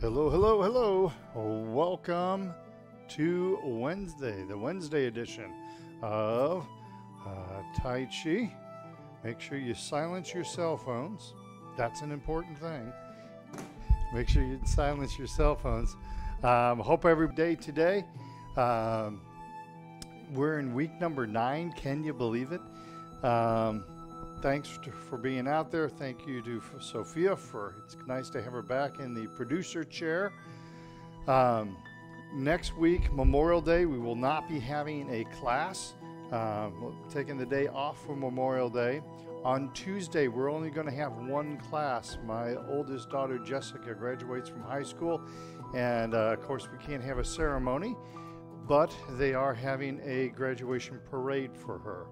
Hello, hello, hello. Welcome to Wednesday, the Wednesday edition of Tai Chi. Make sure you silence your cell phones. That's an important thing. Make sure you silence your cell phones. Hope every day today. We're in week number 9. Can you believe it? Thanks for being out there. Thank you to Sophia it's nice to have her back in the producer chair. Next week, Memorial Day, we will not be having a class. We're taking the day off for Memorial Day. On Tuesday, we're only going to have one class. My oldest daughter, Jessica, graduates from high school. And of course, we can't have a ceremony, but they are having a graduation parade for her.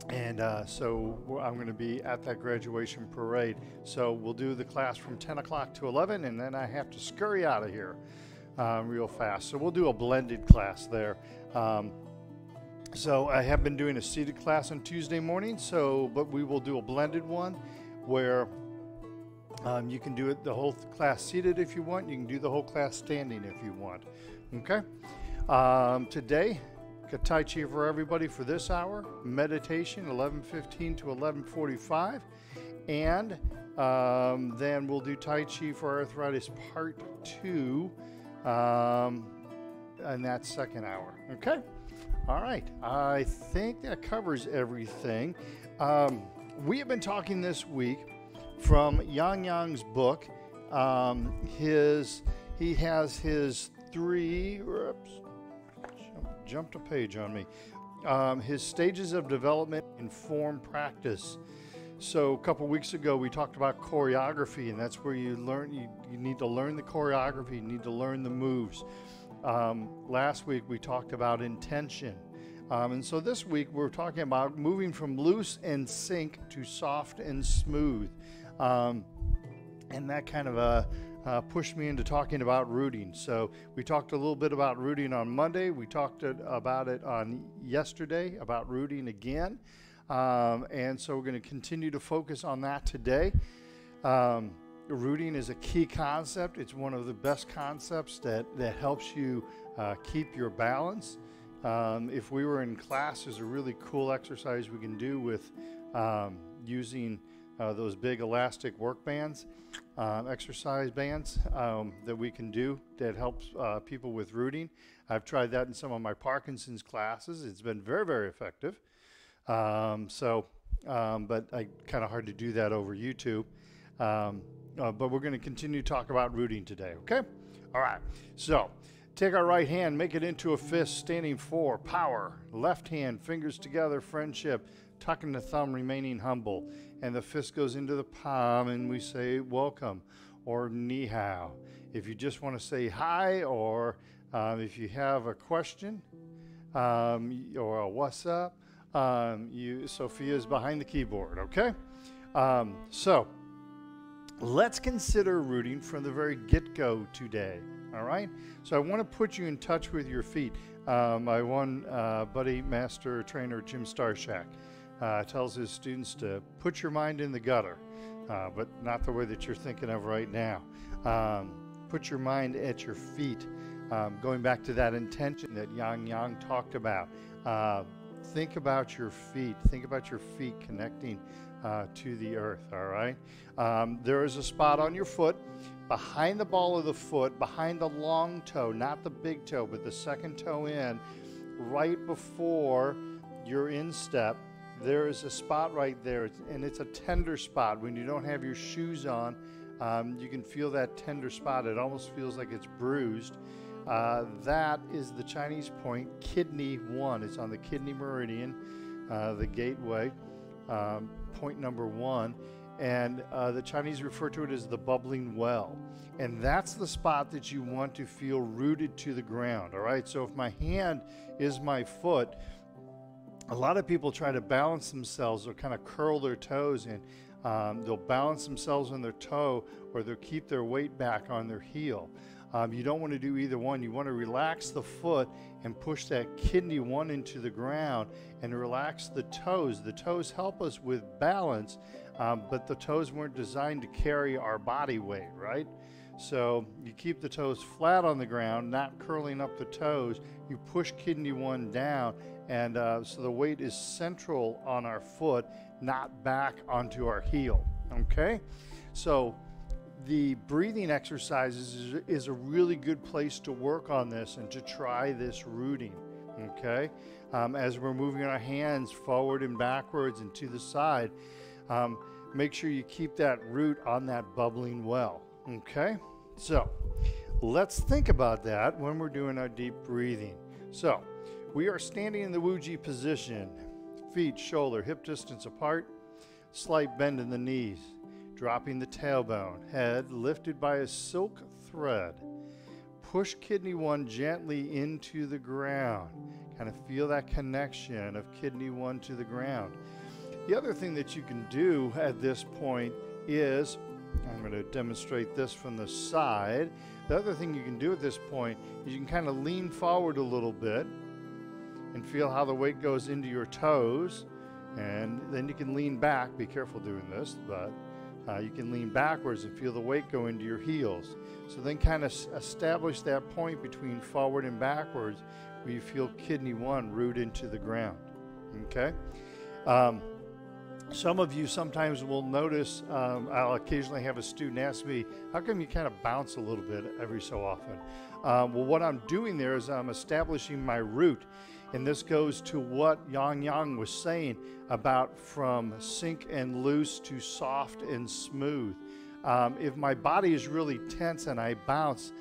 And so I'm going to be at that graduation parade. So we'll do the class from 10 o'clock to 11, and then I have to scurry out of here real fast. So we'll do a blended class there. So I have been doing a seated class on Tuesday morning, but we will do a blended one where you can do it the whole class seated if you want. You can do the whole class standing if you want. Okay? Today, got Tai Chi for everybody for this hour. Meditation, 11:15 to 11:45. And then we'll do Tai Chi for Arthritis Part 2 in that second hour. Okay? All right. I think that covers everything. We have been talking this week from Yang Yang's book. He has his three... Jumped a page on me. His stages of development in form practice. So a couple weeks ago we talked about choreography, and that's where you learn. You need to learn the choreography. You need to learn the moves. Last week we talked about intention, and so this week we're talking about moving from loose and sync to soft and smooth, and that kind of pushed me into talking about rooting. So we talked a little bit about rooting on Monday. We talked about it on yesterday, about rooting again. And so we're going to continue to focus on that today. Rooting is a key concept. It's one of the best concepts that helps you keep your balance. If we were in class, there's a really cool exercise we can do with using those big elastic work bands, exercise bands that we can do that helps people with rooting. I've tried that in some of my Parkinson's classes. It's been very, very effective. But kind of hard to do that over YouTube. But we're going to continue to talk about rooting today, okay? All right. So take our right hand, make it into a fist, standing for power. Left hand, fingers together, friendship. Tucking the thumb, remaining humble. And the fist goes into the palm, and we say welcome or ni hao. If you just want to say hi, or if you have a question or a what's up, Sophia is behind the keyboard, okay? So let's consider rooting from the very get-go today, all right? So I want to put you in touch with your feet. My one buddy, master trainer, Jim Starshak, tells his students to put your mind in the gutter, but not the way that you're thinking of right now. Put your mind at your feet. Going back to that intention that Yang Yang talked about. Think about your feet. Think about your feet connecting to the earth, all right? There is a spot on your foot, behind the ball of the foot, behind the long toe, not the big toe, but the second toe in, right before your instep. There is a spot right there, and it's a tender spot. When you don't have your shoes on, you can feel that tender spot. It almost feels like it's bruised. That is the Chinese point, kidney 1. It's on the kidney meridian, the gateway, point number 1. And the Chinese refer to it as the bubbling well. And that's the spot that you want to feel rooted to the ground, all right? So if my hand is my foot, a lot of people try to balance themselves or kind of curl their toes, and they'll balance themselves on their toe, or they'll keep their weight back on their heel. You don't want to do either one. You want to relax the foot and push that kidney 1 into the ground and relax the toes. The toes help us with balance, but the toes weren't designed to carry our body weight, right? So you keep the toes flat on the ground, not curling up the toes. You push kidney 1 down, and so the weight is central on our foot, not back onto our heel, okay? So the breathing exercises is a really good place to work on this and to try this rooting, okay? As we're moving our hands forward and backwards and to the side, make sure you keep that root on that bubbling well, okay? So let's think about that when we're doing our deep breathing. So we are standing in the Wuji position, feet shoulder hip distance apart, slight bend in the knees, dropping the tailbone, head lifted by a silk thread. Push kidney 1 gently into the ground. Kind of feel that connection of kidney 1 to the ground. The other thing that you can do at this point is, I'm going to demonstrate this from the side. The other thing you can do at this point is you can kind of lean forward a little bit and feel how the weight goes into your toes, and then you can lean back. Be careful doing this, but you can lean backwards and feel the weight go into your heels. So then kind of establish that point between forward and backwards where you feel kidney 1 root into the ground, okay? Some of you sometimes will notice, I'll occasionally have a student ask me, how come you kind of bounce a little bit every so often? Well, what I'm doing there is I'm establishing my root. And this goes to what Yang was saying about from sink and loose to soft and smooth. If my body is really tense and I bounce,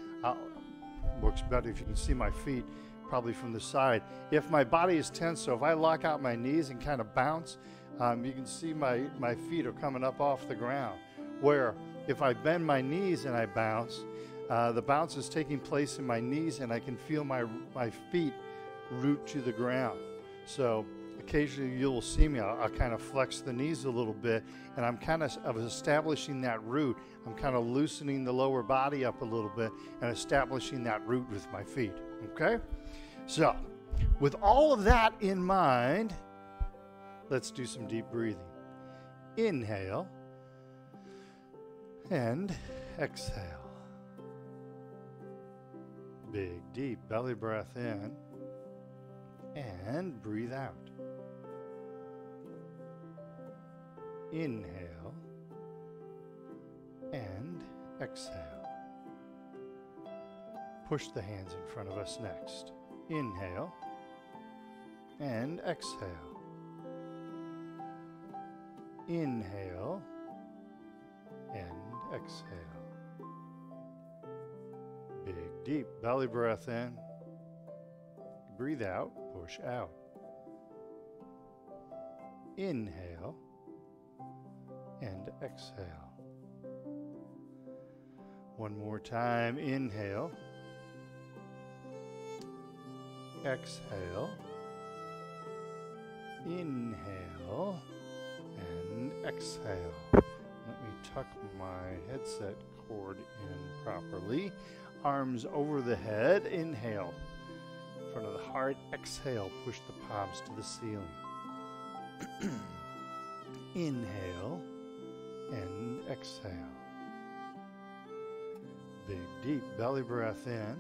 works better if you can see my feet probably from the side. If my body is tense, so if I lock out my knees and kind of bounce, you can see my feet are coming up off the ground. Where if I bend my knees and I bounce, the bounce is taking place in my knees and I can feel my feet root to the ground. So occasionally you'll see me, I'll kind of flex the knees a little bit, and I'm kind of establishing that root. I'm kind of loosening the lower body up a little bit and establishing that root with my feet, okay? So with all of that in mind, let's do some deep breathing. Inhale and exhale. Big, deep belly breath in and breathe out. Inhale and exhale. Push the hands in front of us next. Inhale and exhale. Inhale and exhale. Big, deep belly breath in. Breathe out, push out. Inhale and exhale. One more time, inhale. Exhale. Inhale and exhale. Let me tuck my headset cord in properly. Arms over the head, inhale. In front of the heart, exhale, push the palms to the ceiling. Inhale and exhale. Big, deep belly breath in.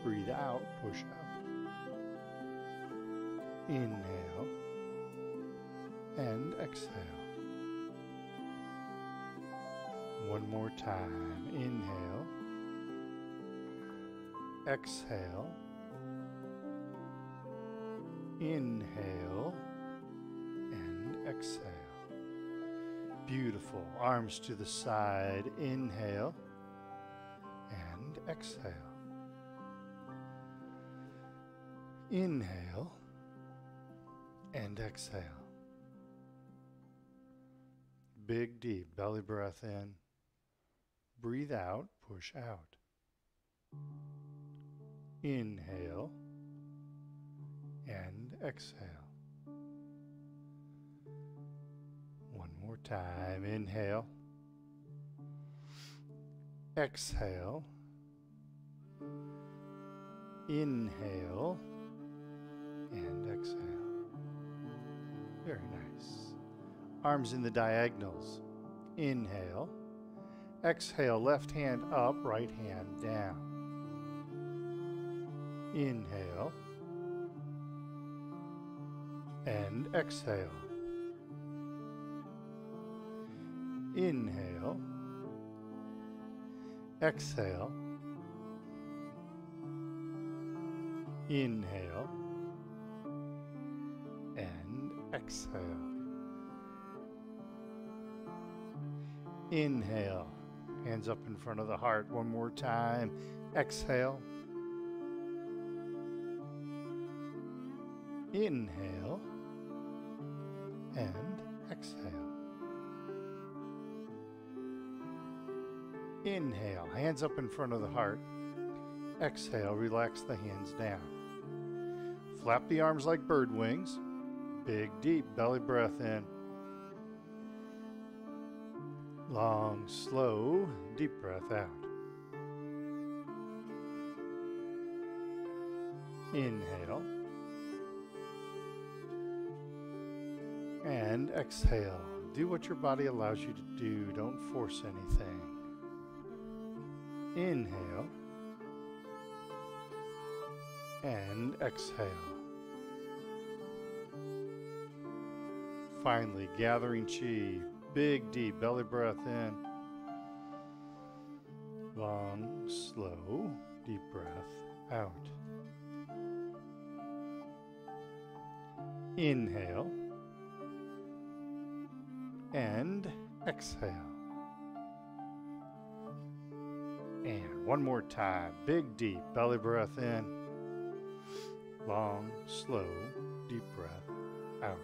Breathe out, push up. Inhale and exhale. One more time. Inhale. Exhale. Inhale and exhale. Beautiful. Arms to the side. Inhale and exhale. Inhale and exhale. Big, deep belly breath in. Breathe out, push out. Inhale and exhale. One more time. Inhale. Exhale. Inhale and exhale. Very nice. Arms in the diagonals. Inhale Exhale, left hand up, right hand down. Inhale. And exhale. Inhale. Exhale. Inhale. And exhale. Inhale. Hands up in front of the heart one more time. Exhale. Inhale. And exhale. Inhale. Hands up in front of the heart. Exhale. Relax the hands down. Flap the arms like bird wings. Big, deep belly breath in. Long, slow, deep breath out. Inhale. And exhale. Do what your body allows you to do. Don't force anything. Inhale. And exhale. Finally, gathering chi. Big, deep belly breath in. Long, slow, deep breath out. Inhale. And exhale. And one more time. Big, deep belly breath in. Long, slow, deep breath out.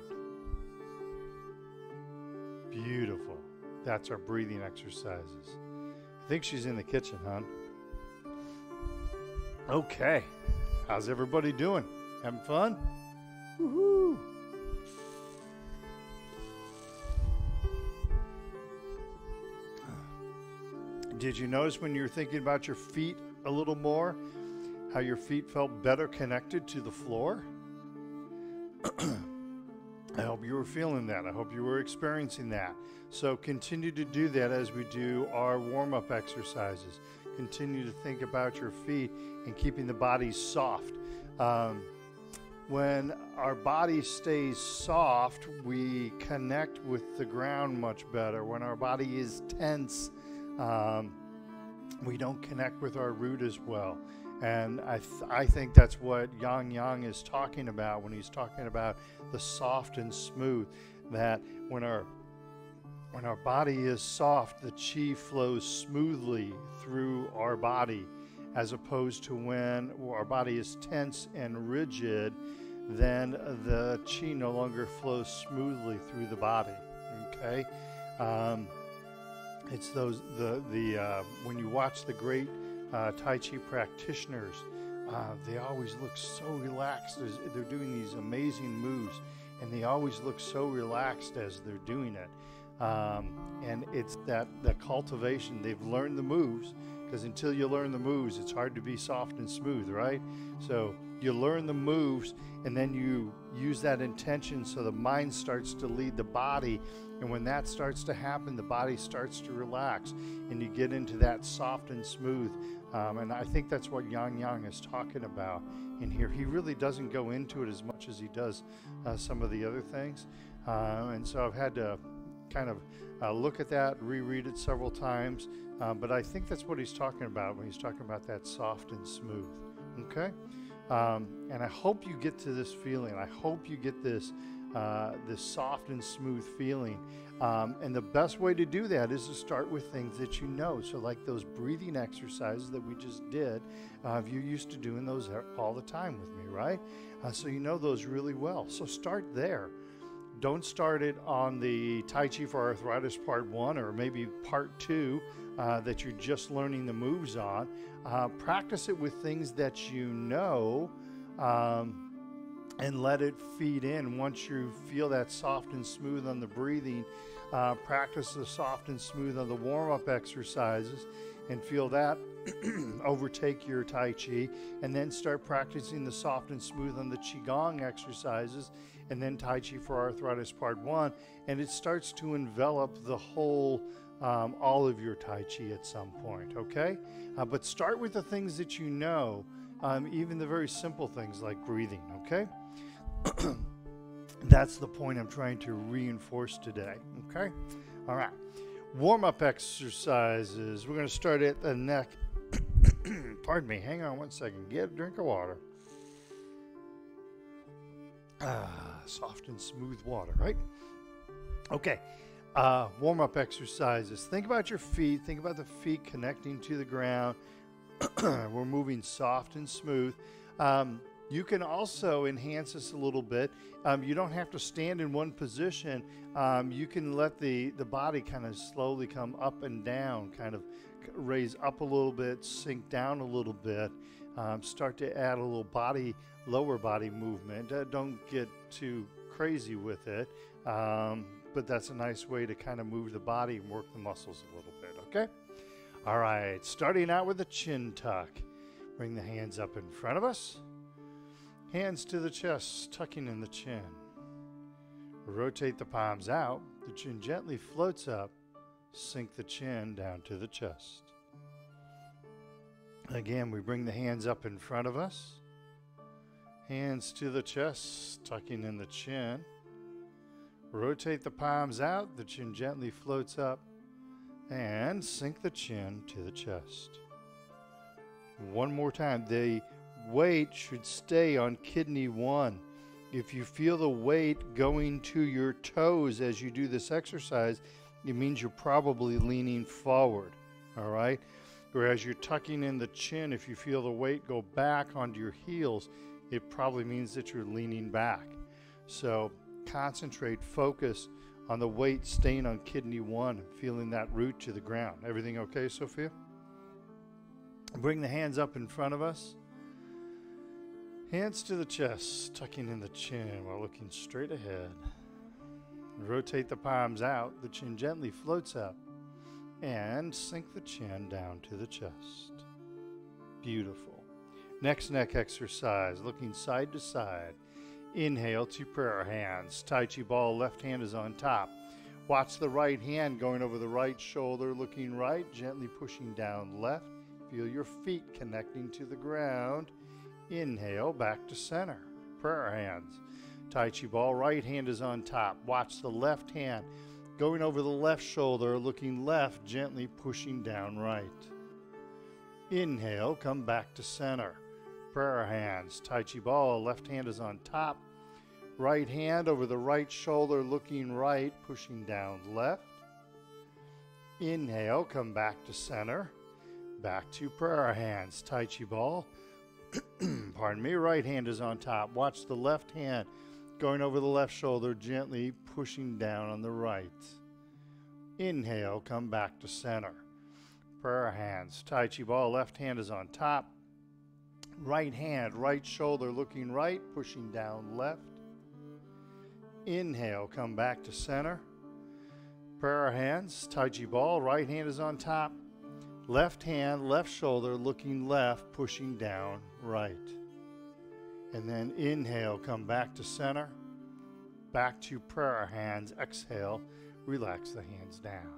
Beautiful. That's our breathing exercises. I think she's in the kitchen, hon. Okay. How's everybody doing? Having fun? Woohoo! Did you notice when you were thinking about your feet a little more, how your feet felt better connected to the floor? I hope you were feeling that. I hope you were experiencing that. So continue to do that as we do our warm-up exercises. Continue to think about your feet and keeping the body soft. When our body stays soft, we connect with the ground much better. When our body is tense, we don't connect with our root as well. And I think that's what Yang is talking about when he's talking about the soft and smooth. That when our body is soft, the chi flows smoothly through our body, as opposed to when our body is tense and rigid, then the chi no longer flows smoothly through the body. Okay, it's those when you watch the great Tai Chi practitioners, they always look so relaxed as they're doing these amazing moves, and they always look so relaxed as they're doing it. And it's that cultivation. They've learned the moves, because until you learn the moves, it's hard to be soft and smooth, right? So you learn the moves, and then you use that intention so the mind starts to lead the body. And when that starts to happen, the body starts to relax, and you get into that soft and smooth. And I think that's what Yang is talking about in here. He really doesn't go into it as much as he does some of the other things. And so I've had to kind of look at that, reread it several times. But I think that's what he's talking about when he's talking about that soft and smooth. Okay? And I hope you get to this feeling. I hope you get this soft and smooth feeling. And the best way to do that is to start with things that you know. So like those breathing exercises that we just did, you're used to doing those all the time with me, right? So you know those really well. So start there. Don't start it on the Tai Chi for Arthritis Part 1 or maybe Part 2 that you're just learning the moves on. Practice it with things that you know, and let it feed in. Once you feel that soft and smooth on the breathing, practice the soft and smooth on the warm-up exercises and feel that overtake your Tai Chi, and then start practicing the soft and smooth on the QiGong exercises, and then Tai Chi for Arthritis Part 1, and it starts to envelop the whole all of your Tai Chi at some point, okay? But start with the things that you know, even the very simple things like breathing, okay? That's the point I'm trying to reinforce today, okay? All right. Warm-up exercises. We're going to start at the neck. Pardon me. Hang on one second. Get a drink of water. Soft and smooth water, right? Okay. Warm-up exercises. Think about your feet. Think about the feet connecting to the ground. We're moving soft and smooth. You can also enhance this a little bit. You don't have to stand in one position. You can let the body kind of slowly come up and down, kind of raise up a little bit, sink down a little bit, start to add a little lower body movement. Don't get too crazy with it, but that's a nice way to kind of move the body and work the muscles a little bit, okay? All right, starting out with a chin tuck. Bring the hands up in front of us. Hands to the chest, tucking in the chin. Rotate the palms out. The chin gently floats up. Sink the chin down to the chest. Again, we bring the hands up in front of us. Hands to the chest, tucking in the chin. Rotate the palms out. The chin gently floats up. And sink the chin to the chest. One more time. The weight should stay on kidney 1. If you feel the weight going to your toes as you do this exercise, it means you're probably leaning forward, all right? Whereas you're tucking in the chin, if you feel the weight go back onto your heels, it probably means that you're leaning back. So concentrate, focus on the weight staying on kidney 1, feeling that root to the ground. Everything okay, Sophia? Bring the hands up in front of us. Hands to the chest, tucking in the chin while looking straight ahead. Rotate the palms out. The chin gently floats up. And sink the chin down to the chest. Beautiful. Next neck exercise, looking side to side. Inhale to prayer hands. Tai Chi ball, left hand is on top. Watch the right hand going over the right shoulder, looking right, gently pushing down left. Feel your feet connecting to the ground. Inhale, back to center. Prayer hands. Tai Chi ball, right hand is on top. Watch the left hand going over the left shoulder, looking left, gently pushing down right. Inhale, come back to center. Prayer hands. Tai Chi ball, left hand is on top. Right hand over the right shoulder, looking right, pushing down left. Inhale, come back to center. Back to prayer hands. Tai Chi ball. Pardon me, right hand is on top. Watch the left hand going over the left shoulder, gently pushing down on the right. Inhale, come back to center. Prayer hands. Tai Chi ball, left hand is on top. Right hand, right shoulder looking right, pushing down left. Inhale, come back to center. Prayer hands. Tai Chi ball, right hand is on top. Left hand, left shoulder, looking left, pushing down right. And then inhale, come back to center. Back to prayer hands. Exhale, relax the hands down.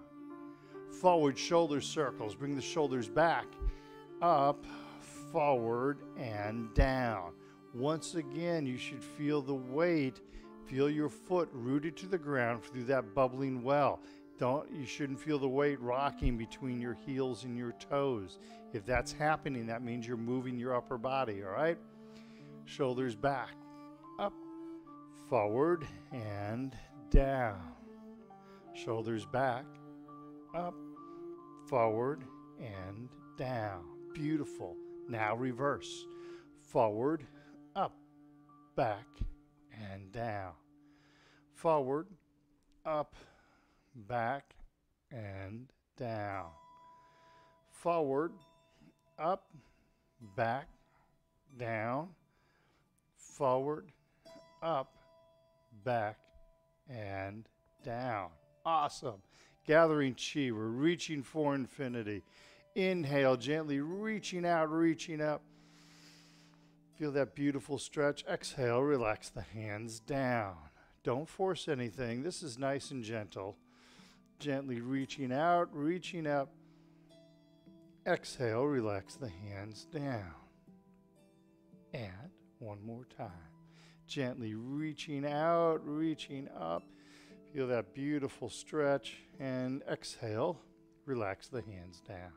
Forward shoulder circles. Bring the shoulders back, up, forward, and down. Once again, you should feel the weight. Feel your foot rooted to the ground through that bubbling well. You shouldn't feel the weight rocking between your heels and your toes. If that's happening, that means you're moving your upper body, all right? Shoulders back, up, forward, and down. Shoulders back, up, forward, and down. Beautiful. Now reverse. Forward, up, back, and down. Forward, up, back, and down. Forward, up, back, down. Forward, up, back, and down. Awesome. Gathering chi. We're reaching for infinity. Inhale, gently reaching out, reaching up. Feel that beautiful stretch. Exhale, relax the hands down. Don't force anything. This is nice and gentle. Gently reaching out, reaching up. Exhale, relax the hands down. And one more time. Gently reaching out, reaching up. Feel that beautiful stretch. And exhale, relax the hands down.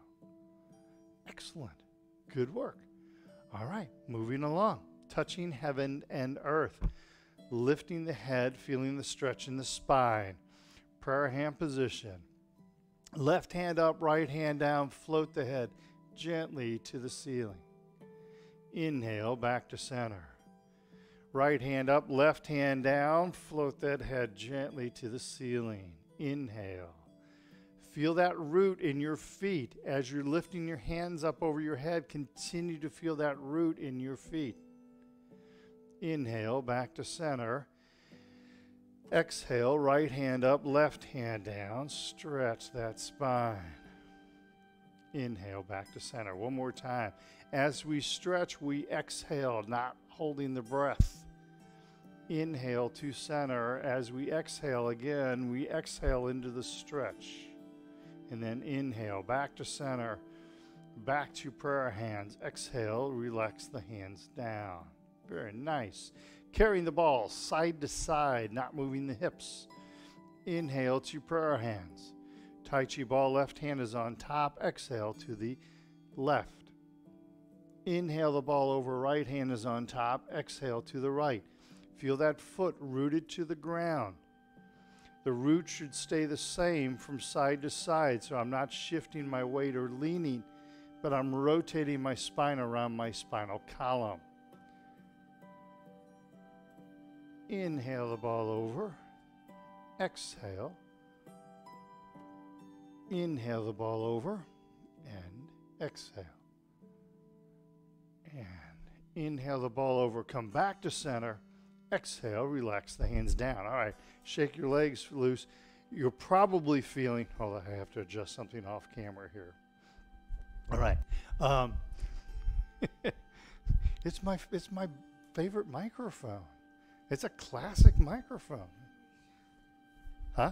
Excellent. Good work. All right, moving along. Touching heaven and earth. Lifting the head, feeling the stretch in the spine. Prayer hand position. Left hand up, right hand down. Float the head gently to the ceiling. Inhale, back to center. Right hand up, left hand down. Float that head gently to the ceiling. Inhale. Feel that root in your feet. As you're lifting your hands up over your head, continue to feel that root in your feet. Inhale, back to center. Exhale, right hand up, left hand down. Stretch that spine. Inhale, back to center. One more time. As we stretch, we exhale, not holding the breath. Inhale to center. As we exhale again, we exhale into the stretch. And then inhale, back to center, back to prayer hands. Exhale, relax the hands down. Very nice. Carrying the ball side to side, not moving the hips. Inhale to prayer hands. Tai Chi ball, left hand is on top. Exhale to the left. Inhale the ball over, right hand is on top. Exhale to the right. Feel that foot rooted to the ground. The root should stay the same from side to side, so I'm not shifting my weight or leaning, but I'm rotating my spine around my spinal column. Inhale the ball over. Exhale. Inhale the ball over and exhale. And inhale the ball over, come back to center. Exhale, relax the hands down. All right, shake your legs loose. You're probably feeling, hold on, I have to adjust something off camera here. All right. It's my favorite microphone. It's a classic microphone. Huh?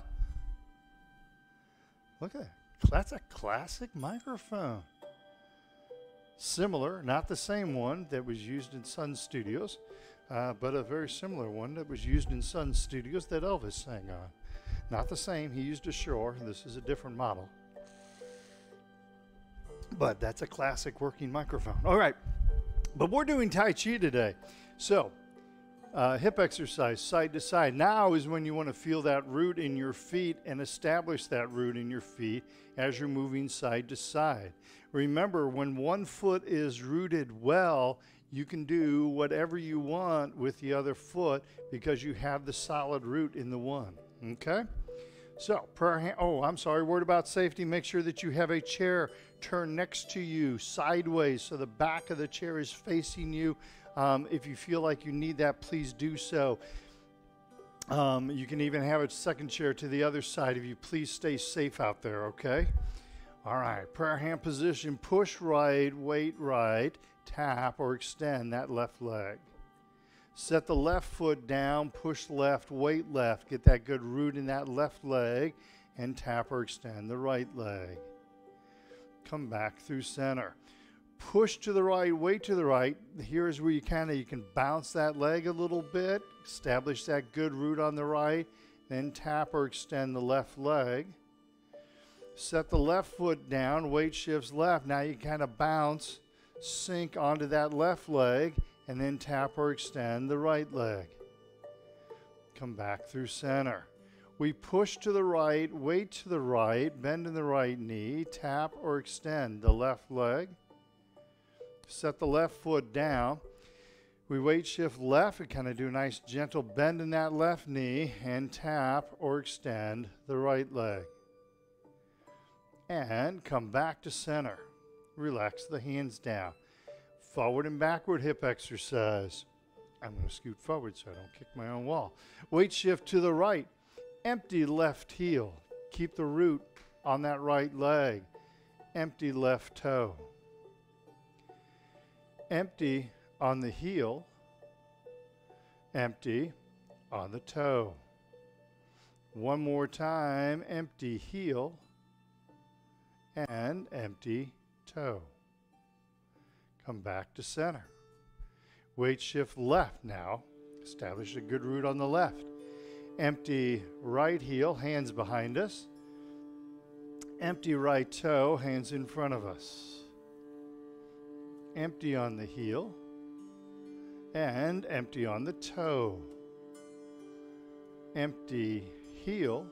Look at that. That's a classic microphone. Similar, not the same one that was used in Sun Studios, but a very similar one that was used in Sun Studios that Elvis sang on. Not the same. He used a Shure. This is a different model. But that's a classic working microphone. All right. But we're doing Tai Chi today. So, hip exercise, side to side. Now is when you want to feel that root in your feet and establish that root in your feet as you're moving side to side. Remember, when one foot is rooted well, you can do whatever you want with the other foot because you have the solid root in the one. Okay? So, word about safety. Make sure that you have a chair turned next to you sideways so the back of the chair is facing you. If you feel like you need that, please do so. You can even have a second chair to the other side if you please stay safe out there, okay? All right, prayer hand position, push right, weight right, tap or extend that left leg. Set the left foot down, push left, weight left, get that good root in that left leg, and tap or extend the right leg. Come back through center. Push to the right, weight to the right. Here's where you can bounce that leg a little bit, establish that good root on the right, then tap or extend the left leg. Set the left foot down, weight shifts left. Now you kind of bounce, sink onto that left leg, and then tap or extend the right leg. Come back through center. We push to the right, weight to the right, bend in the right knee, tap or extend the left leg. Set the left foot down. We weight shift left. We kind of do a nice gentle bend in that left knee and tap or extend the right leg. And come back to center. Relax the hands down. Forward and backward hip exercise. I'm going to scoot forward so I don't kick my own wall. Weight shift to the right. Empty left heel. Keep the root on that right leg. Empty left toe. Empty on the heel. Empty on the toe. One more time, empty heel and empty toe. Come back to center. Weight shift left now. Establish a good root on the left. Empty right heel, hands behind us. Empty right toe, hands in front of us. Empty on the heel and empty on the toe. Empty heel,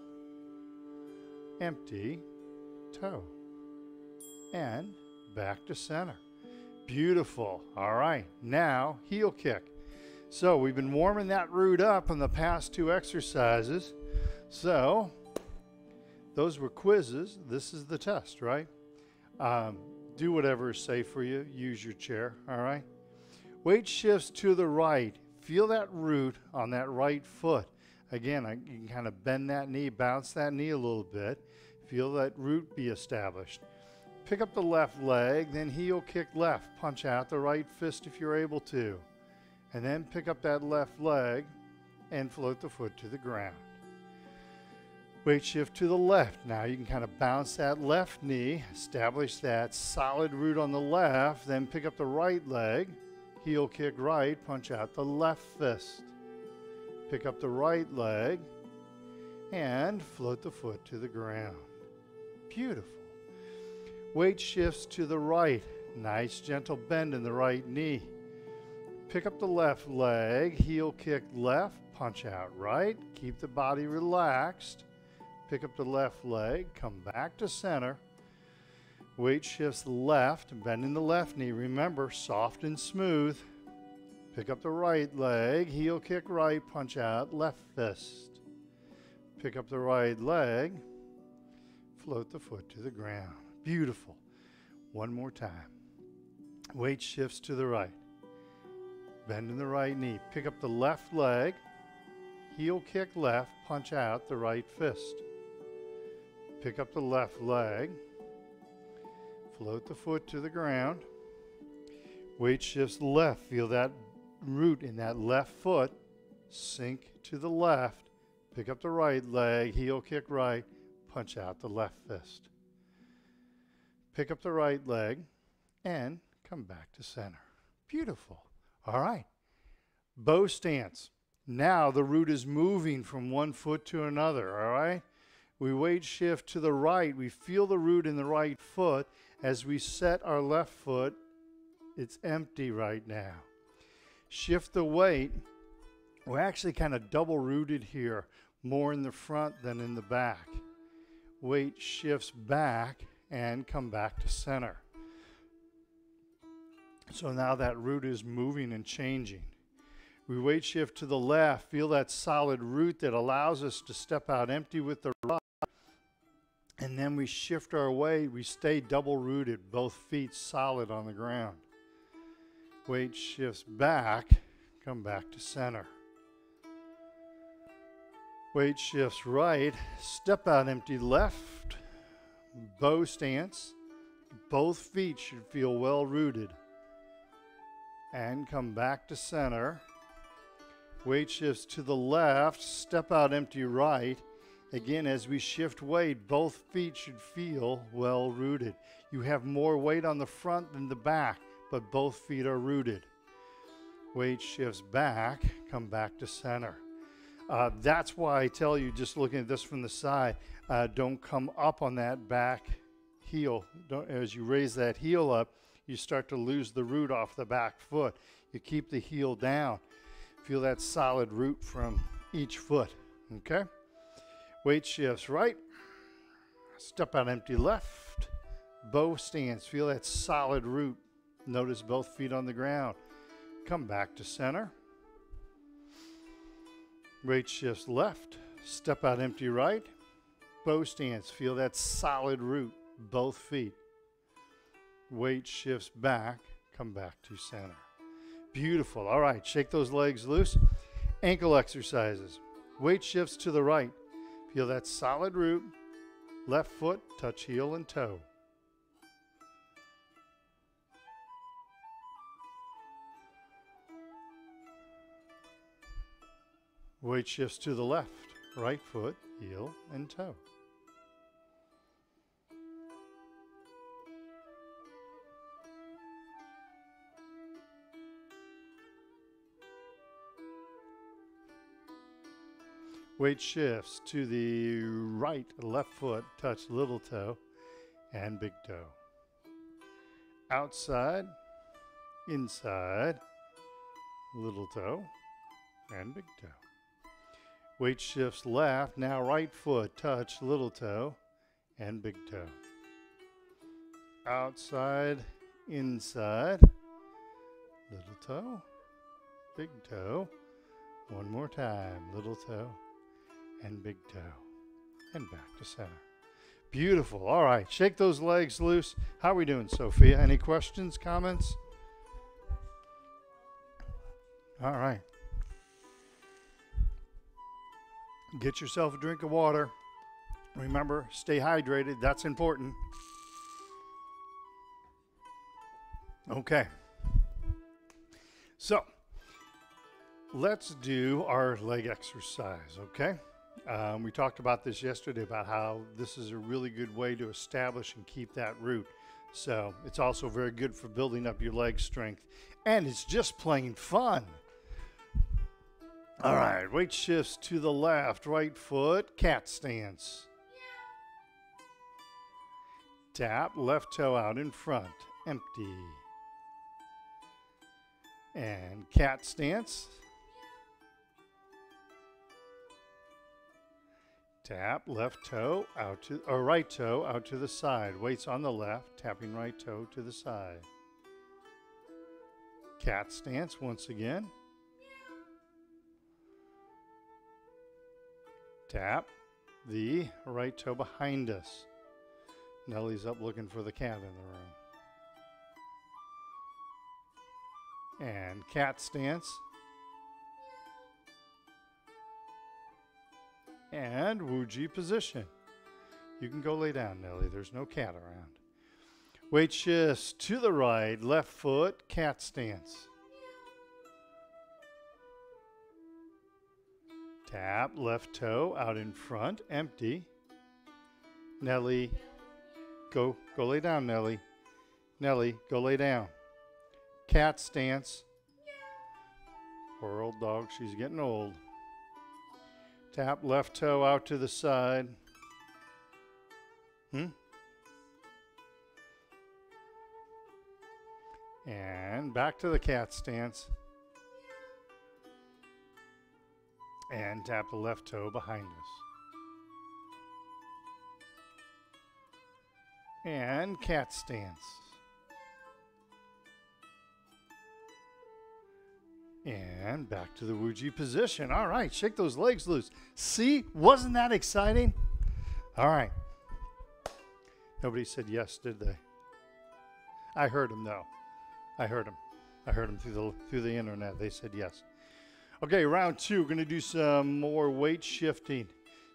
empty toe, and back to center. Beautiful. All right, now heel kick. So we've been warming that root up in the past two exercises. So those were quizzes. This is the test, right? Do whatever is safe for you. Use your chair, all right? Weight shifts to the right. Feel that root on that right foot. Again, you can kind of bend that knee, bounce that knee a little bit. Feel that root be established. Pick up the left leg, then heel kick left. Punch out the right fist if you're able to. And then pick up that left leg and float the foot to the ground. Weight shift to the left. Now you can kind of bounce that left knee, establish that solid root on the left, then pick up the right leg, heel kick right, punch out the left fist. Pick up the right leg and float the foot to the ground. Beautiful. Weight shifts to the right. Nice gentle bend in the right knee. Pick up the left leg, heel kick left, punch out right. Keep the body relaxed. Pick up the left leg, come back to center. Weight shifts left, bending the left knee. Remember, soft and smooth. Pick up the right leg, heel kick right, punch out, left fist. Pick up the right leg, float the foot to the ground. Beautiful. One more time. Weight shifts to the right. Bend in the right knee. Pick up the left leg, heel kick left, punch out the right fist. Pick up the left leg, float the foot to the ground. Weight shifts left. Feel that root in that left foot. Sink to the left. Pick up the right leg, heel kick right, punch out the left fist. Pick up the right leg and come back to center. Beautiful. All right. Bow stance. Now the root is moving from one foot to another, all right? We weight shift to the right. We feel the root in the right foot. As we set our left foot, it's empty right now. Shift the weight. We're actually kind of double rooted here, more in the front than in the back. Weight shifts back and come back to center. So now that root is moving and changing. We weight shift to the left. Feel that solid root that allows us to step out empty with the right. And then we shift our weight. We stay double rooted, both feet solid on the ground. Weight shifts back, come back to center. Weight shifts right, step out empty left, bow stance. Both feet should feel well rooted. And come back to center. Weight shifts to the left, step out empty right. Again, as we shift weight, both feet should feel well rooted. You have more weight on the front than the back, but both feet are rooted. Weight shifts back, come back to center. That's why I tell you, just looking at this from the side, don't come up on that back heel. As you raise that heel up, you start to lose the root off the back foot. You keep the heel down. Feel that solid root from each foot, okay? Weight shifts right, step out empty left, bow stance. Feel that solid root. Notice both feet on the ground. Come back to center. Weight shifts left, step out empty right, bow stance. Feel that solid root, both feet. Weight shifts back, come back to center. Beautiful. All right, shake those legs loose. Ankle exercises. Weight shifts to the right. Feel that solid root, left foot, touch heel and toe. Weight shifts to the left. right foot, heel, and toe. Weight shifts to the right, left foot, touch little toe and big toe. Outside, inside, little toe and big toe. Weight shifts left, now right foot, touch little toe and big toe. Outside, inside, little toe, big toe. One more time, little toe and big toe. And back to center. Beautiful. All right, shake those legs loose. How are we doing, Sophia? Any questions, comments? All right. Get yourself a drink of water. Remember, stay hydrated. That's important. Okay. So, let's do our leg exercise, okay? We talked about this yesterday about how this is a really good way to establish and keep that root. So it's also very good for building up your leg strength. And it's just plain fun. All right, weight shifts to the left, right foot, cat stance. Tap, left toe out in front, empty. And cat stance. Tap, left toe out to, or right toe out to the side. Weights on the left, tapping right toe to the side. Cat stance once again. Tap the right toe behind us. Nellie's up looking for the cat in the room. And cat stance. And Wuji position. You can go lay down, Nellie. There's no cat around. Weight shifts to the right, left foot, cat stance. Tap, left toe out in front, empty. Nellie, go lay down, Nellie. Nellie, go lay down. Cat stance. Poor old dog, she's getting old. Tap left toe out to the side. And back to the cat stance. And tap the left toe behind us. And cat stance. And back to the Wuji position. All right, shake those legs loose. See, wasn't that exciting? All right. Nobody said yes, did they? I heard them though. I heard them. I heard them through the internet. They said yes. Okay, round two. We're going to do some more weight shifting.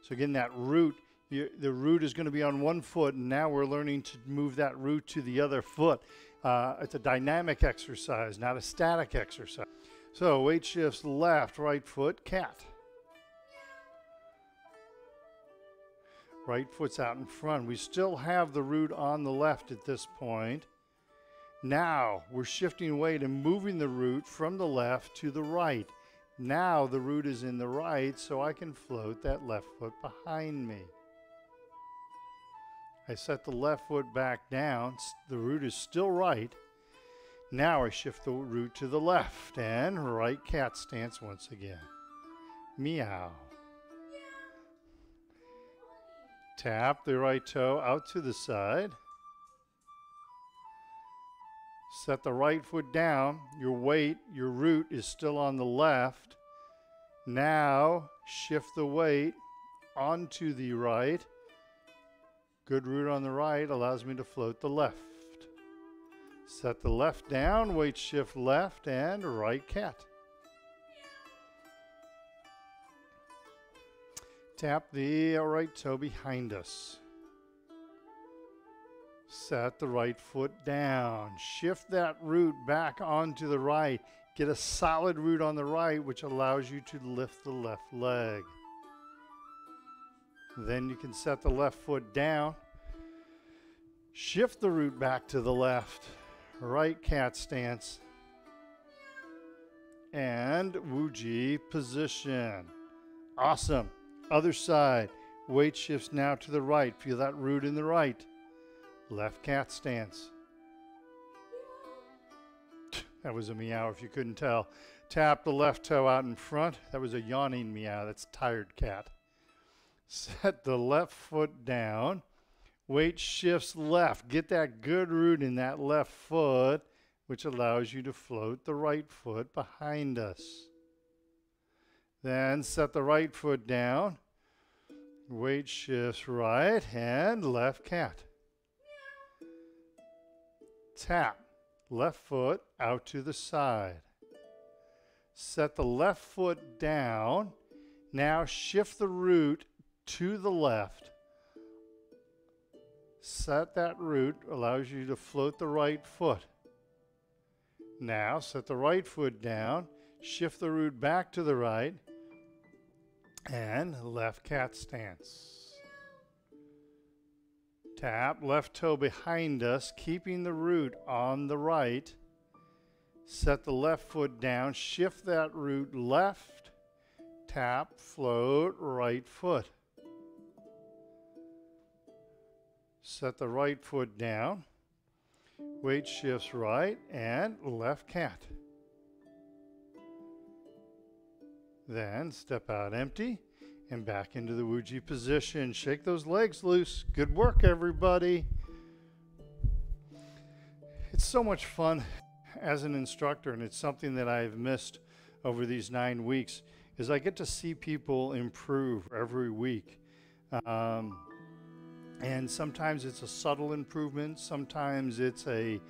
So again, that root, the root is going to be on one foot, and now we're learning to move that root to the other foot. It's a dynamic exercise, not a static exercise. So weight shifts left, right foot, cat. Right foot's out in front. We still have the root on the left at this point. Now we're shifting weight and moving the root from the left to the right. Now the root is in the right, so I can float that left foot behind me. I set the left foot back down. The root is still right. Now I shift the root to the left and right cat stance once again. Meow. Tap the right toe out to the side. Set the right foot down. Your weight, your root is still on the left. Now shift the weight onto the right. Good root on the right allows me to float the left. Set the left down, weight shift left and right cat. Tap the right toe behind us. Set the right foot down. Shift that root back onto the right. Get a solid root on the right, which allows you to lift the left leg. Then you can set the left foot down. Shift the root back to the left. Right cat stance. And Wuji position. Awesome. Other side. Weight shifts now to the right. Feel that root in the right. Left cat stance. That was a meow if you couldn't tell. Tap the left toe out in front. That was a yawning meow. That's tired cat. Set the left foot down. Weight shifts left. Get that good root in that left foot, which allows you to float the right foot behind us. Then set the right foot down. Weight shifts right and left cat. Tap. Left foot out to the side. Set the left foot down. Now shift the root to the left. Set that root, allows you to float the right foot. Now set the right foot down. Shift the root back to the right. And left cat stance. Tap, left toe behind us, keeping the root on the right. Set the left foot down, shift that root left, tap, float, right foot. Set the right foot down, weight shifts right, and left cat. Then step out empty. And back into the Wuji position. Shake those legs loose. Good work, everybody. It's so much fun as an instructor, and it's something that I've missed over these 9 weeks, is I get to see people improve every week. And sometimes it's a subtle improvement. Sometimes it's a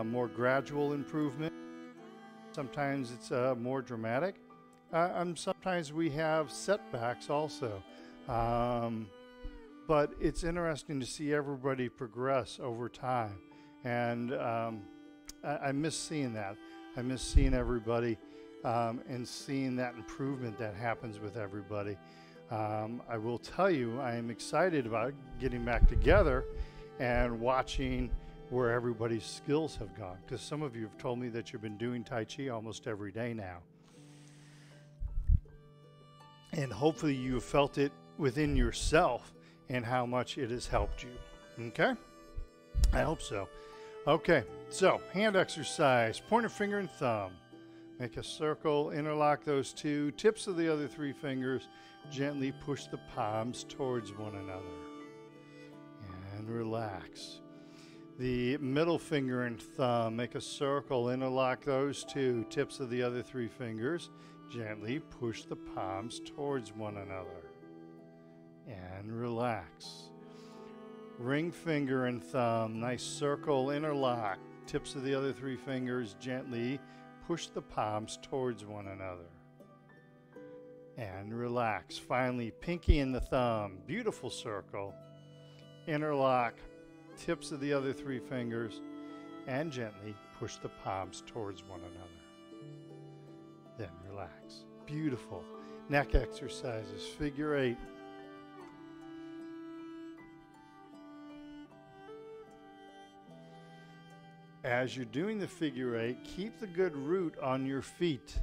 more gradual improvement. Sometimes it's more dramatic. Sometimes we have setbacks also, but it's interesting to see everybody progress over time, and I miss seeing that. I miss seeing everybody and seeing that improvement that happens with everybody. I will tell you, I am excited about getting back together and watching where everybody's skills have gone, because some of you have told me that you've been doing Tai Chi almost every day now. And hopefully you have felt it within yourself and how much it has helped you. Okay? I hope so. Okay, so hand exercise, pointer finger and thumb. Make a circle, interlock those two. Tips of the other 3 fingers. Gently push the palms towards one another. And relax. The middle finger and thumb, make a circle, interlock those two. Tips of the other 3 fingers. Gently push the palms towards one another and relax. Ring finger and thumb, nice circle, interlock. Tips of the other 3 fingers, gently push the palms towards one another and relax. Finally, pinky and the thumb, beautiful circle. Interlock, tips of the other 3 fingers, and gently push the palms towards one another. Then relax. Beautiful. Neck exercises. Figure 8. As you're doing the figure 8, keep the good root on your feet.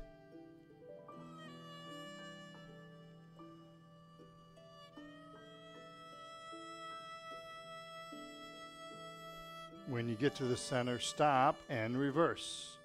When you get to the center, stop and reverse.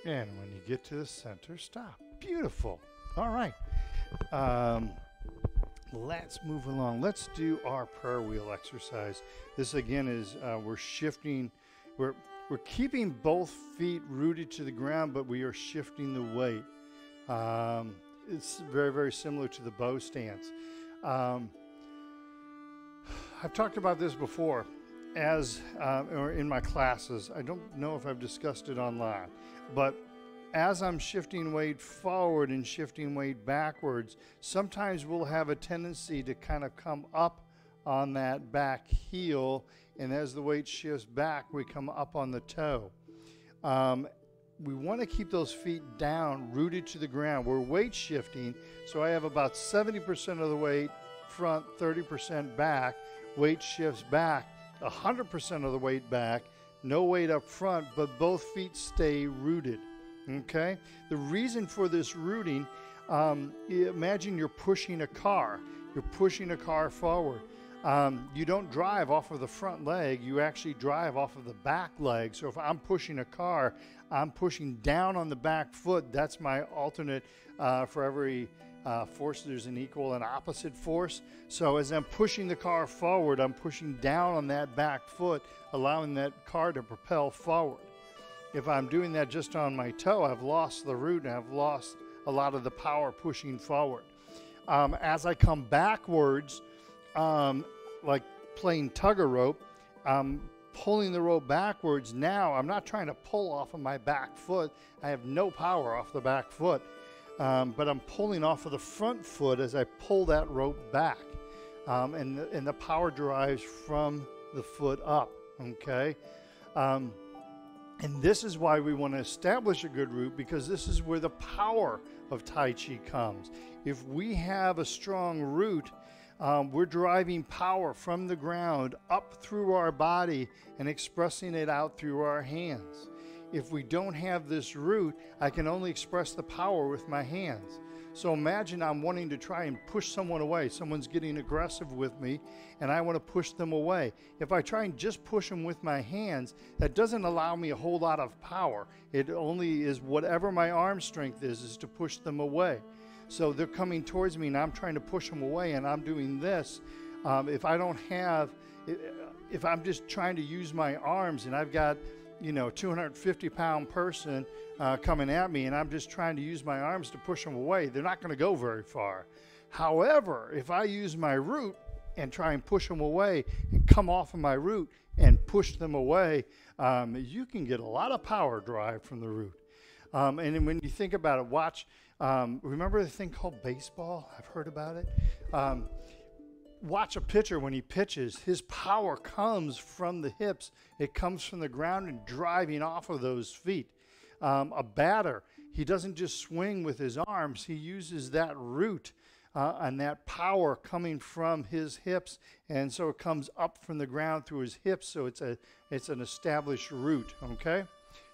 And when you get to the center, stop. Beautiful. All right. Let's move along. Let's do our prayer wheel exercise. This again is we're shifting. We're keeping both feet rooted to the ground, but we are shifting the weight. It's very, very similar to the bow stance. I've talked about this before or in my classes. I don't know if I've discussed it online, but as I'm shifting weight forward and shifting weight backwards, sometimes we'll have a tendency to kind of come up on that back heel, and as the weight shifts back, we come up on the toe. We want to keep those feet down, rooted to the ground. We're weight shifting, so I have about 70% of the weight front, 30% back. Weight shifts back, 100% of the weight back, no weight up front, but both feet stay rooted, okay? The reason for this rooting, imagine you're pushing a car. You're pushing a car forward. You don't drive off of the front leg, you actually drive off of the back leg. So if I'm pushing a car, I'm pushing down on the back foot. That's my alternate. For every force, there's an equal and opposite force. So as I'm pushing the car forward, I'm pushing down on that back foot, allowing that car to propel forward. If I'm doing that just on my toe, I've lost the root and I've lost a lot of the power pushing forward. As I come backwards, like playing tug-a-rope, I'm pulling the rope backwards. Now I'm not trying to pull off of my back foot. I have no power off the back foot, but I'm pulling off of the front foot as I pull that rope back, and the power derives from the foot up, okay? And this is why we want to establish a good root, because this is where the power of Tai Chi comes. If we have a strong root, we're driving power from the ground up through our body and expressing it out through our hands. If we don't have this root, I can only express the power with my hands. So imagine I'm wanting to try and push someone away. Someone's getting aggressive with me, and I want to push them away. If I try and just push them with my hands, that doesn't allow me a whole lot of power. It only is whatever my arm strength is to push them away. So they're coming towards me and I'm trying to push them away, and I'm doing this. If I'm just trying to use my arms and I've got, 250-pound person coming at me and I'm just trying to use my arms to push them away, they're not going to go very far. However, if I use my root and try and push them away and come off of my root and push them away, you can get a lot of power derived from the root. And then when you think about it, watch. Remember the thing called baseball? I've heard about it. Watch a pitcher when he pitches. His power comes from the hips. It comes from the ground and driving off of those feet. A batter, he doesn't just swing with his arms. He uses that root and that power coming from his hips, and so it comes up from the ground through his hips. So it's an established root. Okay,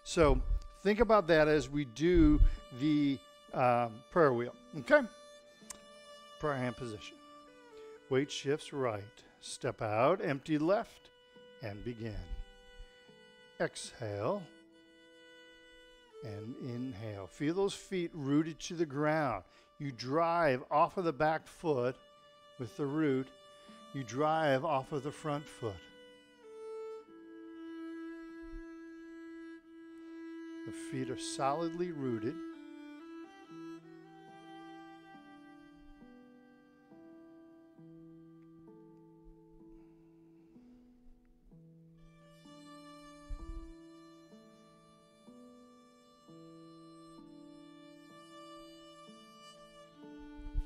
so think about that as we do the prayer wheel, okay? Prayer hand position. Weight shifts right. Step out, empty left, and begin. Exhale and inhale. Feel those feet rooted to the ground. You drive off of the back foot with the root. You drive off of the front foot. The feet are solidly rooted.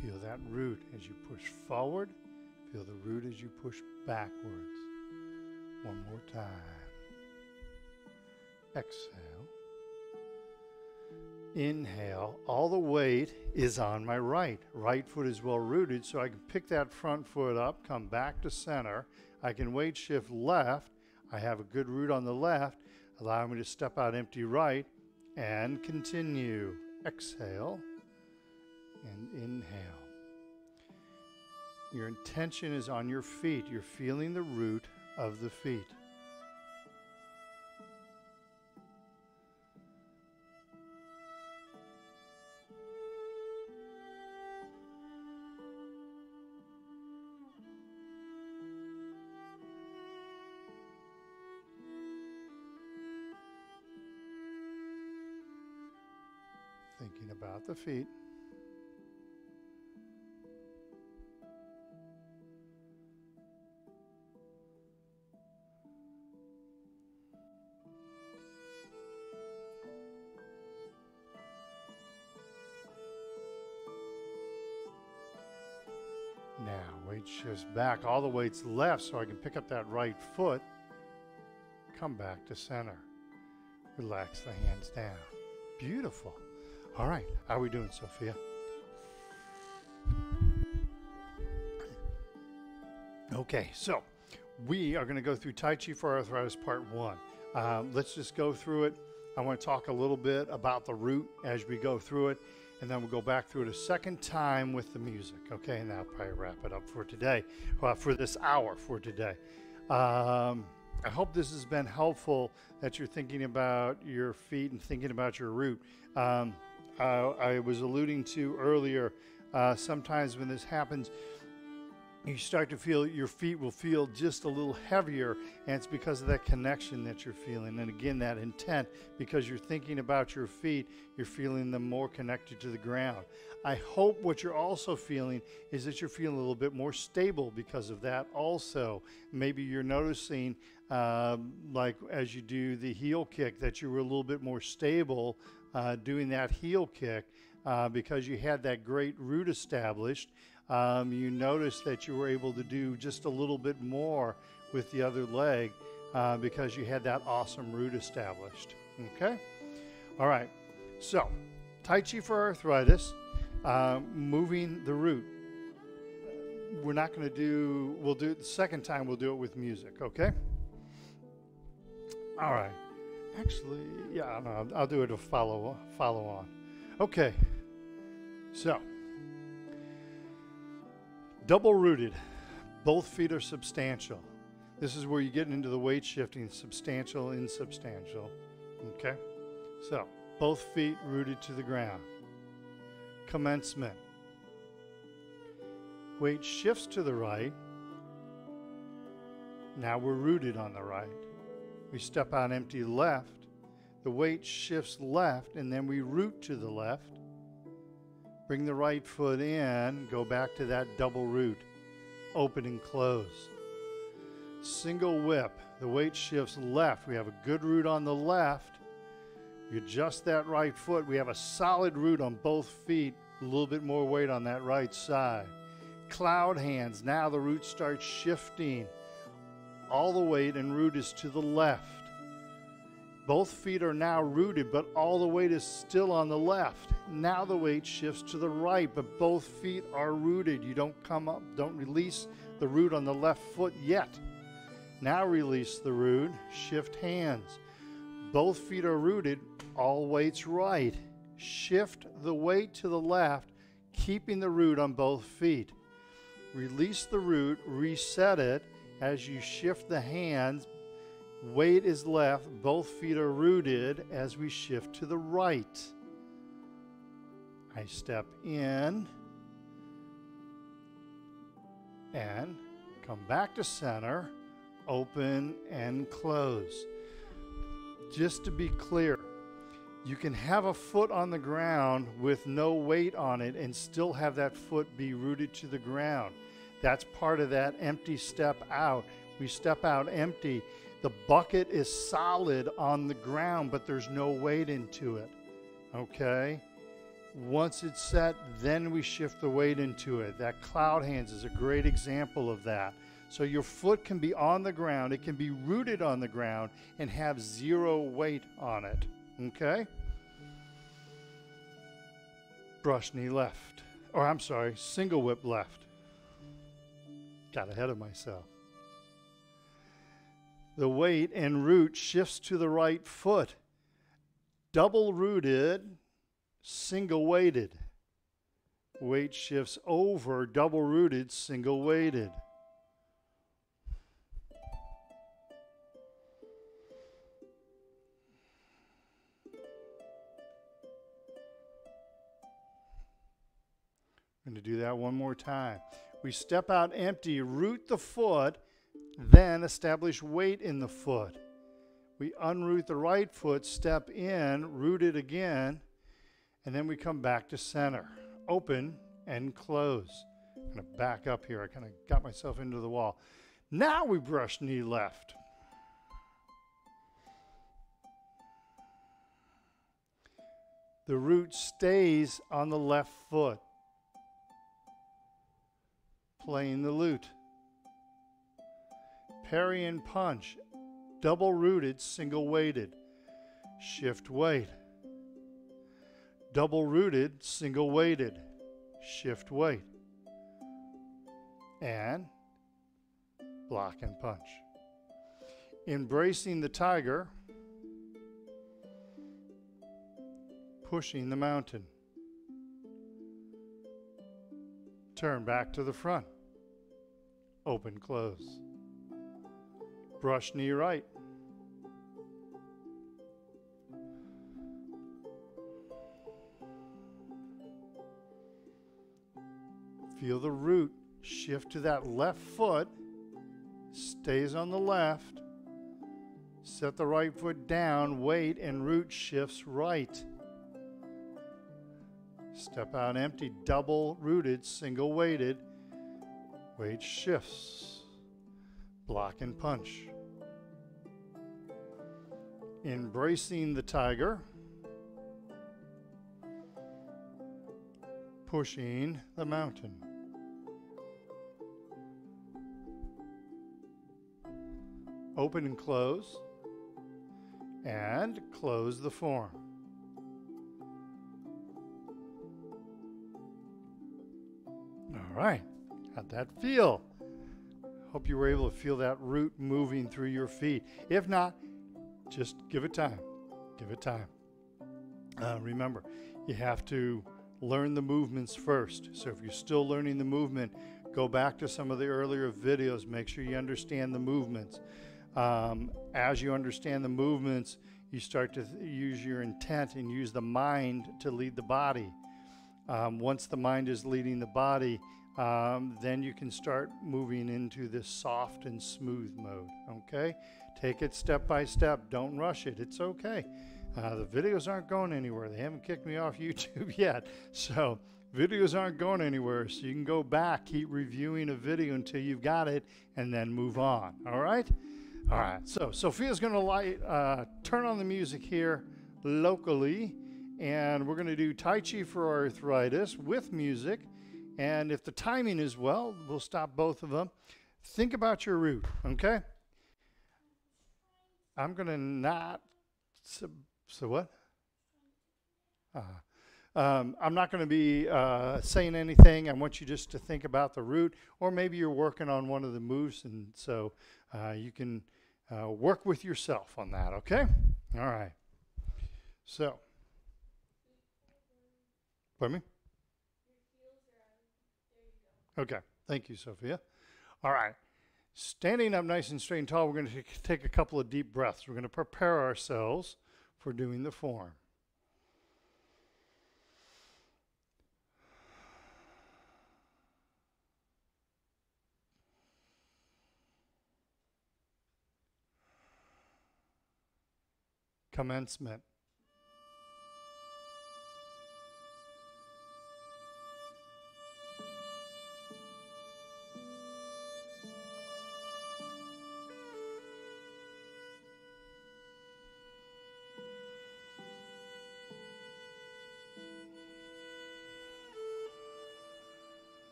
Feel that root as you push forward. Feel the root as you push backwards. One more time. Exhale. Inhale. All the weight is on my right. Right foot is well rooted, so I can pick that front foot up, come back to center. I can weight shift left. I have a good root on the left, allowing me to step out empty right and continue. Exhale and inhale. Your intention is on your feet. You're feeling the root of the feet. Thinking about the feet. Weight shifts back. All the weight's left, so I can pick up that right foot. Come back to center. Relax the hands down. Beautiful. All right. How are we doing, Sophia? Okay, so we are going to go through Tai Chi for Arthritis Part 1. Let's just go through it. I want to talk a little bit about the root as we go through it, and then we'll go back through it a second time with the music, okay? And that'll probably wrap it up for today, for this hour for today. I hope this has been helpful, that you're thinking about your feet and thinking about your root. I was alluding to earlier, sometimes when this happens, you start to feel your feet will feel just a little heavier, and it's because of that connection that you're feeling. And again, that intent, because you're thinking about your feet, you're feeling them more connected to the ground. I hope what you're also feeling is that you're feeling a little bit more stable because of that also. Maybe you're noticing, like as you do the heel kick, that you were a little bit more stable doing that heel kick because you had that great root established. You noticed that you were able to do just a little bit more with the other leg because you had that awesome root established. Okay? All right. So, Tai Chi for arthritis, moving the root. We're not going to do, we'll do it the second time, we'll do it with music, okay? All right. Actually, yeah, no, I'll do it a follow on. Okay. So, double rooted, both feet are substantial. This is where you get into the weight shifting, substantial, insubstantial. Okay? So, both feet rooted to the ground. Commencement. Weight shifts to the right. Now we're rooted on the right. We step out empty left. The weight shifts left, and then we root to the left. Bring the right foot in, go back to that double root, open and close. Single whip, the weight shifts left. We have a good root on the left. We adjust that right foot. We have a solid root on both feet, a little bit more weight on that right side. Cloud hands, now the root starts shifting. All the weight and root is to the left. Both feet are now rooted, but all the weight is still on the left. Now the weight shifts to the right, but both feet are rooted. You don't come up, don't release the root on the left foot yet. Now release the root, shift hands. Both feet are rooted, all weight's right. Shift the weight to the left, keeping the root on both feet. Release the root, reset it as you shift the hands. Weight is left, both feet are rooted as we shift to the right. I step in and come back to center, open and close. Just to be clear, you can have a foot on the ground with no weight on it and still have that foot be rooted to the ground. That's part of that empty step out. We step out empty. The bucket is solid on the ground, but there's no weight into it, okay? Once it's set, then we shift the weight into it. That cloud hands is a great example of that. So your foot can be on the ground, it can be rooted on the ground, and have zero weight on it, okay? Brush knee left, or I'm sorry, single whip left. Got ahead of myself. The weight and root shifts to the right foot. Double rooted, single weighted. Weight shifts over, double rooted, single weighted. I'm going to do that one more time. We step out empty, root the foot, then establish weight in the foot. We unroot the right foot, step in, root it again, and then we come back to center. Open and close. I'm going to back up here. I kind of got myself into the wall. Now we brush knee left. The root stays on the left foot. playing the lute. Parry and punch, double rooted, single weighted. Shift weight. Double rooted, single weighted. Shift weight. And block and punch. Embracing the tiger, pushing the mountain. Turn back to the front. Open, close. Brush knee right. Feel the root shift to that left foot. Stays on the left. Set the right foot down, wait, and root shifts right. Step out empty, double rooted, single weighted. Weight shifts. Block and punch. Embracing the tiger. Pushing the mountain. Open and close. And close the form. All right, how'd that feel? Hope you were able to feel that root moving through your feet. If not, just give it time. Give it time. Remember, you have to learn the movements first. So if you're still learning the movement, go back to some of the earlier videos. Make sure you understand the movements. As you understand the movements, you start to use your intent and use the mind to lead the body. Once the mind is leading the body, then you can start moving into this soft and smooth mode, okay? Take it step by step. Don't rush it. It's okay. The videos aren't going anywhere. They haven't kicked me off YouTube yet. So videos aren't going anywhere. So you can go back, keep reviewing a video until you've got it, and then move on, all right? All right, so Sophia's going to turn on the music here locally, and we're going to do Tai Chi for arthritis with music. And if the timing is well, we'll stop both of them. Think about your root, okay? I'm going to not, so what? I'm not going to be saying anything. I want you just to think about the root, or maybe you're working on one of the moves, and so you can work with yourself on that, okay? All right. So, pardon me? Okay. Thank you, Sophia. All right. Standing up nice and straight and tall, we're going to take a couple of deep breaths. We're going to prepare ourselves for doing the form. Commencement.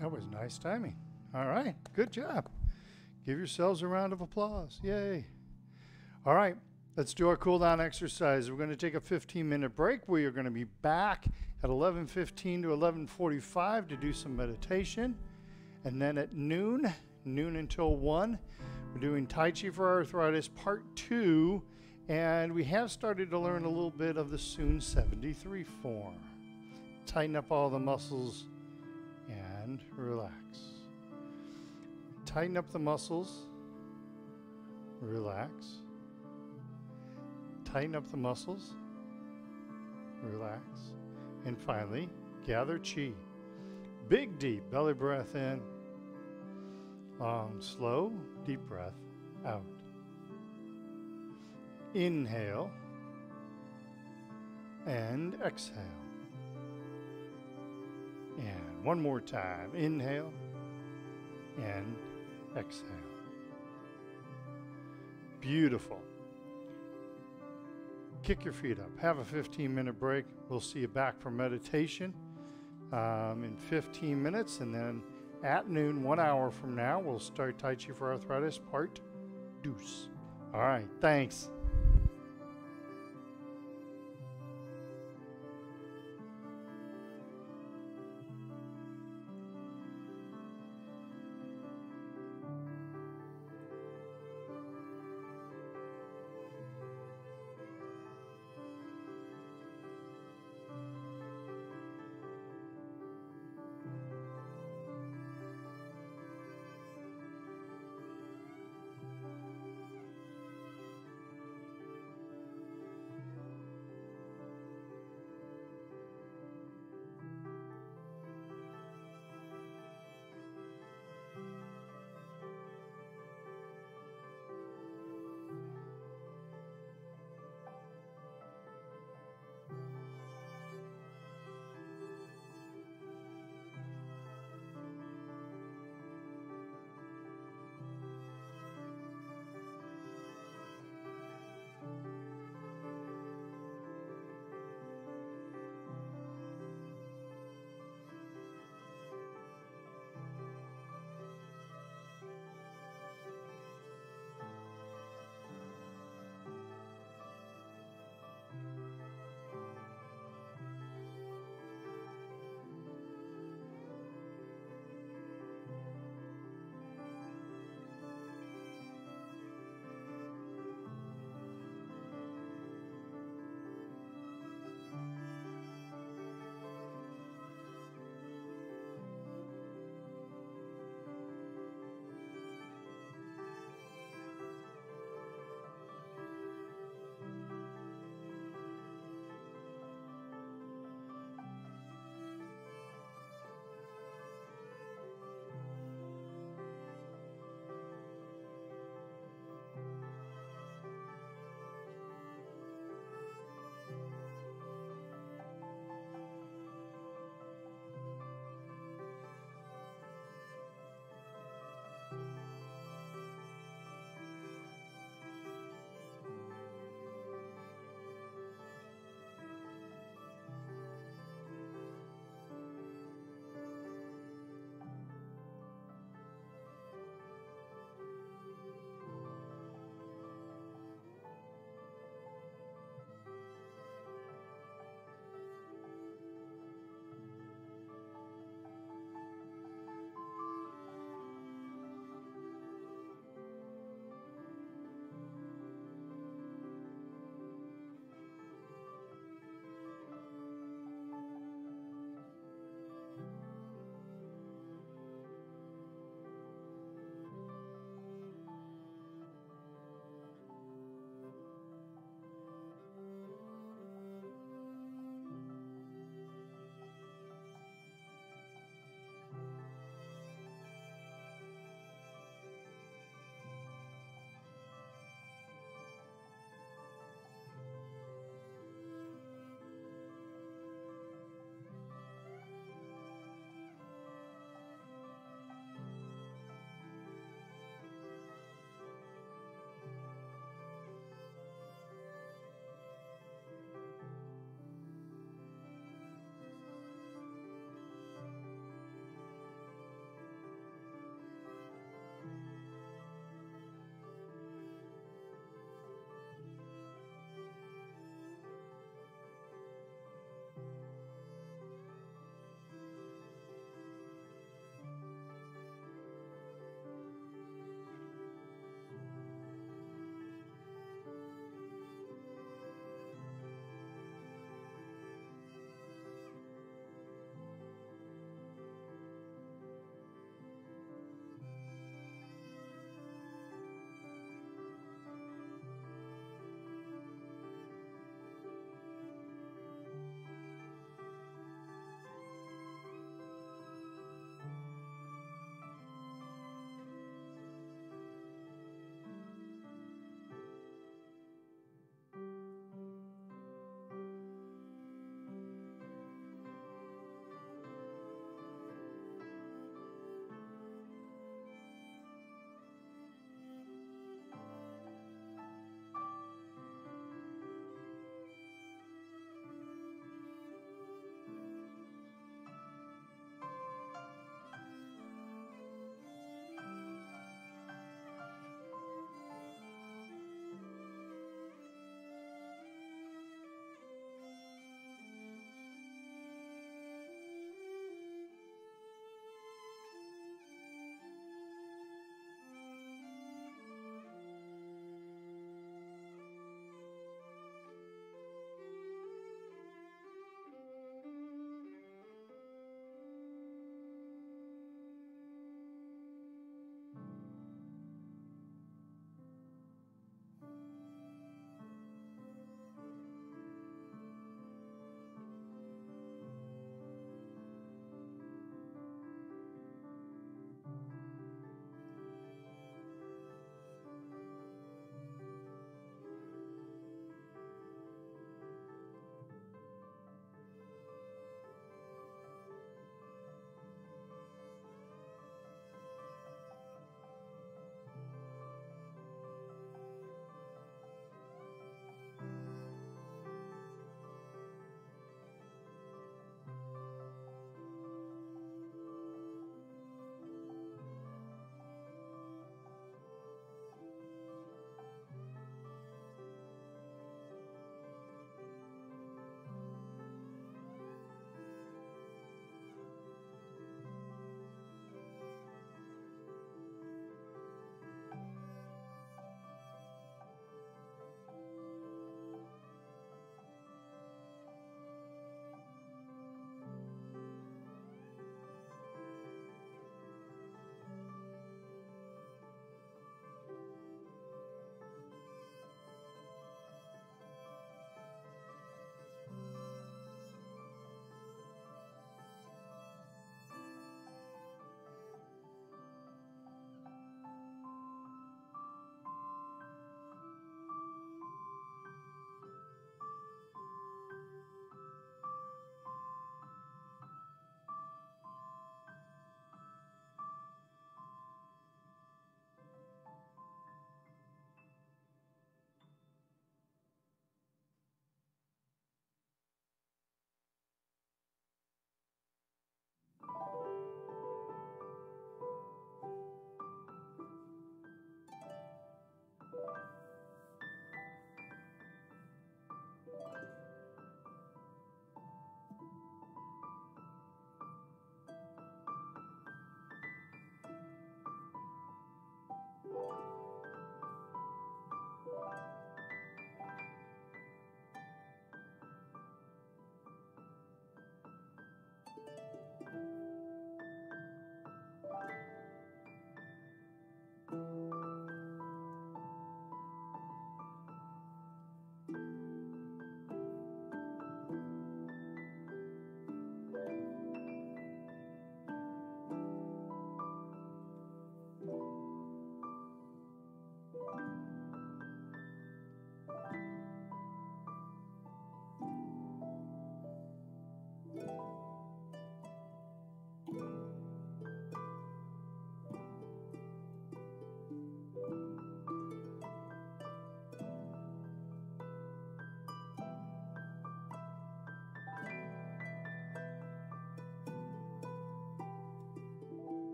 That was nice timing. All right, good job. Give yourselves a round of applause. Yay. All right, let's do our cool down exercise. We're going to take a 15-minute break. We are going to be back at 11:15 to 11:45 to do some meditation. And then at noon until 1, we're doing Tai Chi for Arthritis Part 2. And we have started to learn a little bit of the Soon 73 form. Tighten up all the muscles and relax. Tighten up the muscles, relax. Tighten up the muscles, relax. And finally, gather chi. Big deep belly breath in. Long, slow, deep breath out. Inhale and exhale. And one more time. Inhale and exhale. Beautiful. Kick your feet up. Have a 15-minute break. We'll see you back for meditation in 15 minutes. And then at noon, 1 hour from now, we'll start Tai Chi for Arthritis Part 2. All right. Thanks.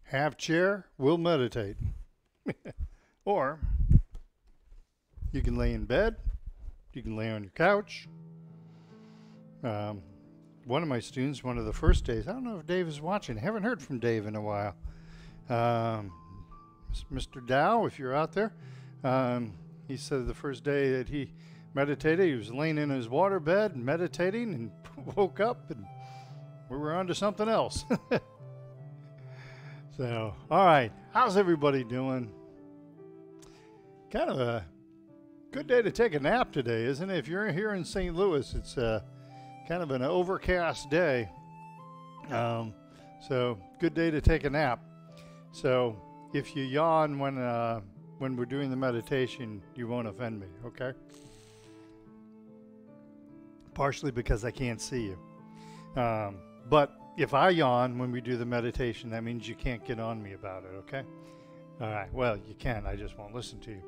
Have chair, we'll meditate. Or you can lay in bed, you can lay on your couch. One of my students, one of the first days, I don't know if Dave is watching. I haven't heard from Dave in a while. Mr. Dow, if you're out there, he said the first day that he meditated, he was laying in his water bed and meditating and woke up and we were on to something else. So, all right, how's everybody doing? Kind of a good day to take a nap today, isn't it? If you're here in St. Louis, it's kind of an overcast day. So, good day to take a nap. So, if you yawn when we're doing the meditation, you won't offend me, okay? Partially because I can't see you. But if I yawn when we do the meditation, that means you can't get on me about it, okay? All right, well, you can. I just won't listen to you.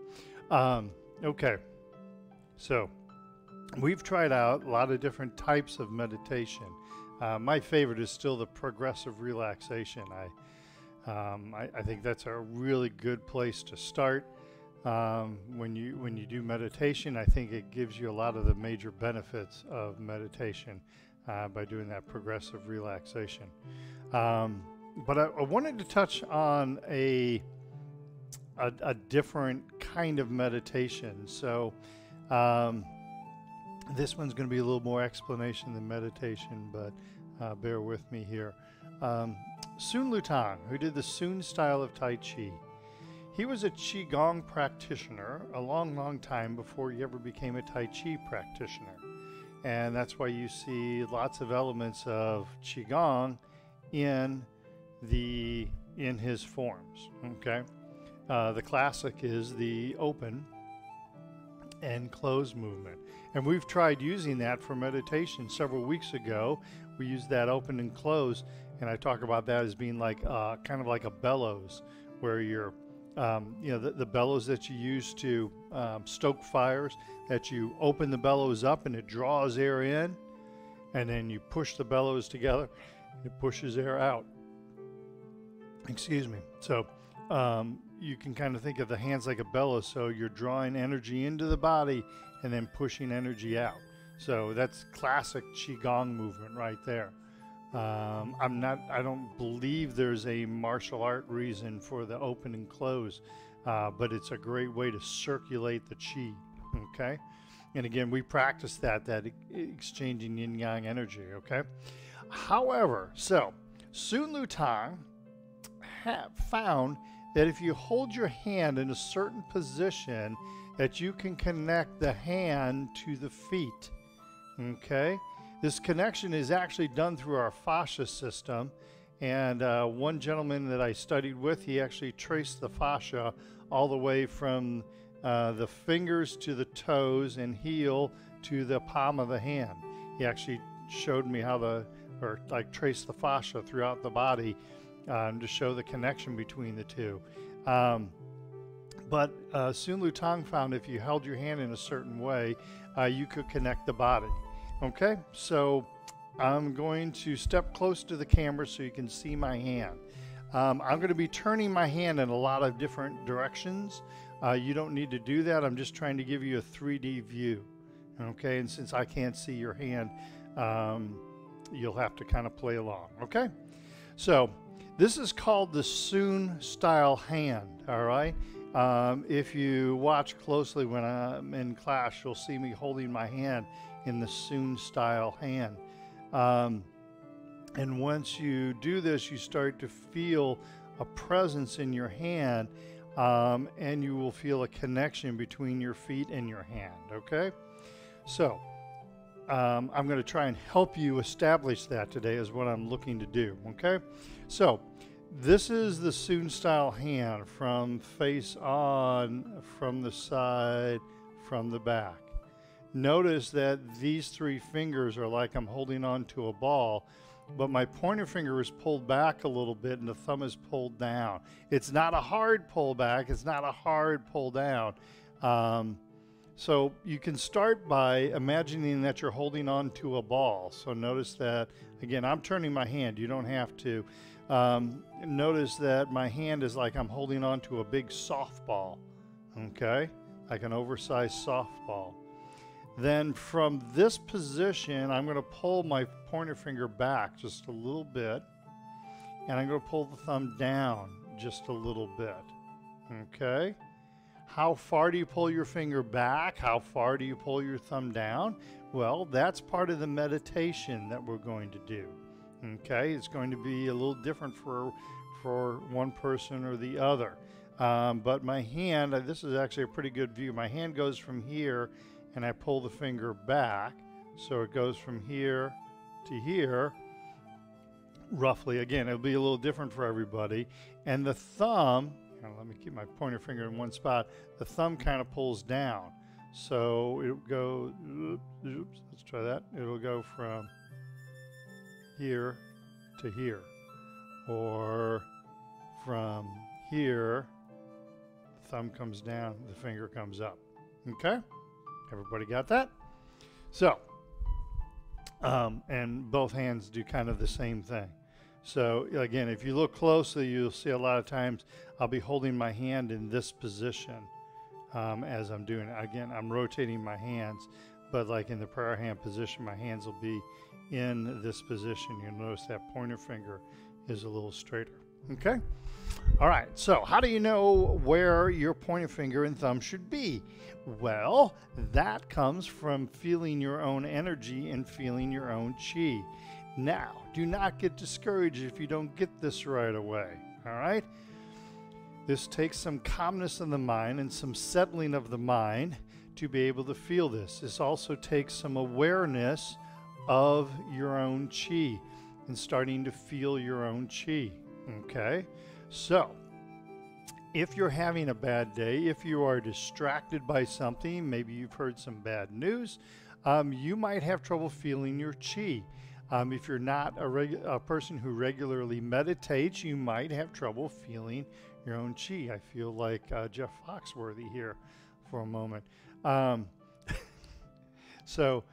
Okay, so we've tried out a lot of different types of meditation. My favorite is still the progressive relaxation. I think that's a really good place to start. When you do meditation, I think it gives you a lot of the major benefits of meditation by doing that progressive relaxation. But I wanted to touch on a different kind of meditation. So this one's going to be a little more explanation than meditation, but bear with me here. Sun Lutang, who did the Sun style of Tai Chi, he was a QiGong practitioner a long time before he ever became a Tai Chi practitioner. And that's why you see lots of elements of QiGong in his forms, okay? The classic is the open and close movement. And we've tried using that for meditation several weeks ago. We used that open and close, and I talk about that as being like kind of like a bellows, where you're, the bellows that you use to stoke fires, that you open the bellows up and it draws air in, and then you push the bellows together, and it pushes air out. Excuse me. So you can kind of think of the hands like a bellows, so you're drawing energy into the body and then pushing energy out. So that's classic QiGong movement right there. I don't believe there's a martial art reason for the open and close, but it's a great way to circulate the qi, okay? And again, we practice that exchanging yin-yang energy, okay? However, so Sun Lutang found that if you hold your hand in a certain position, that you can connect the hand to the feet, okay? This connection is actually done through our fascia system, and one gentleman that I studied with, he actually traced the fascia all the way from the fingers to the toes and heel to the palm of the hand. He actually showed me how traced the fascia throughout the body to show the connection between the two. But Sun Lutang found if you held your hand in a certain way, you could connect the body. Okay, so I'm going to step close to the camera so you can see my hand. I'm going to be turning my hand in a lot of different directions. You don't need to do that. I'm just trying to give you a 3D view. Okay, and since I can't see your hand, you'll have to kind of play along. Okay, so this is called the Sun style hand. All right. If you watch closely when I'm in class, you'll see me holding my hand in the Sun style hand. And once you do this, you start to feel a presence in your hand, and you will feel a connection between your feet and your hand, okay? So I'm going to try and help you establish that today is what I'm looking to do, okay? So this is the Sun style hand from face on, from the side, from the back. Notice that these three fingers are like I'm holding on to a ball, but my pointer finger is pulled back a little bit and the thumb is pulled down. It's not a hard pull back, it's not a hard pull down, So you can start by imagining that you're holding on to a ball. So notice that, again, I'm turning my hand. You don't have to. Notice that my hand is like I'm holding on to a big softball, okay? Like an oversized softball. Then from this position, I'm going to pull my pointer finger back just a little bit, and I'm going to pull the thumb down just a little bit, okay? How far do you pull your finger back? How far do you pull your thumb down? Well, that's part of the meditation that we're going to do. Okay, it's going to be a little different for one person or the other. But my hand, this is actually a pretty good view. My hand goes from here and I pull the finger back. So it goes from here to here, roughly. Again, it'll be a little different for everybody. And the thumb, let me keep my pointer finger in one spot. The thumb kind of pulls down. So it'll go, oops, let's try that. It'll go from here to here, or from here, the thumb comes down, the finger comes up. Okay? Everybody got that? So, and both hands do kind of the same thing. So again, if you look closely, you'll see a lot of times I'll be holding my hand in this position as I'm doing it. Again, I'm rotating my hands, but like in the prayer hand position, my hands will be in this position. You'll notice that pointer finger is a little straighter. Okay? All right, so how do you know where your pointer finger and thumb should be? Well, that comes from feeling your own energy and feeling your own chi. Now, do not get discouraged if you don't get this right away, all right? This takes some calmness in the mind and some settling of the mind to be able to feel this. This also takes some awareness of your own chi and starting to feel your own chi, okay? So, if you're having a bad day, if you are distracted by something, maybe you've heard some bad news, you might have trouble feeling your chi. If you're not a person who regularly meditates, you might have trouble feeling your own chi. I feel like Jeff Foxworthy here for a moment. So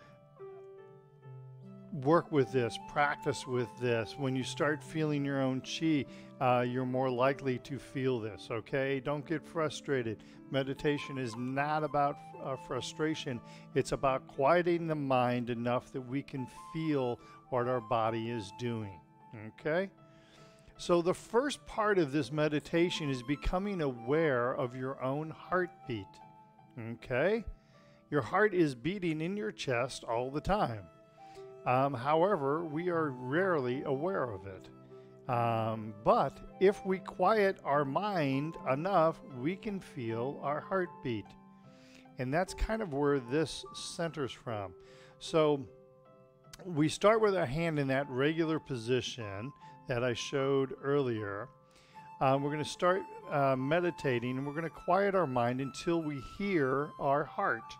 work with this, practice with this. When you start feeling your own chi, you're more likely to feel this, okay? Don't get frustrated. Meditation is not about frustration. It's about quieting the mind enough that we can feel what our body is doing, okay? So the first part of this meditation is becoming aware of your own heartbeat, okay? Your heart is beating in your chest all the time. However, we are rarely aware of it. But if we quiet our mind enough, we can feel our heartbeat. And that's kind of where this centers from. So we start with our hand in that regular position that I showed earlier. We're going to start meditating, and we're going to quiet our mind until we hear our heart.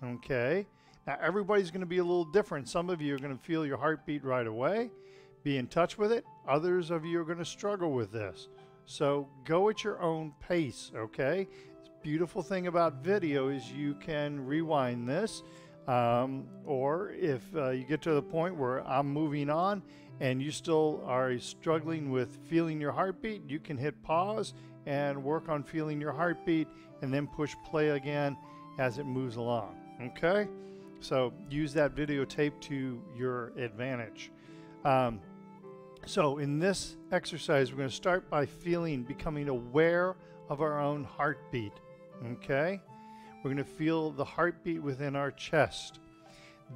Okay? Now, everybody's going to be a little different. Some of you are going to feel your heartbeat right away, be in touch with it. Others of you are going to struggle with this. So go at your own pace, okay? The beautiful thing about video is you can rewind this, or if you get to the point where I'm moving on and you still are struggling with feeling your heartbeat, you can hit pause and work on feeling your heartbeat and then push play again as it moves along, okay? So use that videotape to your advantage. So in this exercise, we're going to start by becoming aware of our own heartbeat, okay? We're going to feel the heartbeat within our chest.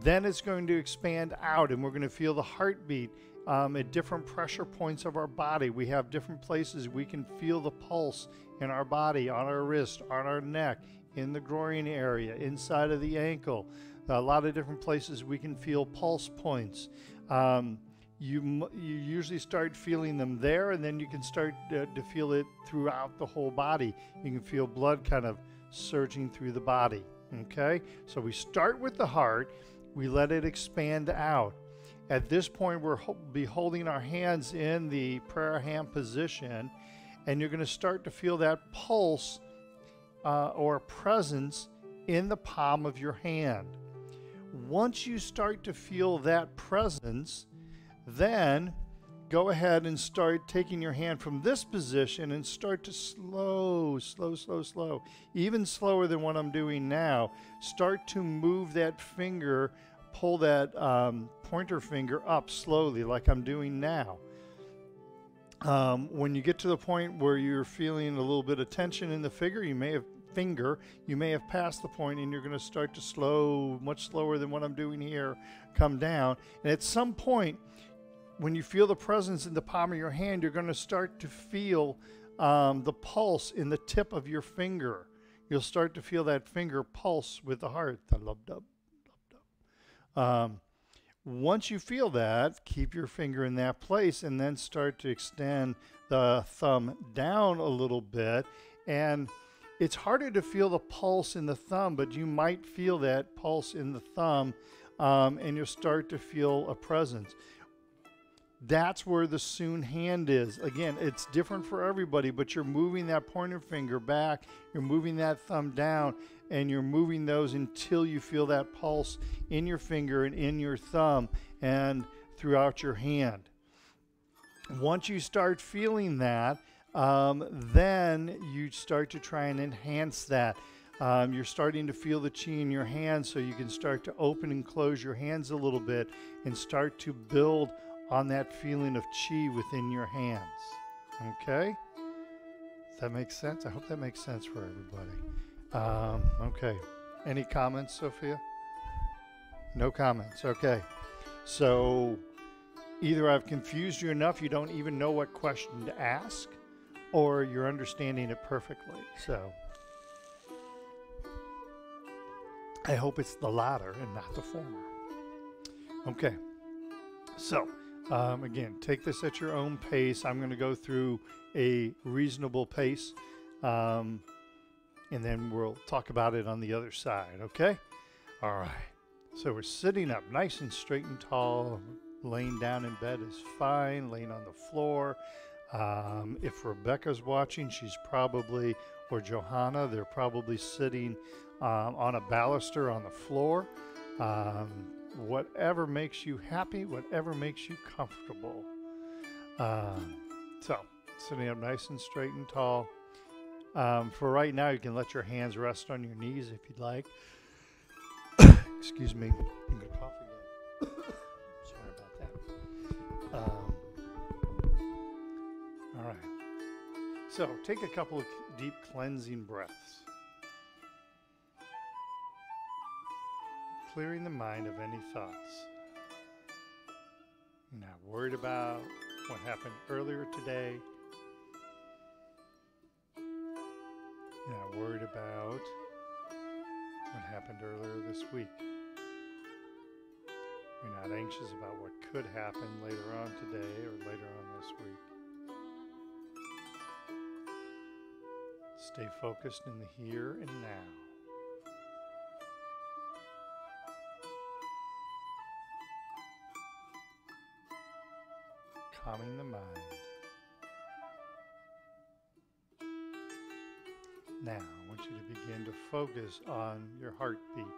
Then it's going to expand out, and we're going to feel the heartbeat at different pressure points of our body. We have different places we can feel the pulse in our body, on our wrist, on our neck, in the groin area, inside of the ankle. A lot of different places we can feel pulse points. You usually start feeling them there, and then you can start to feel it throughout the whole body. You can feel blood kind of surging through the body, okay? So we start with the heart, we let it expand out. At this point, we'll be holding our hands in the prayer hand position, and you're going to start to feel that pulse or presence in the palm of your hand. Once you start to feel that presence, then go ahead and start taking your hand from this position and start to slow, even slower than what I'm doing now. Start to move that finger, pull that pointer finger up slowly like I'm doing now. When you get to the point where you're feeling a little bit of tension in the finger, you may have passed the point, and you're going to start to slow, much slower than what I'm doing here, come down. And at some point, when you feel the presence in the palm of your hand, you're going to start to feel the pulse in the tip of your finger. You'll start to feel that finger pulse with the heart. Once you feel that, keep your finger in that place and then start to extend the thumb down a little bit. And it's harder to feel the pulse in the thumb, but you might feel that pulse in the thumb, and you'll start to feel a presence. That's where the Soon hand is. Again, it's different for everybody, but you're moving that pointer finger back, you're moving that thumb down, and you're moving those until you feel that pulse in your finger and in your thumb and throughout your hand. Once you start feeling that, then you start to try and enhance that. You're starting to feel the chi in your hands, so you can start to open and close your hands a little bit and start to build on that feeling of chi within your hands. Okay? Does that make sense? I hope that makes sense for everybody. Okay. Any comments, Sophia? No comments. Okay. So either I've confused you enough you don't even know what question to ask, or you're understanding it perfectly. So I hope it's the latter and not the former. Okay. So again, take this at your own pace. I'm going to go through a reasonable pace, and then we'll talk about it on the other side, okay? All right. So we're sitting up nice and straight and tall. Laying down in bed is fine. Laying on the floor. If Rebecca's watching, she's probably, or Johanna, they're probably sitting on a baluster on the floor. Whatever makes you happy, whatever makes you comfortable. So, sitting up nice and straight and tall. For right now, you can let your hands rest on your knees if you'd like. Excuse me. I'm going to cough again. Sorry about that. All right. So, take a couple of deep cleansing breaths. Clearing the mind of any thoughts. You're not worried about what happened earlier today. You're not worried about what happened earlier this week. You're not anxious about what could happen later on today or later on this week. Stay focused in the here and now. Calming the mind. Now, I want you to begin to focus on your heartbeat.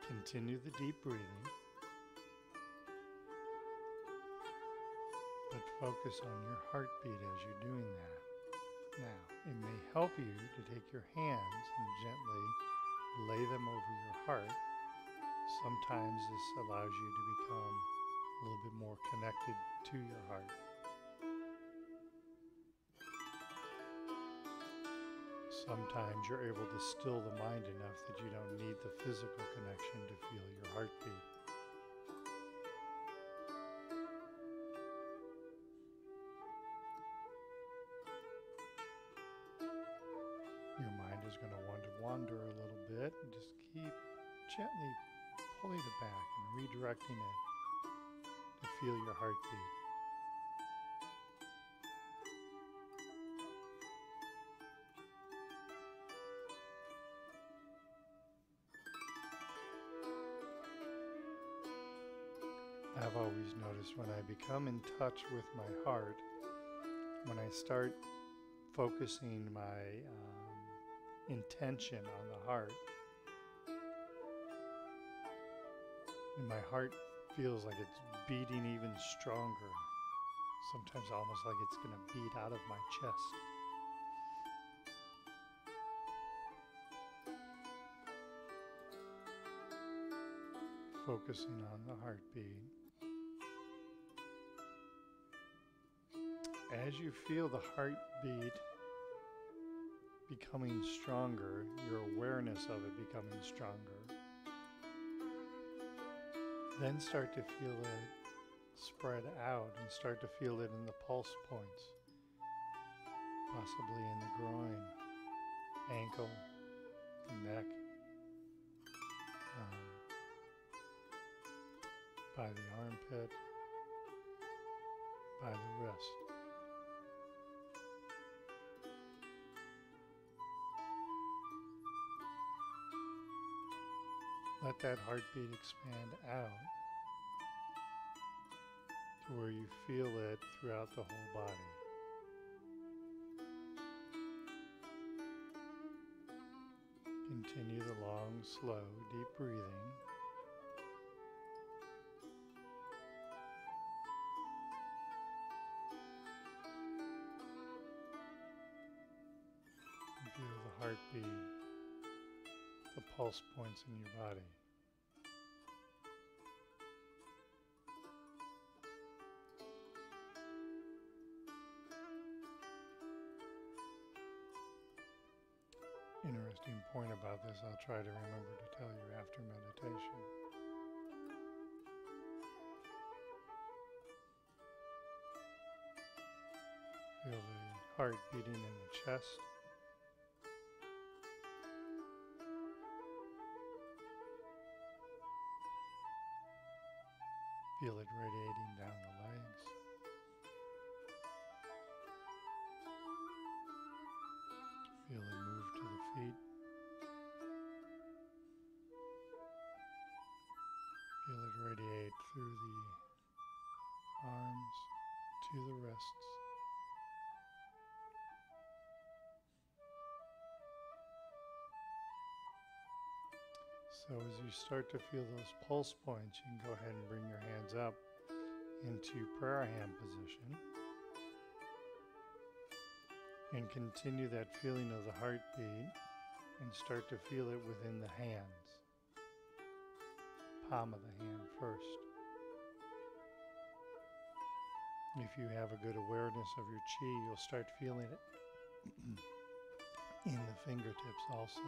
Continue the deep breathing, but focus on your heartbeat as you're doing that. Now, it may help you to take your hands and gently lay them over your heart. Sometimes this allows you to become a little bit more connected to your heart. Sometimes you're able to still the mind enough that you don't need the physical connection to feel your heartbeat. Your mind is going to want to wander a little bit, and just keep gently pulling it back and redirecting it to feel your heartbeat. I have I've always noticed when I become in touch with my heart, when I start focusing my intention on the heart, and my heart feels like it's beating even stronger, sometimes almost like it's going to beat out of my chest. Focusing on the heartbeat. As you feel the heartbeat becoming stronger, your awareness of it becoming stronger, then start to feel it spread out and start to feel it in the pulse points, possibly in the groin, ankle, neck, by the armpit, by the wrist. Let that heartbeat expand out to where you feel it throughout the whole body. Continue the long, slow, deep breathing. And feel the heartbeat, the pulse points in your body. Interesting point about this, I'll try to remember to tell you after meditation. Feel the heart beating in the chest. Feel it radiating down the legs. Feel it move to the feet. Feel it radiate through the arms to the wrists. So as you start to feel those pulse points, you can go ahead and bring your hands up into prayer hand position. And continue that feeling of the heartbeat and start to feel it within the hands. Palm of the hand first. If you have a good awareness of your chi, you'll start feeling it in the fingertips also.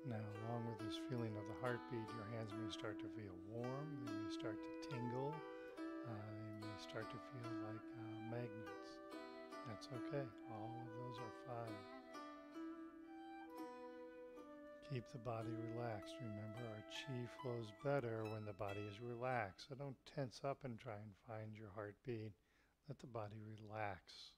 Now, along with this feeling of the heartbeat, your hands may start to feel warm, they may start to tingle, they may start to feel like magnets. That's okay, all of those are fine. Keep the body relaxed. Remember, our chi flows better when the body is relaxed. So don't tense up and try and find your heartbeat. Let the body relax.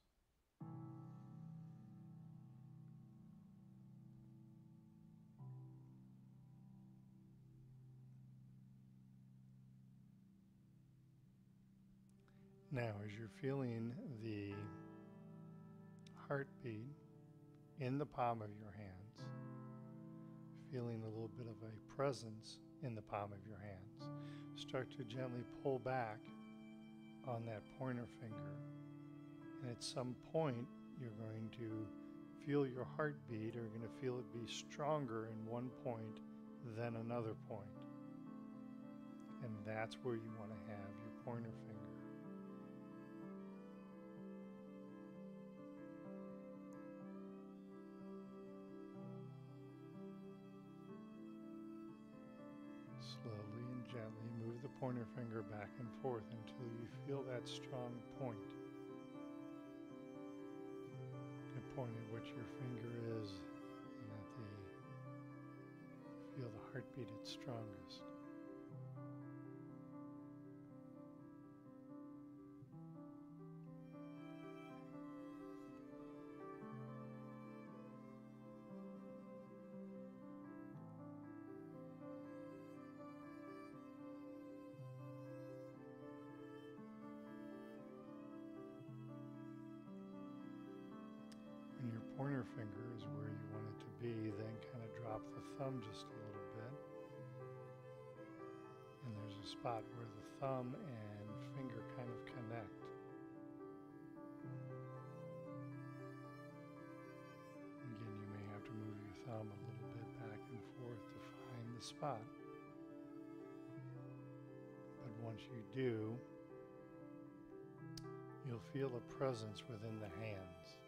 Now, as you're feeling the heartbeat in the palm of your hands, feeling a little bit of a presence in the palm of your hands, start to gently pull back on that pointer finger. And at some point, you're going to feel your heartbeat, or you're going to feel it be stronger in one point than another point. And that's where you want to have your pointer finger. Slowly and gently move the pointer finger back and forth until you feel that strong point. The point at which your finger is, and at feel the heartbeat its strongest. pointer finger is where you want it to be. Then kind of drop the thumb just a little bit. And there's a spot where the thumb and finger kind of connect. Again, you may have to move your thumb a little bit back and forth to find the spot. But once you do, you'll feel a presence within the hands.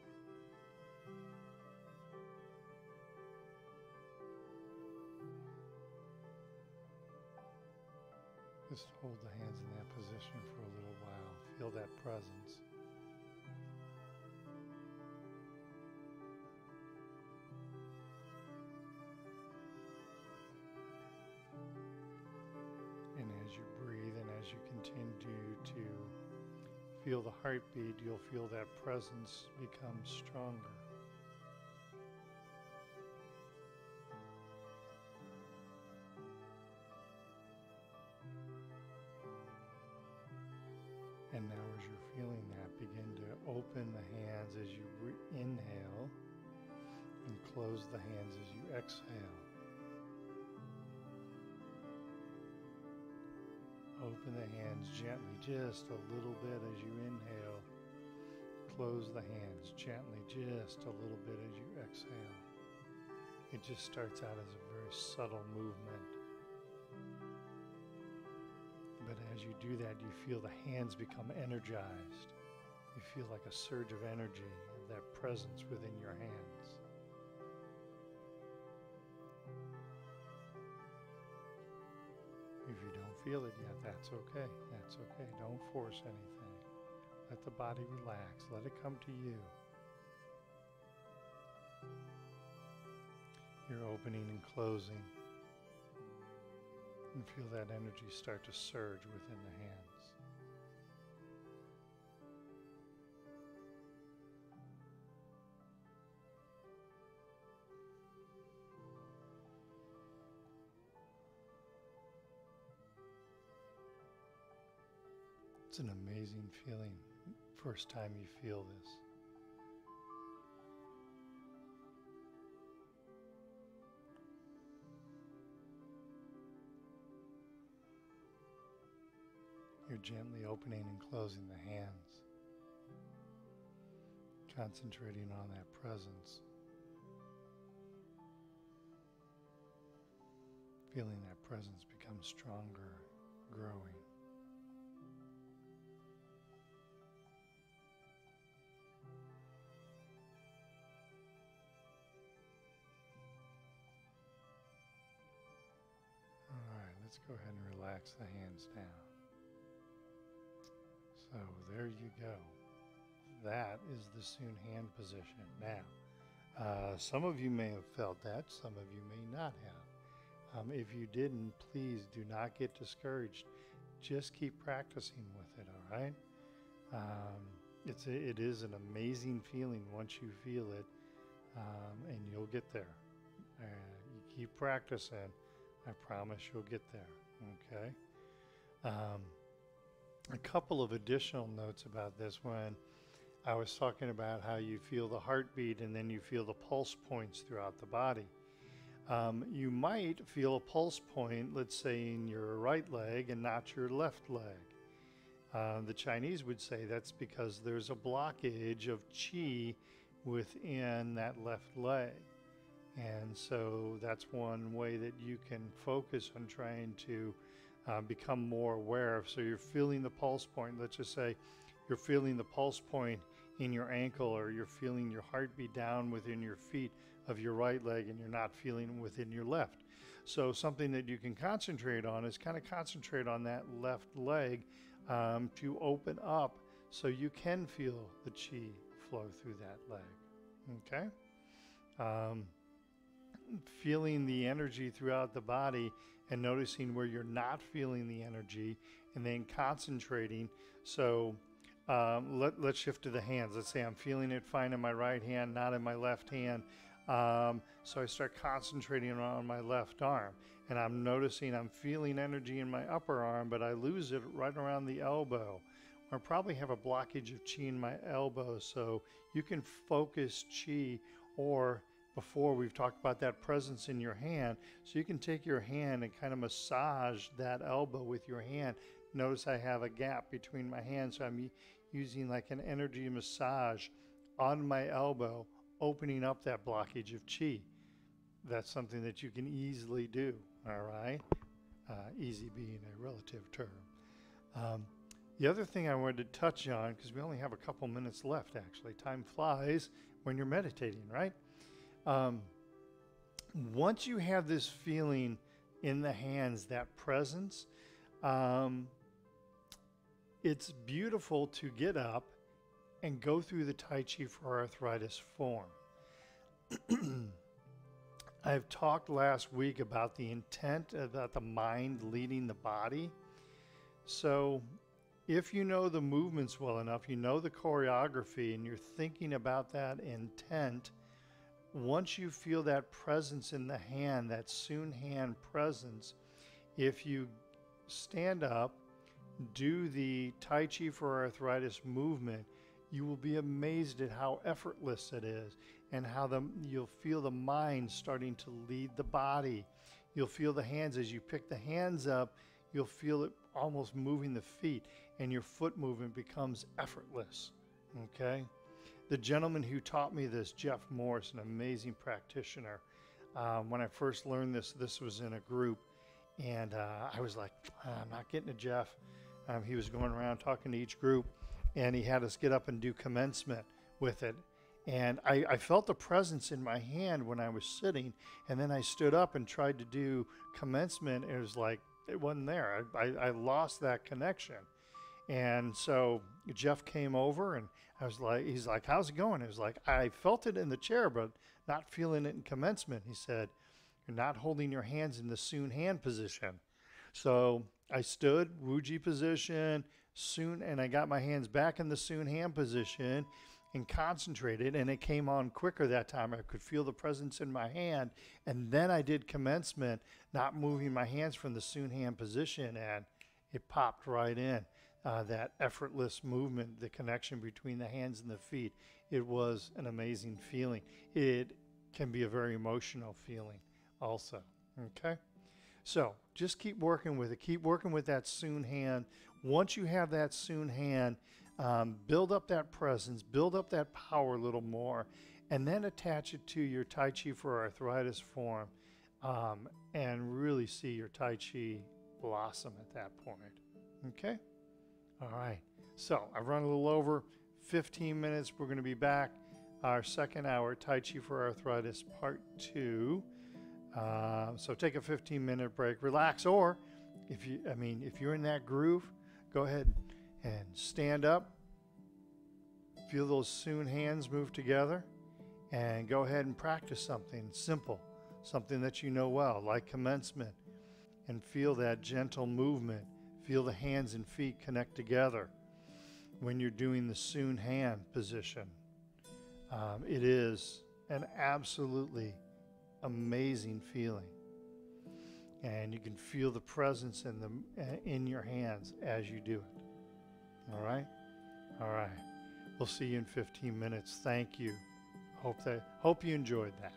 Just hold the hands in that position for a little while. Feel that presence. And as you breathe and as you continue to feel the heartbeat, you'll feel that presence become stronger. And now as you're feeling that, begin to open the hands as you inhale and close the hands as you exhale. Open the hands gently, just a little bit as you inhale. Close the hands gently, just a little bit as you exhale. It just starts out as a very subtle movement. But as you do that, you feel the hands become energized. You feel like a surge of energy, of that presence within your hands. If you don't feel it yet, that's okay. That's okay. Don't force anything. Let the body relax. Let it come to you. You're opening and closing. And feel that energy start to surge within the hands. It's an amazing feeling, first time you feel this. You're gently opening and closing the hands, concentrating on that presence, feeling that presence become stronger, growing. All right, let's go ahead and relax the hands down. So there you go. That is the Soon hand position. Now, some of you may have felt that, some of you may not have. If you didn't, please do not get discouraged. Just keep practicing with it, all right? It is an amazing feeling once you feel it, and you'll get there. You keep practicing. I promise you'll get there, okay? A couple of additional notes about this. When I was talking about how you feel the heartbeat and then you feel the pulse points throughout the body. You might feel a pulse point, let's say in your right leg and not your left leg. The Chinese would say that's because there's a blockage of qi within that left leg. And so that's one way that you can focus on trying to become more aware of. So you're feeling the pulse point. Let's just say you're feeling the pulse point in your ankle, or you're feeling your heartbeat down within your feet of your right leg and you're not feeling within your left. So something that you can concentrate on is kind of concentrate on that left leg to open up so you can feel the qi flow through that leg. Okay? Feeling the energy throughout the body and noticing where you're not feeling the energy, and then concentrating. So let's shift to the hands. Let's say I'm feeling it fine in my right hand, not in my left hand. So I start concentrating on my left arm, and I'm noticing I'm feeling energy in my upper arm, but I lose it right around the elbow, I probably have a blockage of chi in my elbow. So you can focus chi, or before we've talked about that presence in your hand. So you can take your hand and kind of massage that elbow with your hand. Notice I have a gap between my hands, so I'm using like an energy massage on my elbow, opening up that blockage of chi. That's something that you can easily do, all right? Easy being a relative term. The other thing I wanted to touch on, because we only have a couple minutes left actually, time flies when you're meditating, right? Once you have this feeling in the hands, that presence, it's beautiful to get up and go through the Tai Chi for Arthritis form. I've talked last week about the intent, about the mind leading the body. So if you know the movements well enough, you know the choreography, and you're thinking about that intent, once you feel that presence in the hand, that Sun hand presence, if you stand up, do the Tai Chi for Arthritis movement, you will be amazed at how effortless it is, and how you'll feel the mind starting to lead the body. You'll feel the hands as you pick the hands up, you'll feel it almost moving the feet, and your foot movement becomes effortless, okay? The gentleman who taught me this, Jeff Morris, an amazing practitioner, when I first learned this was in a group, and I was like, I'm not getting it, Jeff. He was going around talking to each group, and he had us get up and do commencement with it. And I felt the presence in my hand when I was sitting, and then I stood up and tried to do commencement. It was like, it wasn't there. I lost that connection. And so Jeff came over, and he's like, how's it going? It was like, I felt it in the chair, but not feeling it in commencement. He said, you're not holding your hands in the Sun hand position. So I stood, Wuji position, Sun, and I got my hands back in the Sun hand position and concentrated, and it came on quicker that time. I could feel the presence in my hand, and then I did commencement, not moving my hands from the Sun hand position, and it popped right in. That effortless movement, the connection between the hands and the feet, it was an amazing feeling. It can be a very emotional feeling also, okay? So just keep working with it. Keep working with that Sun hand. Once you have that Sun hand, build up that presence, build up that power a little more, and then attach it to your Tai Chi for Arthritis form, and really see your Tai Chi blossom at that point, okay? All right, so I've run a little over 15 minutes. We're going to be back. Our second hour, Tai Chi for Arthritis, part 2. So take a 15-minute break, relax, or if you're in that groove, go ahead and stand up. Feel those Sun hands move together, and go ahead and practice something simple, something that you know well, like commencement, and feel that gentle movement. Feel the hands and feet connect together when you're doing the Sun hand position. It is an absolutely amazing feeling, and you can feel the presence in your hands as you do it. All right. We'll see you in 15 minutes. Thank you. Hope you enjoyed that.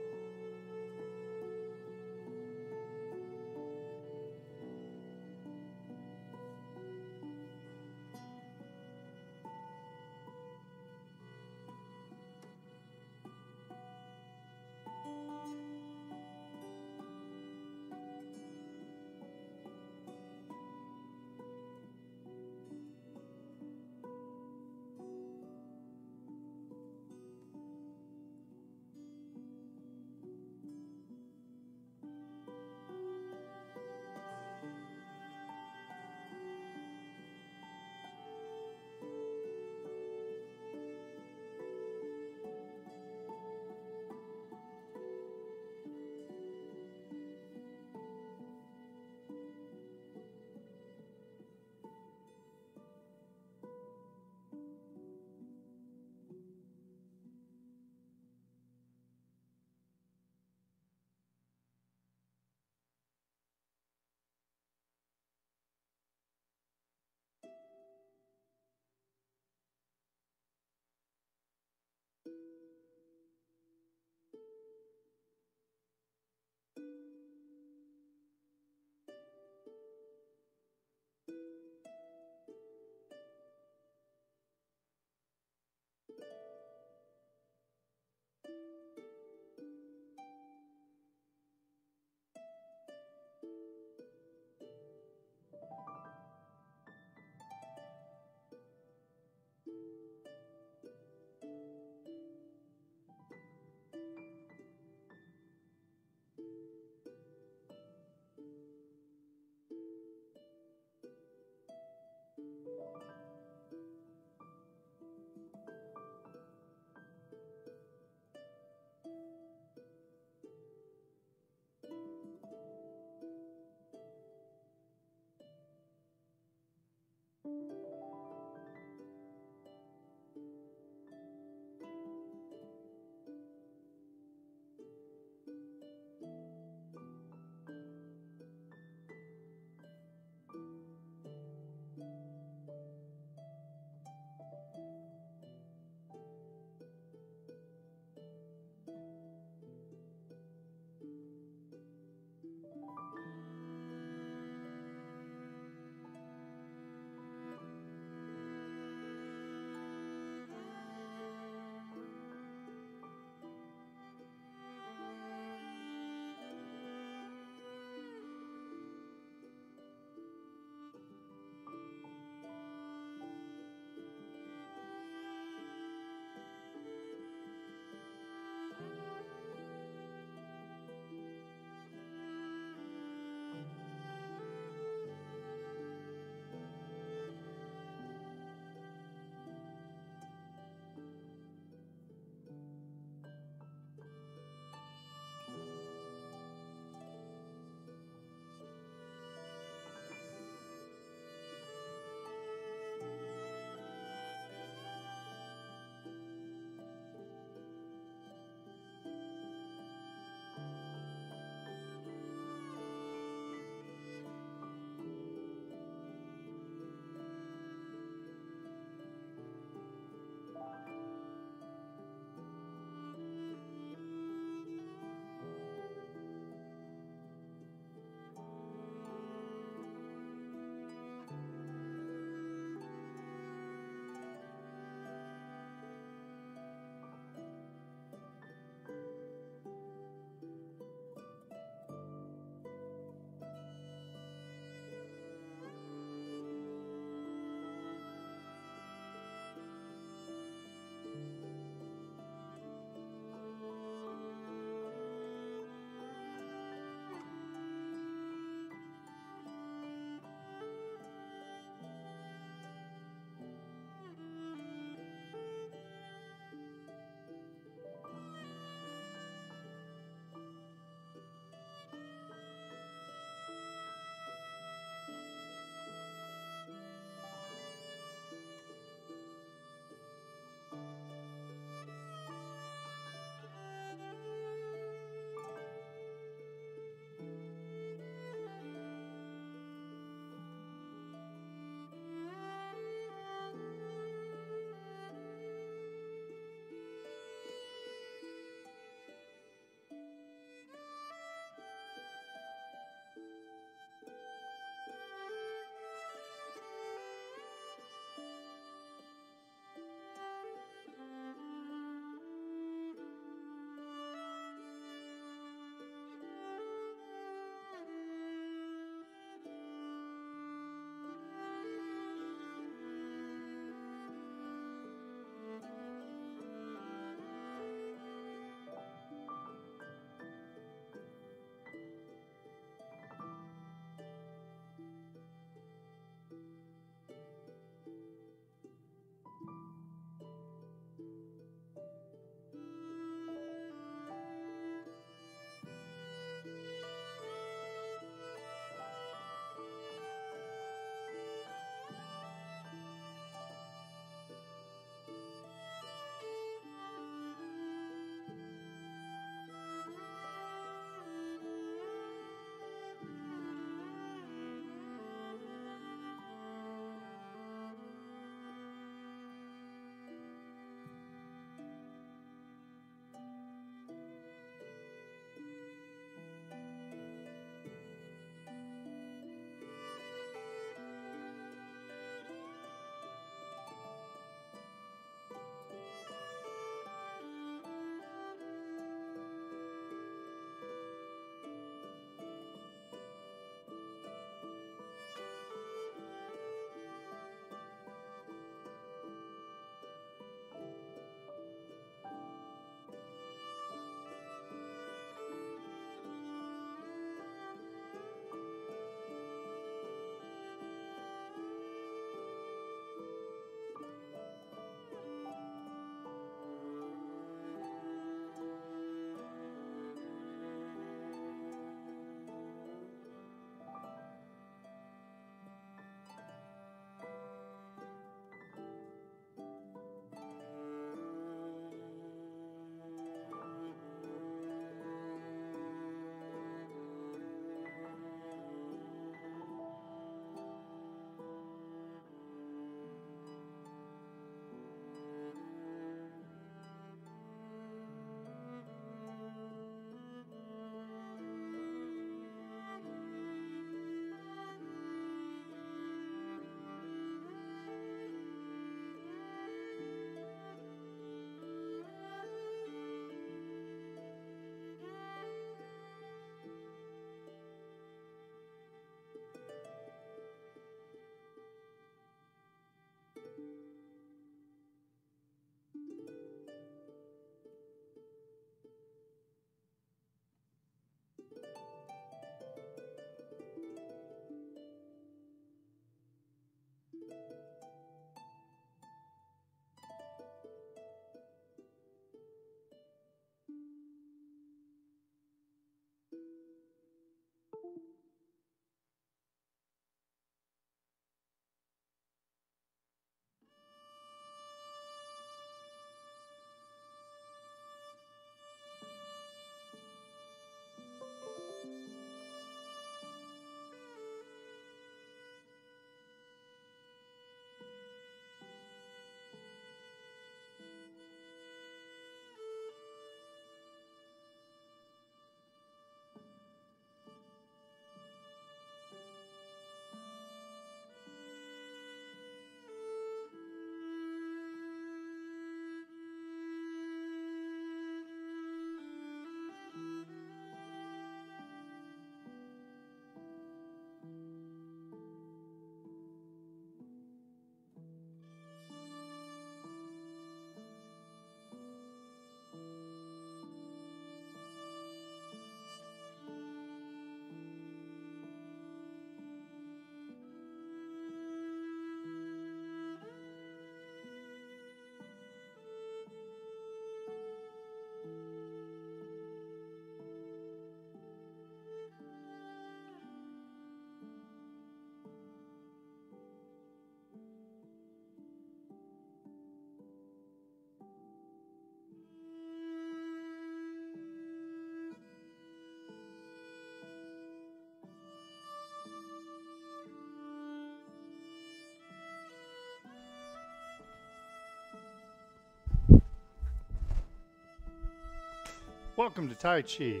Welcome to Tai Chi.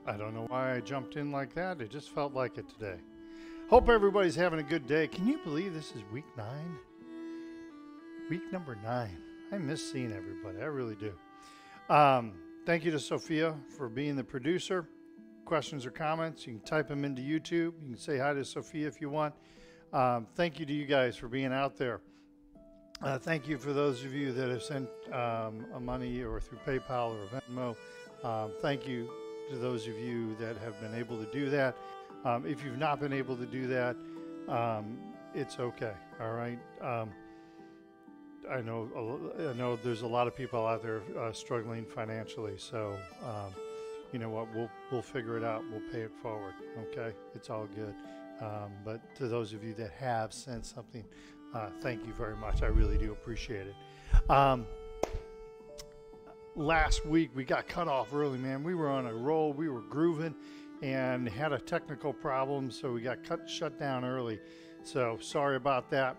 I don't know why I jumped in like that. It just felt like it today. Hope everybody's having a good day. Can you believe this is week 9? Week number 9. I miss seeing everybody. I really do. Thank you to Sophia for being the producer. Questions or comments, you can type them into YouTube. You can say hi to Sophia if you want. Thank you to you guys for being out there. Thank you for those of you that have sent money or through PayPal or Venmo. Thank you to those of you that have been able to do that. If you've not been able to do that, it's okay. All right. I know there's a lot of people out there struggling financially. So, you know what? We'll figure it out. We'll pay it forward. Okay. It's all good. But to those of you that have sent something, thank you very much. I really do appreciate it. Last week we got cut off early, man. We were on a roll. We were grooving and had a technical problem, so we got shut down early. So sorry about that.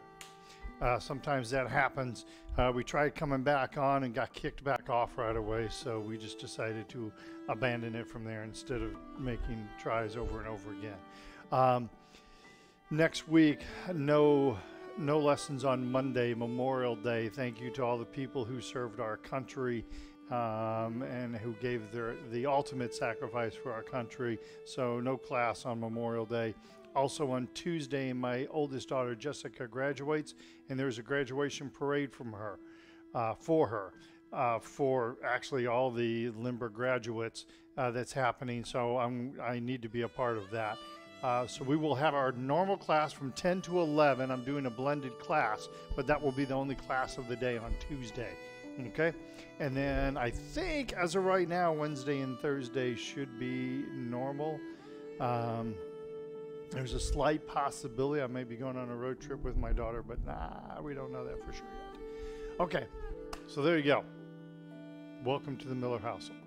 Sometimes that happens. We tried coming back on and got kicked back off right away, so we just decided to abandon it from there instead of making tries over and over again. Next week, no lessons on Monday, Memorial Day. Thank you to all the people who served our country and who gave the ultimate sacrifice for our country. So no class on Memorial Day. Also on Tuesday, my oldest daughter Jessica graduates, and there's a graduation parade for actually all the Lindbergh graduates that's happening. So I need to be a part of that. So we will have our normal class from 10 to 11. I'm doing a blended class, but that will be the only class of the day on Tuesday. Okay. And then I think as of right now, Wednesday and Thursday should be normal. There's a slight possibility I may be going on a road trip with my daughter, but we don't know that for sure yet. Okay. So there you go. Welcome to the Miller household.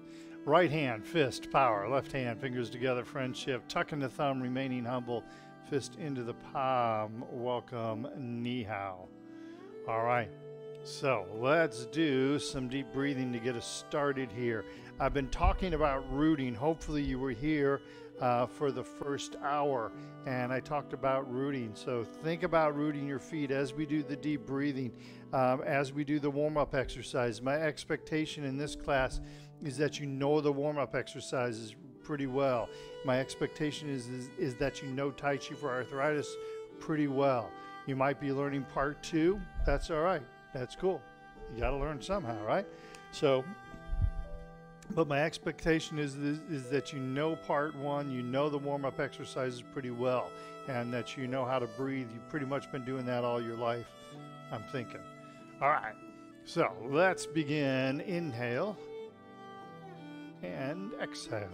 Right hand, fist, power. Left hand, fingers together, friendship. Tucking the thumb, remaining humble. Fist into the palm. Welcome, ni hao. All right. So let's do some deep breathing to get us started here. I've been talking about rooting. Hopefully you were here for the first hour, and I talked about rooting. So think about rooting your feet as we do the deep breathing, as we do the warm-up exercise. My expectation in this class is that you know the warm-up exercises pretty well. My expectation is that you know Tai Chi for arthritis pretty well. You might be learning part 2. That's all right. That's cool. You got to learn somehow, right? So, but my expectation is that you know part 1, you know the warm-up exercises pretty well, and that you know how to breathe. You've pretty much been doing that all your life, I'm thinking. All right. So let's begin. Inhale. And exhale.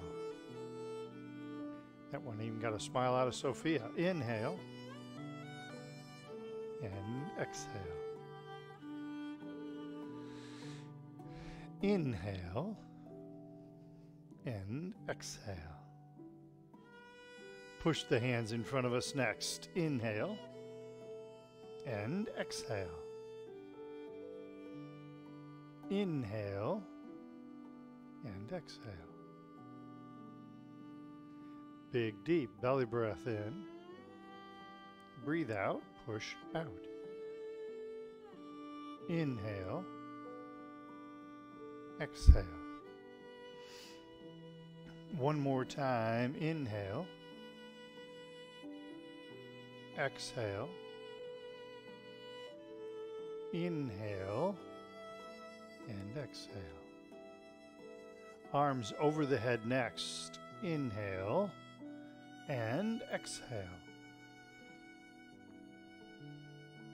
That one even got a smile out of Sophia. Inhale. And exhale. Inhale. And exhale. Push the hands in front of us next. Inhale. And exhale. Inhale. And exhale. Big, deep belly breath in. Breathe out, push out. Inhale. Exhale. One more time. Inhale. Exhale. Inhale. And exhale. Arms over the head next. Inhale and exhale.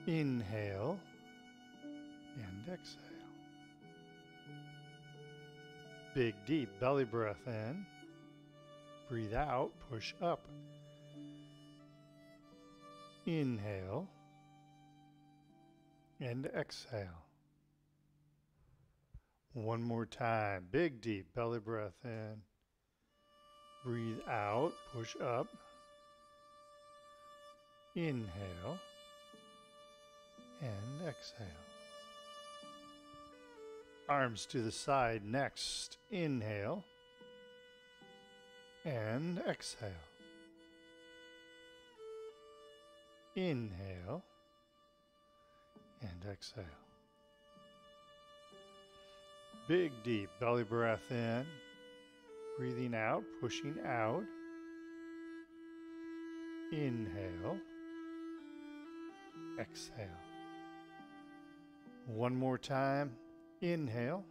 Inhale and exhale. Big, deep belly breath in. Breathe out, push up. Inhale and exhale. One more time. Big, deep belly breath in. Breathe out, push up. Inhale and exhale. Arms to the side next. Inhale and exhale. Inhale and exhale. Big deep belly breath in. Breathing out, pushing out. Inhale. Exhale. One more time. Inhale.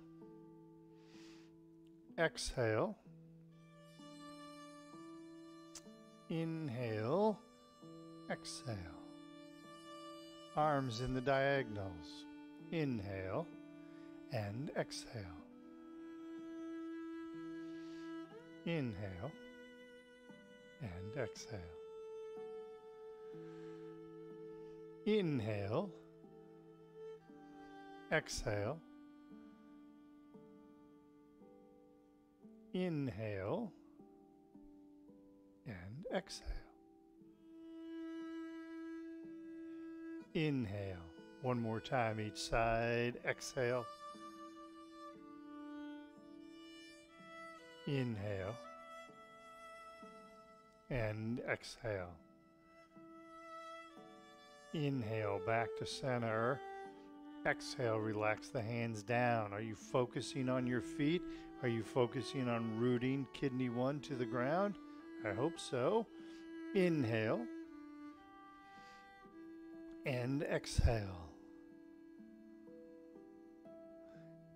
Exhale. Inhale. Exhale. Arms in the diagonals. Inhale and exhale. Inhale and exhale. Inhale. Exhale. Inhale and exhale. Inhale. One more time each side. Exhale. Inhale and exhale. Inhale back to center. Exhale, relax the hands down. Are you focusing on your feet? Are you focusing on rooting kidney 1 to the ground? I hope so. Inhale and exhale.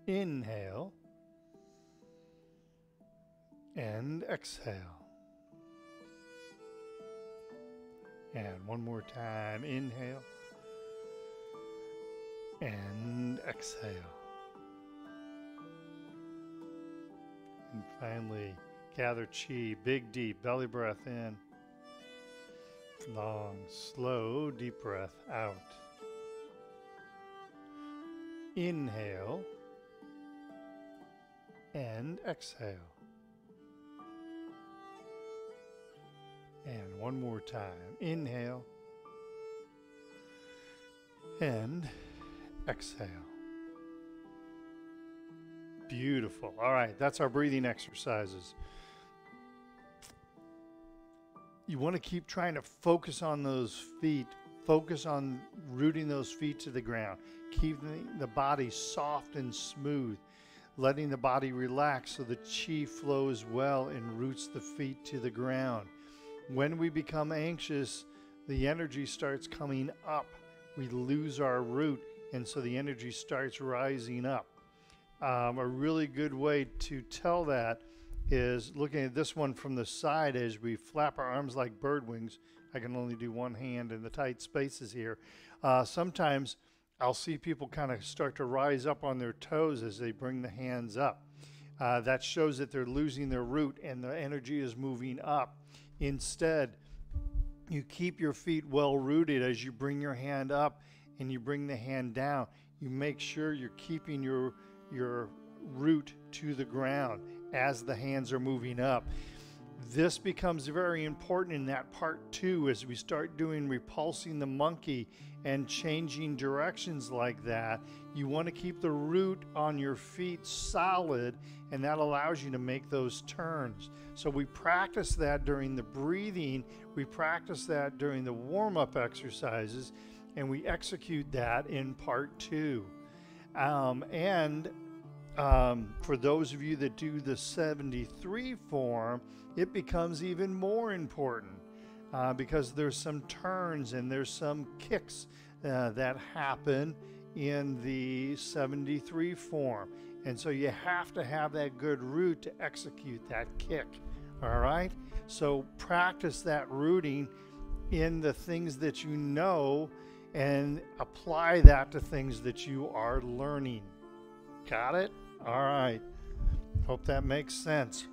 Inhale and exhale. And one more time. Inhale and exhale. And finally, gather chi, big deep belly breath in. Long, slow, deep breath out. Inhale and exhale. And one more time. Inhale and exhale. Beautiful. All right, that's our breathing exercises. You want to keep trying to focus on those feet. Focus on rooting those feet to the ground. Keeping the body soft and smooth. Letting the body relax so the chi flows well and roots the feet to the ground. When we become anxious, the energy starts coming up. We lose our root, and so the energy starts rising up. A really good way to tell that is looking at this one from the side as we flap our arms like bird wings. I can only do one hand in the tight spaces here. Sometimes I'll see people kind of start to rise up on their toes as they bring the hands up. That shows that they're losing their root and the energy is moving up. Instead, you keep your feet well rooted as you bring your hand up and you bring the hand down. You make sure you're keeping your root to the ground as the hands are moving up. This becomes very important in that part 2 as we start doing repulsing the monkey and changing directions like that. You want to keep the root on your feet solid, and that allows you to make those turns. So we practice that during the breathing, we practice that during the warm-up exercises, and we execute that in part 2. For those of you that do the 73 form, it becomes even more important because there's some turns and there's some kicks that happen in the 73 form. And so you have to have that good root to execute that kick. All right? So practice that rooting in the things that you know and apply that to things that you are learning. Got it? All right. Hope that makes sense.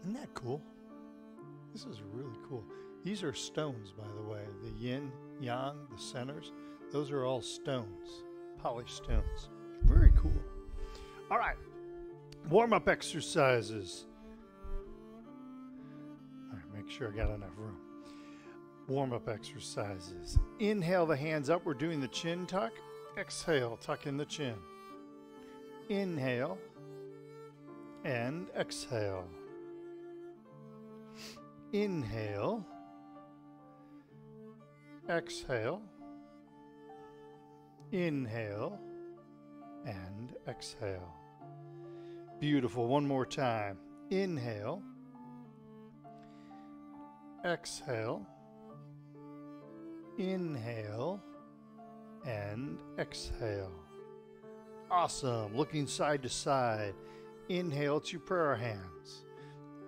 Isn't that cool? This is really cool. These are stones, by the way. The yin, yang, the centers. Those are all stones, polished stones. Very cool. All right. Warm-up exercises. All right, make sure I got enough room. Warm-up exercises. Inhale the hands up. We're doing the chin tuck. Exhale, tuck in the chin. Inhale and exhale. Inhale, exhale, inhale, and exhale. Beautiful. One more time. Inhale, exhale, inhale, and exhale. Awesome. Looking side to side. Inhale to prayer hands.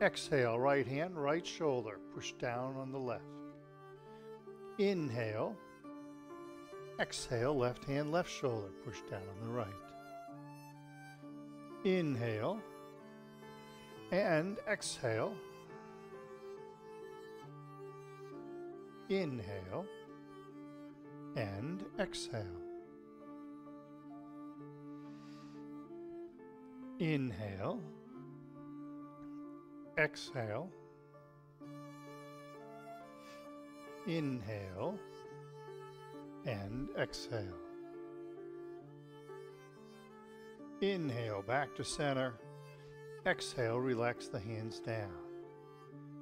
Exhale, right hand, right shoulder. Push down on the left. Inhale. Exhale, left hand, left shoulder. Push down on the right. Inhale. And exhale. Inhale. And exhale. Inhale. Exhale. Inhale. And exhale. Inhale, back to center. Exhale, relax the hands down.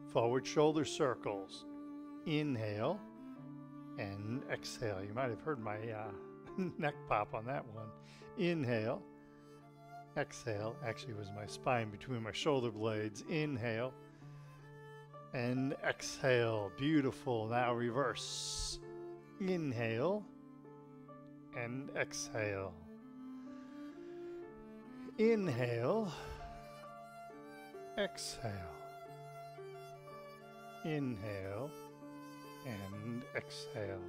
Forward shoulder circles. Inhale and exhale. You might have heard my neck pop on that one. Inhale. Exhale. Actually, it was my spine between my shoulder blades. Inhale and exhale. Beautiful. Now reverse. Inhale and exhale. Inhale. Exhale. Inhale and exhale.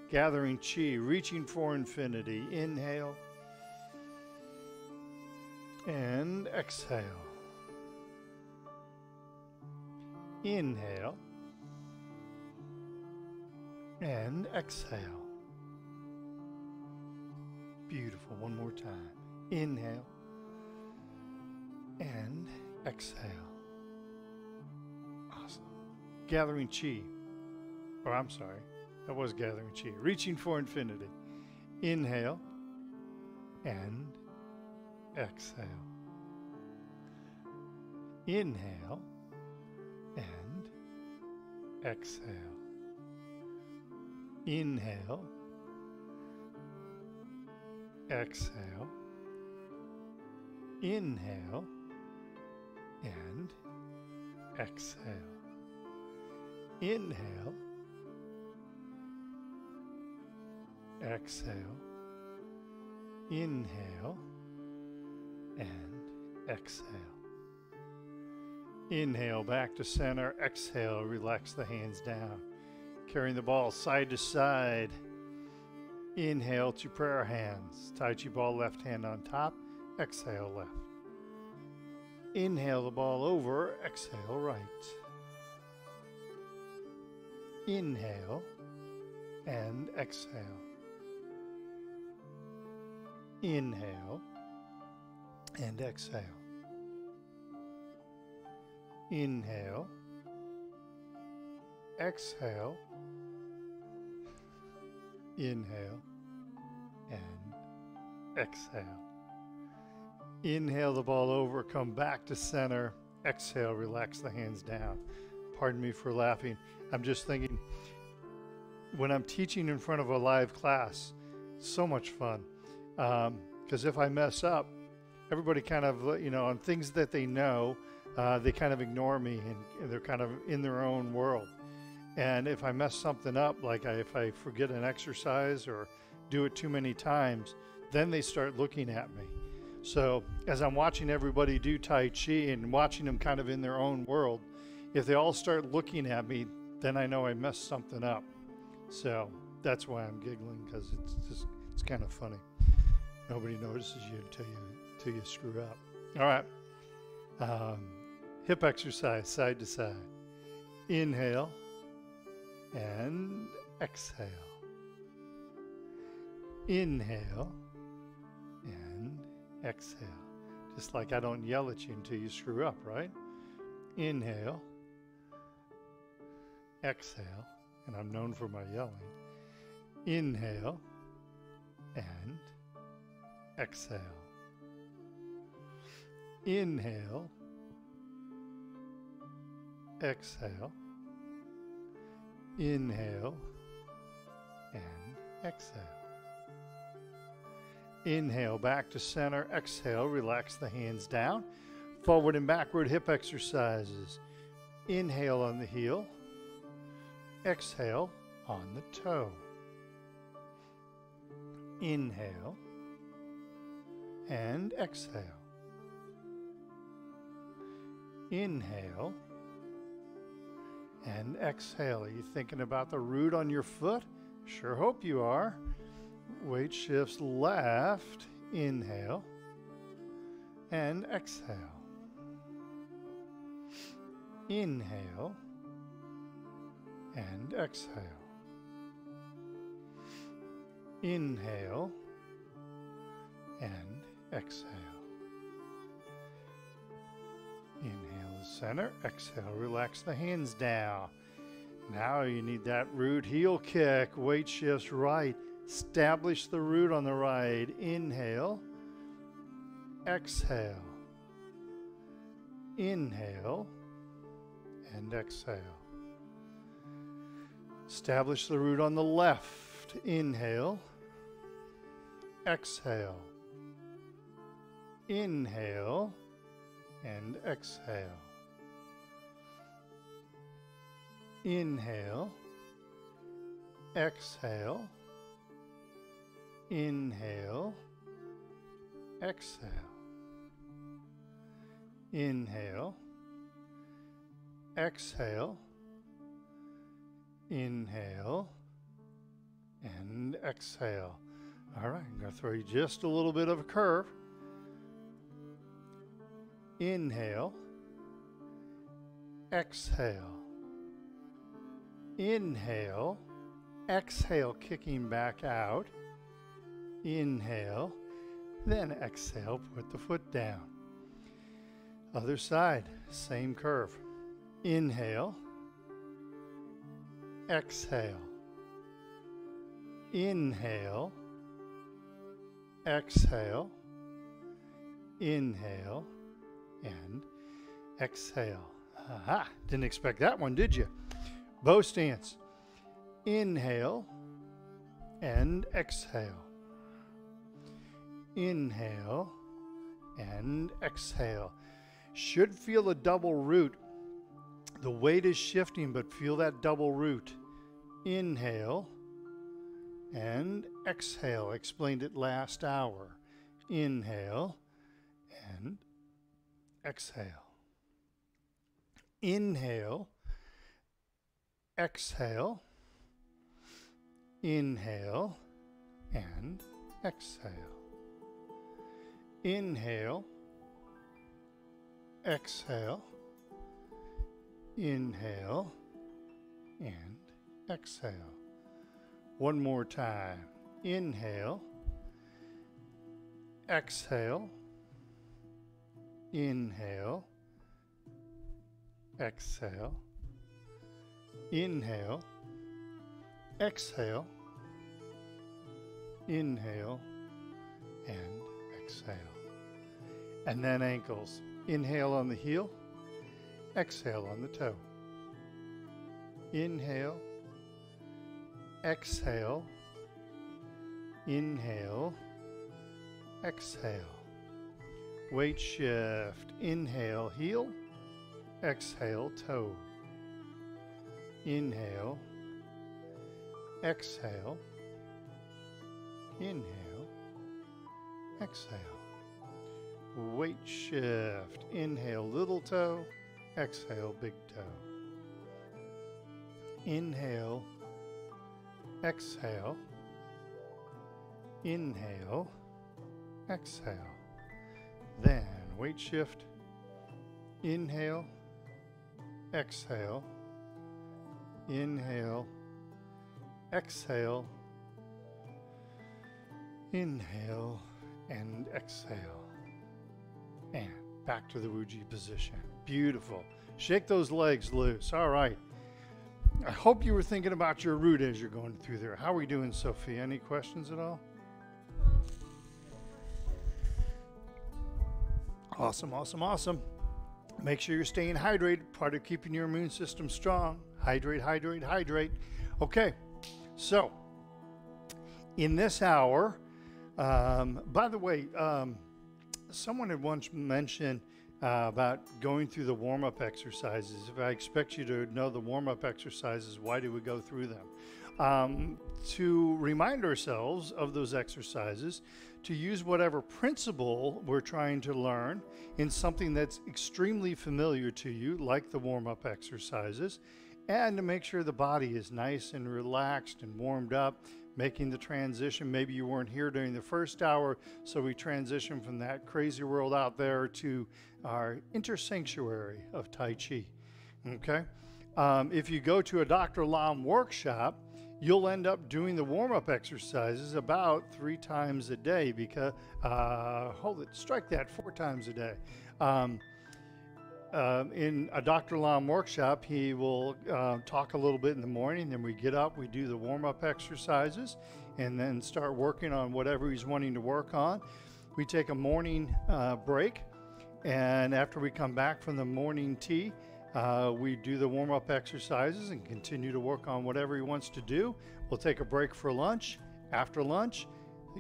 Gathering chi, reaching for infinity. Inhale and exhale. Inhale and exhale. Beautiful. One more time. Inhale and exhale. Awesome. Gathering chi. Or I'm sorry, that was gathering chi. Reaching for infinity. Inhale and exhale. Inhale and exhale. Inhale, exhale. Inhale and exhale. Inhale, exhale. Inhale and exhale. Inhale back to center. Exhale, relax the hands down. Carrying the ball side to side. Inhale to prayer hands. Tai Chi ball left hand on top. Exhale left. Inhale the ball over. Exhale right. Inhale and exhale. Inhale and exhale. Inhale. Exhale. Inhale and exhale. Inhale the ball over, come back to center. Exhale, relax the hands down. Pardon me for laughing. I'm just thinking, when I'm teaching in front of a live class, it's so much fun. Because if I mess up, everybody kind of, on things that they know, they kind of ignore me and they're kind of in their own world. And if I mess something up, like if I forget an exercise or do it too many times, then they start looking at me. So as I'm watching everybody do Tai Chi and watching them kind of in their own world, if they all start looking at me, then I know I messed something up. So that's why I'm giggling, because it's kind of funny. Nobody notices you until you screw up. All right. Hip exercise, side to side. Inhale and exhale. Inhale and exhale. Just like I don't yell at you until you screw up, right? Inhale. Exhale. And I'm known for my yelling. Inhale. and exhale. Inhale, exhale, inhale, and exhale. Inhale, back to center, exhale, relax the hands down. Forward and backward hip exercises. Inhale on the heel, exhale on the toe. Inhale and exhale. Inhale and exhale. Are you thinking about the root on your foot? Sure hope you are. Weight shifts left. Inhale and exhale. Inhale and exhale. Inhale and exhale. Inhale to center, exhale, relax the hands down. Now you need that root heel kick, weight shifts right. Establish the root on the right. Inhale, exhale. Inhale and exhale. Establish the root on the left. Inhale, exhale. Inhale and exhale. Inhale, exhale, inhale, exhale. Inhale, exhale, inhale, and exhale. All right, I'm going to throw you just a little bit of a curve. Inhale, exhale. Inhale, exhale, kicking back out. Inhale, then exhale, put the foot down. Other side, same curve. Inhale, exhale. Inhale, exhale, inhale, and exhale. Aha, didn't expect that one, did you? Bow stance. Inhale and exhale. Inhale and exhale. Should feel a double root. The weight is shifting, but feel that double root. Inhale and exhale. Explained it last hour. Inhale and exhale. Inhale, exhale, inhale, and exhale. Inhale, exhale, inhale, and exhale. One more time. Inhale, exhale, inhale, exhale, inhale, exhale, inhale, and exhale. And then ankles. Inhale on the heel, exhale on the toe. Inhale, exhale, inhale, exhale. Weight shift. Inhale, heel, exhale, toe. Inhale, exhale, inhale, exhale. Weight shift. Inhale, little toe, exhale, big toe. Inhale, exhale, inhale, exhale. Then weight shift. Inhale, exhale, inhale, exhale, inhale, and exhale. And back to the Wuji position. Beautiful. Shake those legs loose. All right. I hope you were thinking about your root as you're going through there. How are we doing, Sophia? Any questions at all? Awesome, awesome, awesome. Make sure you're staying hydrated. Part of keeping your immune system strong. Hydrate, hydrate, hydrate. Okay, so in this hour, by the way, someone had once mentioned about going through the warm-up exercises. If I expect you to know the warm-up exercises, why do we go through them? To remind ourselves of those exercises, to use whatever principle we're trying to learn in something that's extremely familiar to you, like the warm-up exercises, and to make sure the body is nice and relaxed and warmed up, making the transition. Maybe you weren't here during the first hour, so we transition from that crazy world out there to our intersanctuary of Tai Chi. Okay? If you go to a Dr. Lam workshop, you'll end up doing the warm-up exercises about 3 times a day because, strike that, 4 times a day. In a Dr. Lam workshop, he will talk a little bit in the morning, then we get up, we do the warm-up exercises, and then start working on whatever he's wanting to work on. We take a morning break, and after we come back from the morning tea, we do the warm-up exercises and continue to work on whatever he wants to do. We'll take a break for lunch. After lunch,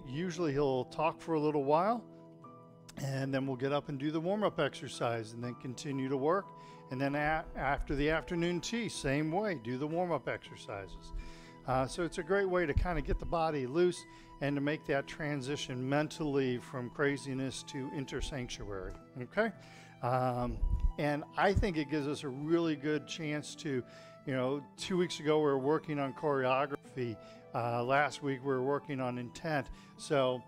usually he'll talk for a little while, and then we'll get up and do the warm-up exercise and then continue to work. And then after the afternoon tea, same way, do the warm-up exercises. So it's a great way to kind of get the body loose and to make that transition mentally from craziness to intersanctuary, okay? And I think it gives us a really good chance to, 2 weeks ago we were working on choreography. Last week we were working on intent. So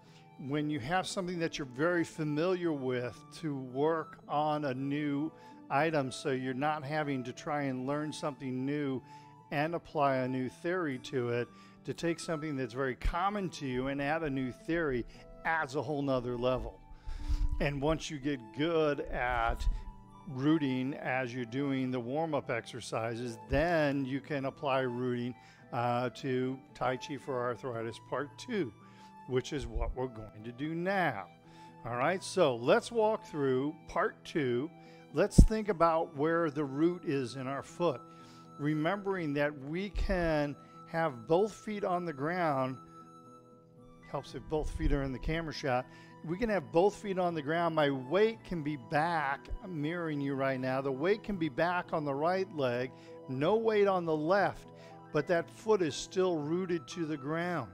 when you have something that you're very familiar with, to work on a new item so you're not having to try and learn something new and apply a new theory to it, to take something that's very common to you and add a new theory adds a whole nother level. And once you get good at rooting as you're doing the warm-up exercises, then you can apply rooting to Tai Chi for Arthritis Part 2, which is what we're going to do now. All right, so let's walk through Part 2. Let's think about where the root is in our foot, remembering that we can have both feet on the ground. Helps if both feet are in the camera shot. We can have both feet on the ground. My weight can be back. I'm mirroring you right now. The weight can be back on the right leg, no weight on the left, but that foot is still rooted to the ground.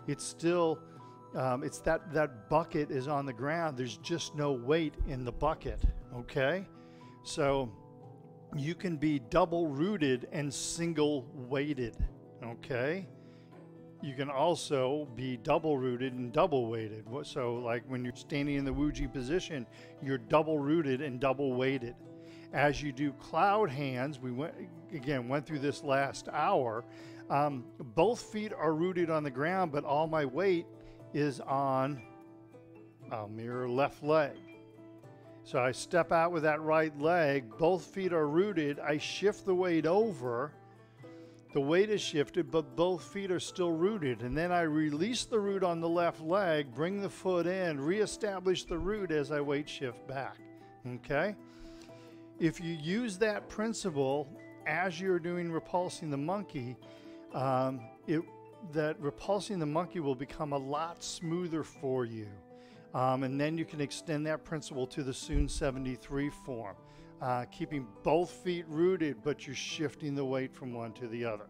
It's still, it's that bucket is on the ground. There's just no weight in the bucket, okay? So you can be double rooted and single weighted, okay? You can also be double rooted and double weighted. So like when you're standing in the Wuji position, you're double rooted and double weighted. As you do cloud hands, we went through this last hour, both feet are rooted on the ground, but all my weight is on, I'll mirror, left leg. So I step out with that right leg, both feet are rooted, I shift the weight over, the weight is shifted, but both feet are still rooted. And then I release the root on the left leg, bring the foot in, reestablish the root as I weight shift back, okay? If you use that principle as you're doing repulsing the monkey, that repulsing the monkey will become a lot smoother for you. And then you can extend that principle to the Soon 73 form. Keeping both feet rooted, but you're shifting the weight from one to the other.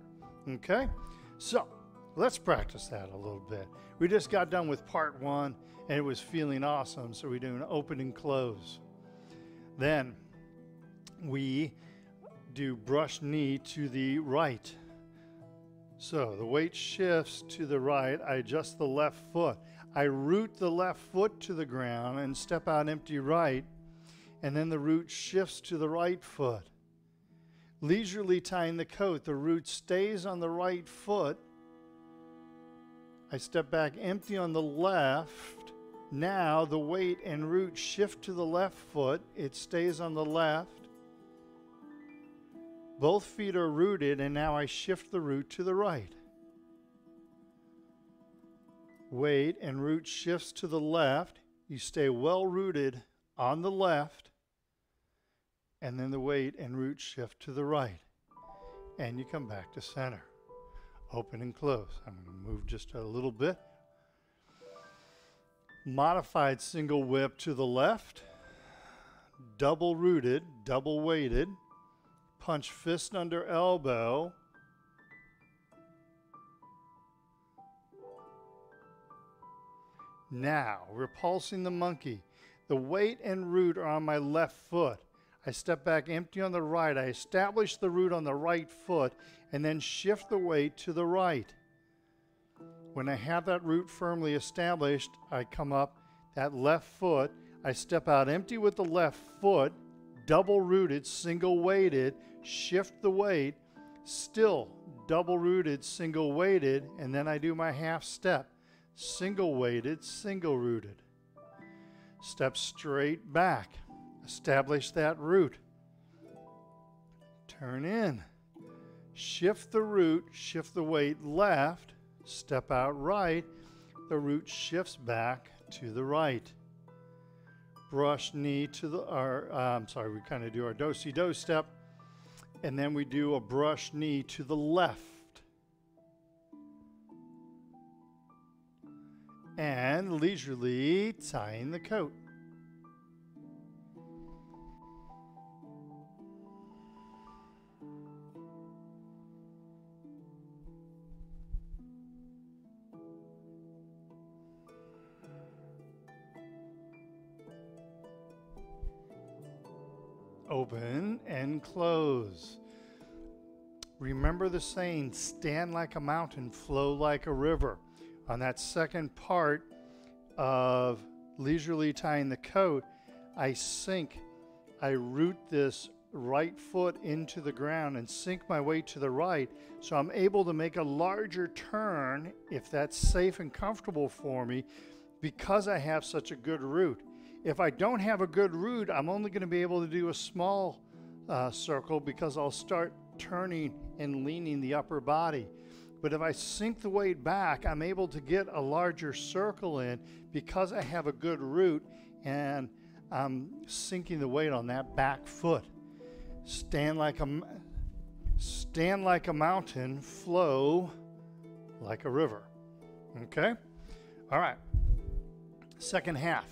Okay? So, let's practice that a little bit. We just got done with part 1, and it was feeling awesome, so we do an open and close. Then, we do brush knee to the right. So, the weight shifts to the right. I adjust the left foot. I root the left foot to the ground and step out empty right. And then the root shifts to the right foot. Leisurely tying the coat, the root stays on the right foot. I step back empty on the left. Now the weight and root shift to the left foot. It stays on the left. Both feet are rooted, and now I shift the root to the right. Weight and root shifts to the left. You stay well rooted on the left, and then the weight and root shift to the right. And you come back to center. Open and close. I'm going to move just a little bit. Modified single whip to the left. Double rooted, double weighted. Punch fist under elbow. Now, repulsing the monkey. The weight and root are on my left foot. I step back empty on the right. I establish the root on the right foot and then shift the weight to the right. When I have that root firmly established, I come up that left foot. I step out empty with the left foot, double rooted, single weighted, shift the weight, still double rooted, single weighted, and then I do my half step. Single weighted, single rooted. Step straight back. Establish that root. Turn in. Shift the root, shift the weight left. Step out right. The root shifts back to the right. Brush knee to the, we kind of do our do-si-do step. And then we do a brush knee to the left. And leisurely tying the coat. Open and close. Remember the saying, stand like a mountain, flow like a river. On that second part of leisurely tying the coat, I sink, I root this right foot into the ground and sink my weight to the right, so I'm able to make a larger turn if that's safe and comfortable for me because I have such a good root. If I don't have a good root, I'm only going to be able to do a small circle because I'll start turning and leaning the upper body. But if I sink the weight back, I'm able to get a larger circle in because I have a good root and I'm sinking the weight on that back foot. Stand like a mountain, flow like a river. Okay? All right. Second half.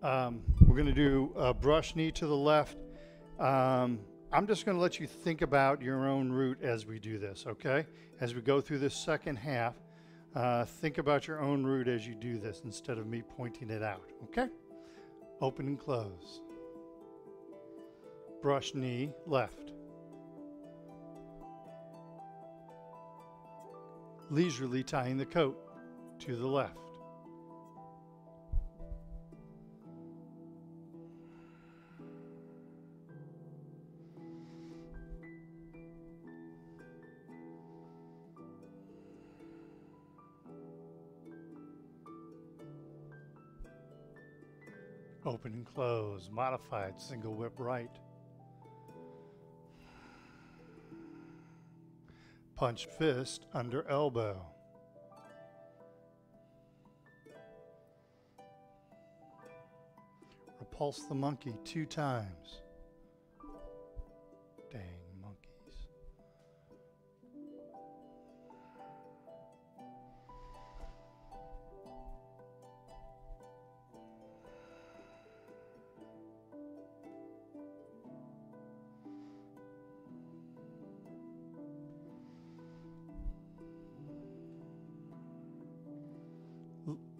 We're going to do a brush knee to the left. I'm just going to let you think about your own root as we do this, okay? As we go through this second half, think about your own root as you do this instead of me pointing it out, okay? Open and close. Brush knee, left. Leisurely tying the coat to the left. Open and close, modified single whip right. Punch fist under elbow. Repulse the monkey 2 times. Dang monkeys.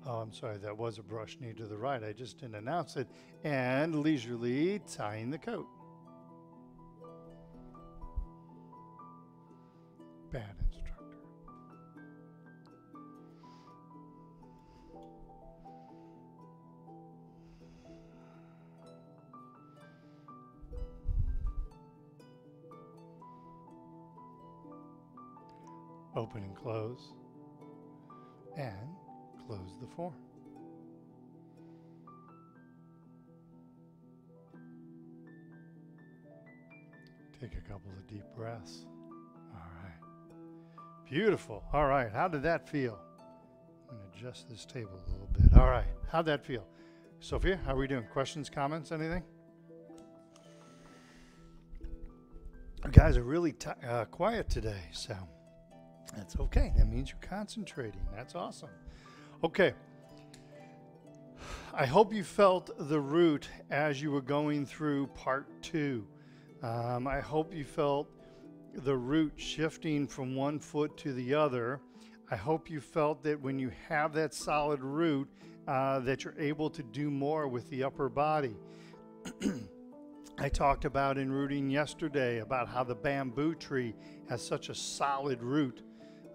Oh, I'm sorry, that was a brush knee to the right. I just didn't announce it. And leisurely tying the coat. Bad instructor. Open and close. And close the form. Take a couple of deep breaths. All right. Beautiful. All right. How did that feel? I'm going to adjust this table a little bit. All right. How'd that feel? Sophia, how are we doing? Questions, comments, anything? You guys are really quiet today, so that's okay. That means you're concentrating. That's awesome. Okay. I hope you felt the root as you were going through part 2. I hope you felt the root shifting from one foot to the other. I hope you felt that when you have that solid root, that you're able to do more with the upper body. I talked about in rooting yesterday about how the bamboo tree has such a solid root.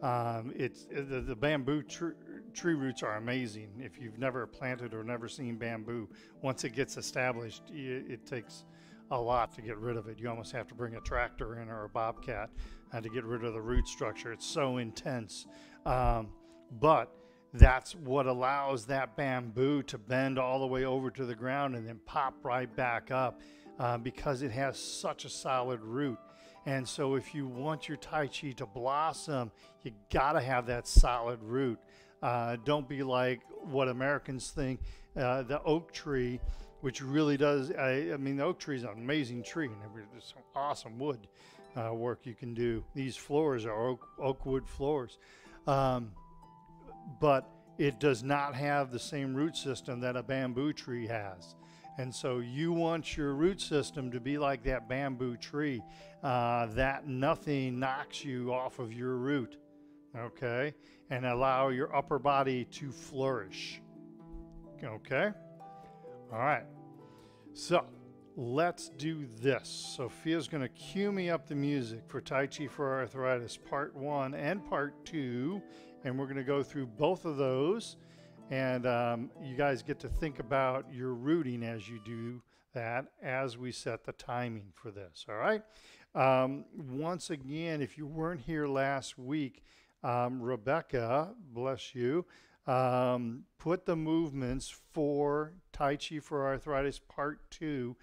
The bamboo tree roots are amazing. If you've never planted or never seen bamboo, once it gets established, it takes a lot to get rid of it. You almost have to bring a tractor in or a bobcat to get rid of the root structure. It's so intense. But that's what allows that bamboo to bend all the way over to the ground and then pop right back up because it has such a solid root. And so if you want your Tai Chi to blossom, you gotta have that solid root. Don't be like what Americans think, the oak tree, which really does, I mean, the oak tree is an amazing tree, and there's some awesome wood work you can do. These floors are oak wood floors. But it does not have the same root system that a bamboo tree has. And so you want your root system to be like that bamboo tree, that nothing knocks you off of your root, okay? And allow your upper body to flourish, okay? All right, so let's do this. Sophia's gonna cue me up the music for Tai Chi for Arthritis, part 1 and part 2, and we're gonna go through both of those. And you guys get to think about your rooting as you do that as we set the timing for this, all right? Once again, if you weren't here last week, Rebecca, bless you, put the movements for Tai Chi for Arthritis Part 2.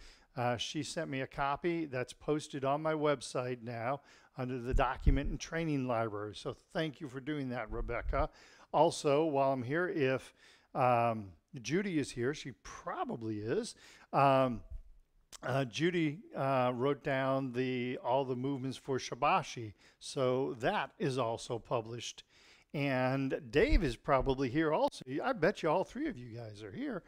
She sent me a copy that's posted on my website now under the document and training library. So thank you for doing that, Rebecca. Also, while I'm here, if Judy is here, she probably is. Judy wrote down all the movements for Shibashi, so that is also published. And Dave is probably here also. I bet you all three of you guys are here.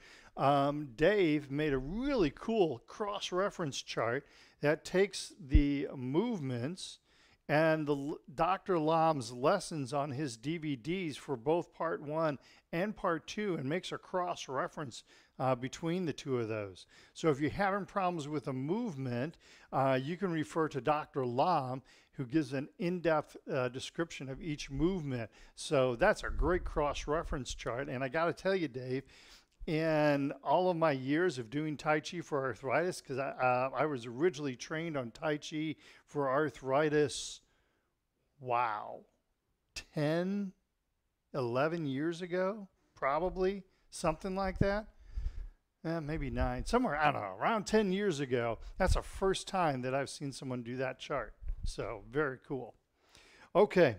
Dave made a really cool cross-reference chart that takes the movements and Dr. Lam's lessons on his DVDs for both part 1 and part 2 and makes a cross-reference between the two of those. So if you're having problems with a movement, you can refer to Dr. Lam, who gives an in-depth description of each movement. So that's a great cross-reference chart. And I got to tell you, Dave, in all of my years of doing Tai Chi for arthritis, because I was originally trained on Tai Chi for arthritis, wow, 10, 11 years ago, probably, something like that. Maybe 9, somewhere, I don't know, around 10 years ago. That's the first time that I've seen someone do that chart. So very cool. Okay,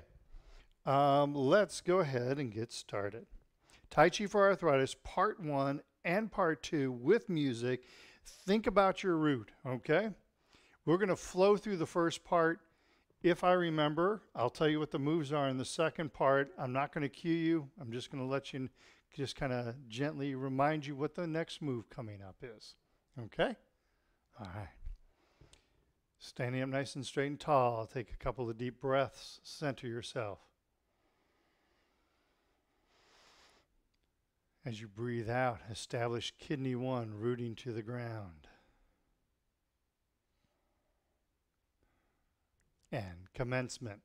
let's go ahead and get started. Tai Chi for Arthritis, Part 1 and Part 2 with music. Think about your root, okay? We're going to flow through the first part. If I remember, I'll tell you what the moves are in the second part. I'm not going to cue you. I'm just going to let you just kind of gently remind you what the next move coming up is, okay? All right. Standing up nice and straight and tall. Take a couple of deep breaths. Center yourself. As you breathe out, establish kidney 1 rooting to the ground. And commencement.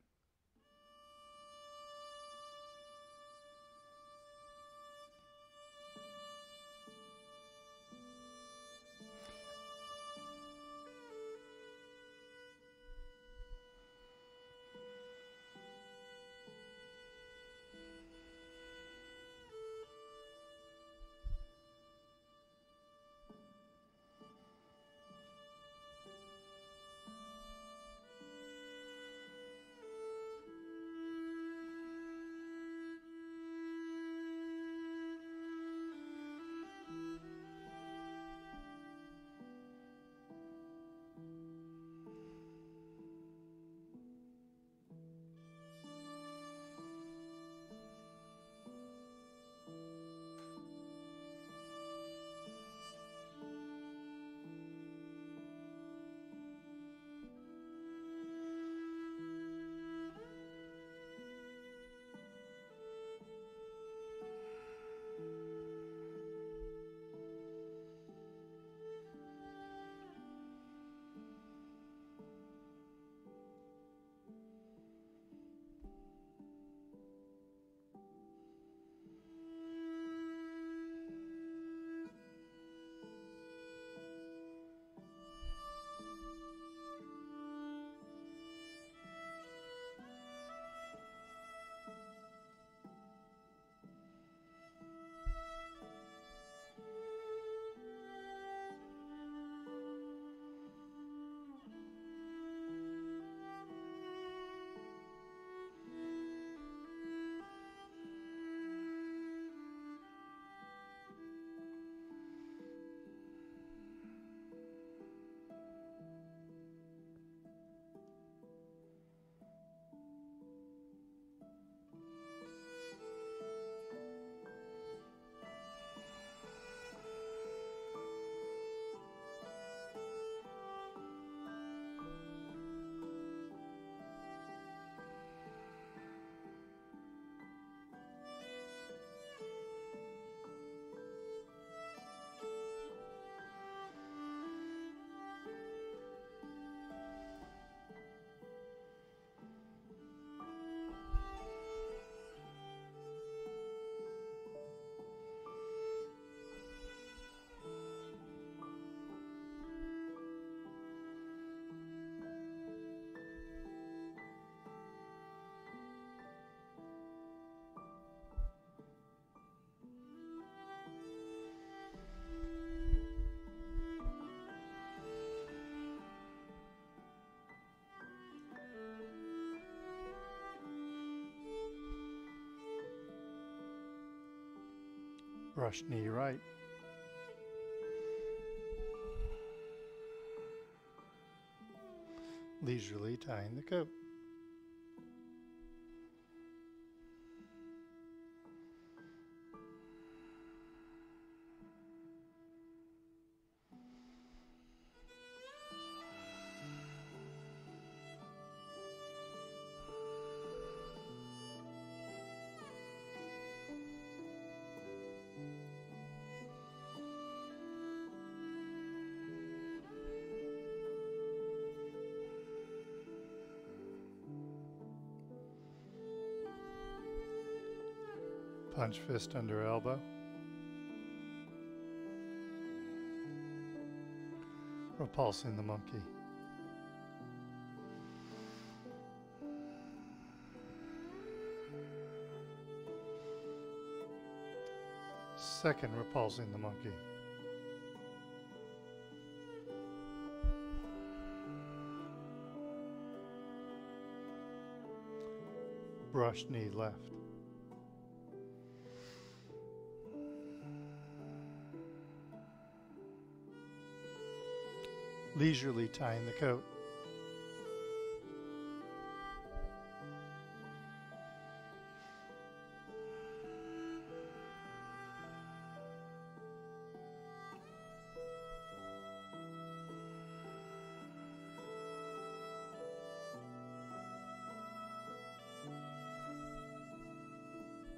Brush knee right. Leisurely tying the coat. Punch fist under elbow. Repulsing the monkey. Second, repulsing the monkey. Brush knee left. Leisurely tying the coat.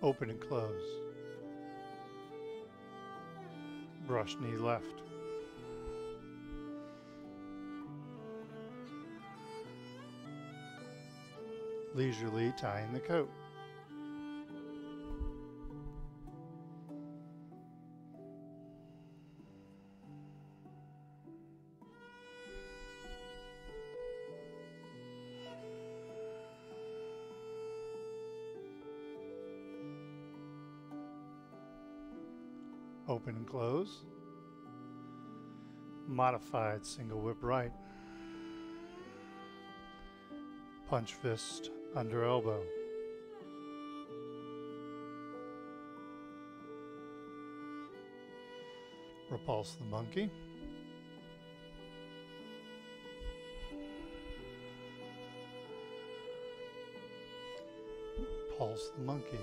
Open and close. Brush knee left. Leisurely tying the coat. Open and close. Modified single whip right. Punch fist under elbow. Repulse the monkey. Pulse the monkey.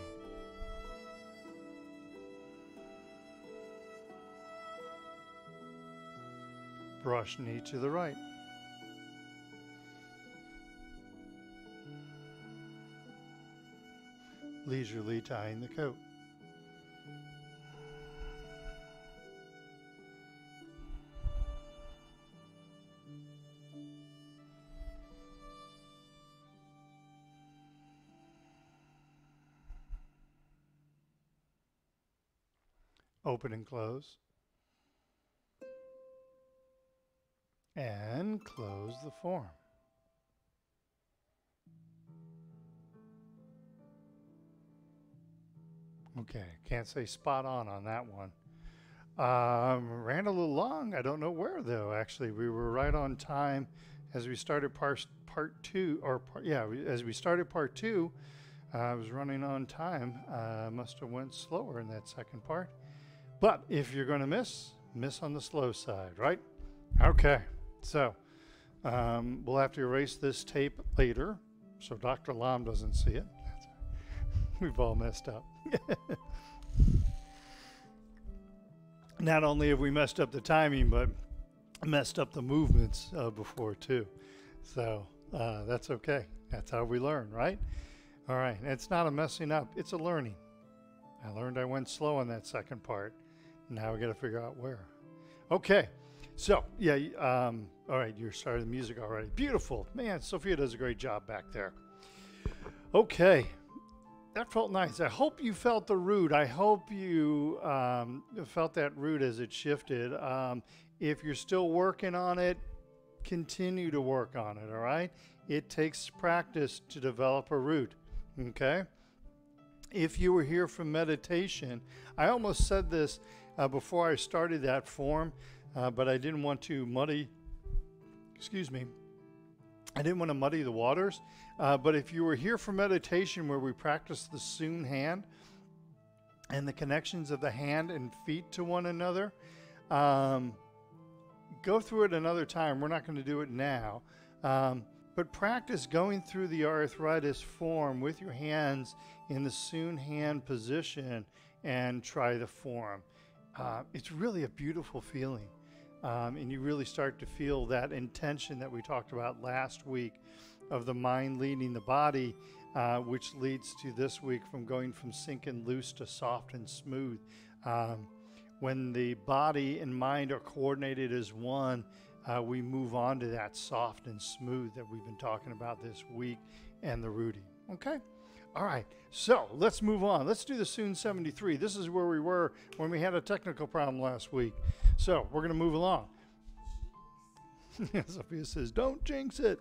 Brush knee to the right. Leisurely tying the coat. Open and close. And close the form. Okay, can't say spot on that one. Ran a little long. I don't know where though. Actually, we were right on time as we started part two. As we started part two, I was running on time. Must have went slower in that second part. But if you're going to miss on the slow side, right? Okay. So we'll have to erase this tape later so Dr. Lam doesn't see it. We've all messed up. Not only have we messed up the timing, but messed up the movements before too. So that's okay. That's how we learn, right? All right. And it's not a messing up. It's a learning. I learned I went slow on that second part. Now we got to figure out where. Okay. So, yeah, all right, you started the music already. Beautiful. Man, Sophia does a great job back there. Okay, that felt nice. I hope you felt the root. I hope you felt that root as it shifted. If you're still working on it, continue to work on it, all right? It takes practice to develop a root, okay? If you were here for meditation, I almost said this before I started that form, but I didn't want to muddy, I didn't want to muddy the waters. But if you were here for meditation where we practice the Soon hand, and the connections of the hand and feet to one another. Go through it another time. We're not going to do it now. But practice going through the arthritis form with your hands in the Soon hand position and try the form. It's really a beautiful feeling. And you really start to feel that intention that we talked about last week of the mind leading the body, which leads to this week from going from sink and loose to soft and smooth. When the body and mind are coordinated as one, we move on to that soft and smooth that we've been talking about this week and the rooting. Okay? All right. So let's move on. Let's do the Soon 73. This is where we were when we had a technical problem last week. So we're going to move along. Sophia says, don't jinx it.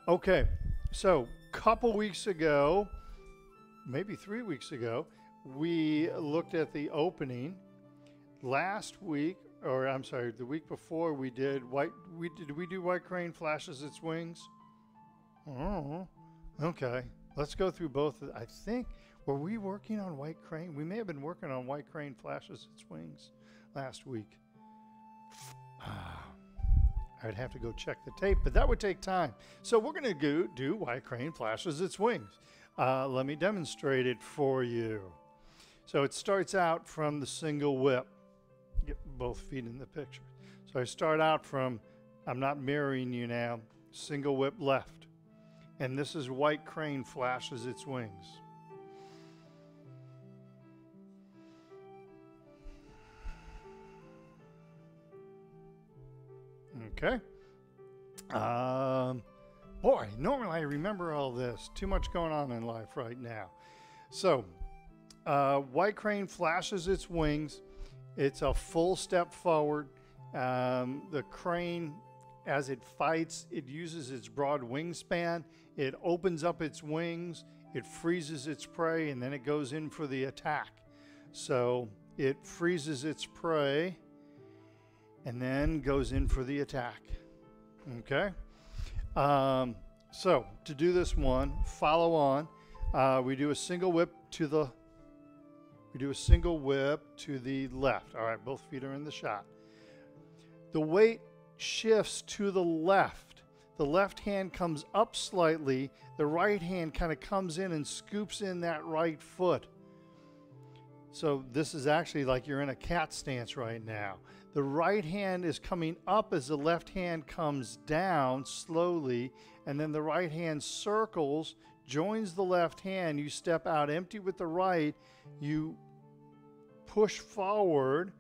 Okay. So a couple weeks ago, maybe 3 weeks ago, we looked at the opening. Last week, or I'm sorry, the week before we did did we do White Crane Flashes Its Wings? Oh, okay. Let's go through both. I think, were we working on White Crane? We may have been working on White Crane Flashes Its Wings last week. I'd have to go check the tape, but that would take time. So we're going to do White Crane Flashes Its Wings. Let me demonstrate it for you. So it starts out from the single whip. Get both feet in the picture. So I start out from, I'm not mirroring you now, single whip left. And this is White Crane Flashes Its Wings. Okay. Boy, normally I remember all this. Too much going on in life right now. So, White Crane Flashes Its Wings. It's a full step forward. The crane, as it fights, it uses its broad wingspan. It opens up its wings. It freezes its prey, and then it goes in for the attack. So it freezes its prey and then goes in for the attack. Okay? So to do this one, follow on. We do a single whip to the left. All right, both feet are in the shot. The weight shifts to the left. The left hand comes up slightly. The right hand kind of comes in and scoops in that right foot. So this is actually like you're in a cat stance right now. The right hand is coming up as the left hand comes down slowly, and then the right hand circles, joins the left hand. You step out empty with the right. You push forward.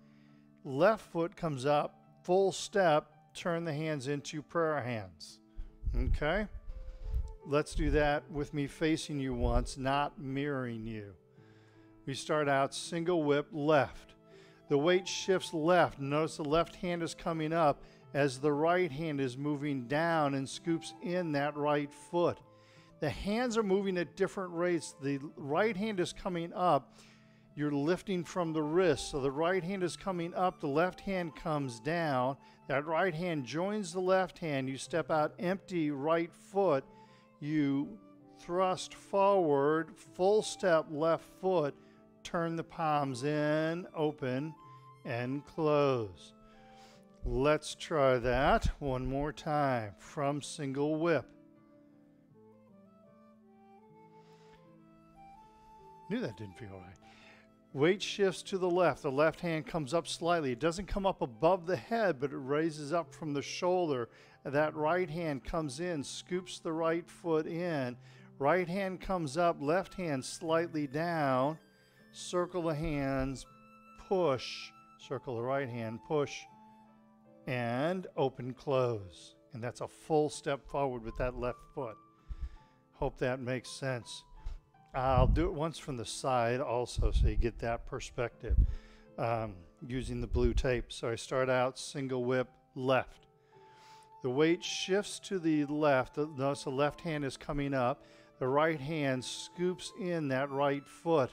Left foot comes up, full step, turn the hands into prayer hands. Okay? Let's do that with me facing you once, not mirroring you. We start out single whip left. The weight shifts left. Notice the left hand is coming up as the right hand is moving down and scoops in that right foot. The hands are moving at different rates. The right hand is coming up. You're lifting from the wrist. So the right hand is coming up. The left hand comes down. That right hand joins the left hand. You step out empty right foot. You thrust forward, full step left foot. Turn the palms in, open, and close. Let's try that one more time from single whip. Knew that didn't feel right. Weight shifts to the left. The left hand comes up slightly. It doesn't come up above the head, but it raises up from the shoulder. That right hand comes in, scoops the right foot in. Right hand comes up, left hand slightly down. Circle the hands, push, circle the right hand, push, and open, close. And that's a full step forward with that left foot. Hope that makes sense. I'll do it once from the side also so you get that perspective using the blue tape. So I start out single whip left. The weight shifts to the left. Notice the left hand is coming up. The right hand scoops in that right foot.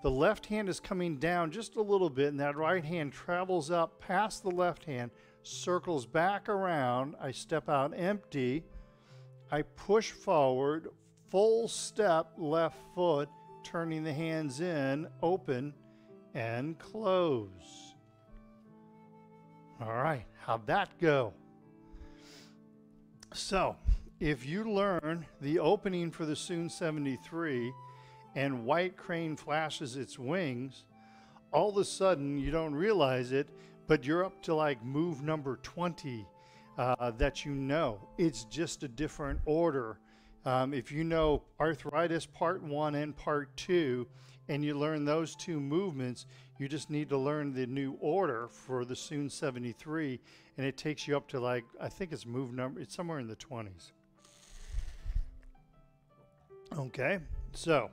The left hand is coming down just a little bit, and that right hand travels up past the left hand, circles back around. I step out empty. I push forward, full step left foot, turning the hands in, open, and close. All right, how'd that go? So, if you learn the opening for the Soon 73 and white crane flashes its wings, all of a sudden you don't realize it, but you're up to like move number 20 that you know. It's just a different order. If you know arthritis part 1 and part 2, and you learn those two movements, you just need to learn the new order for the Soon 73, and it takes you up to like, I think it's move number, it's somewhere in the 20s. Okay, so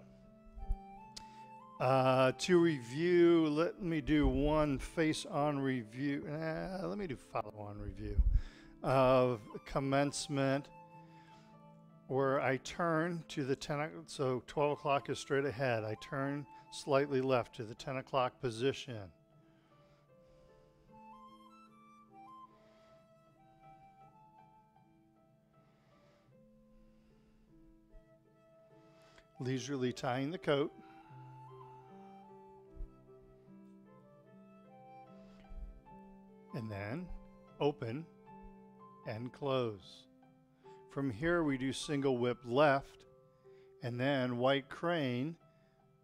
to review, let me do one face-on review. Let me do follow-on review of commencement, where I turn to the 10, so 12 o'clock is straight ahead. I turn slightly left to the 10 o'clock position. Leisurely tying the coat. And then open and close. From here we do single whip left, and then white crane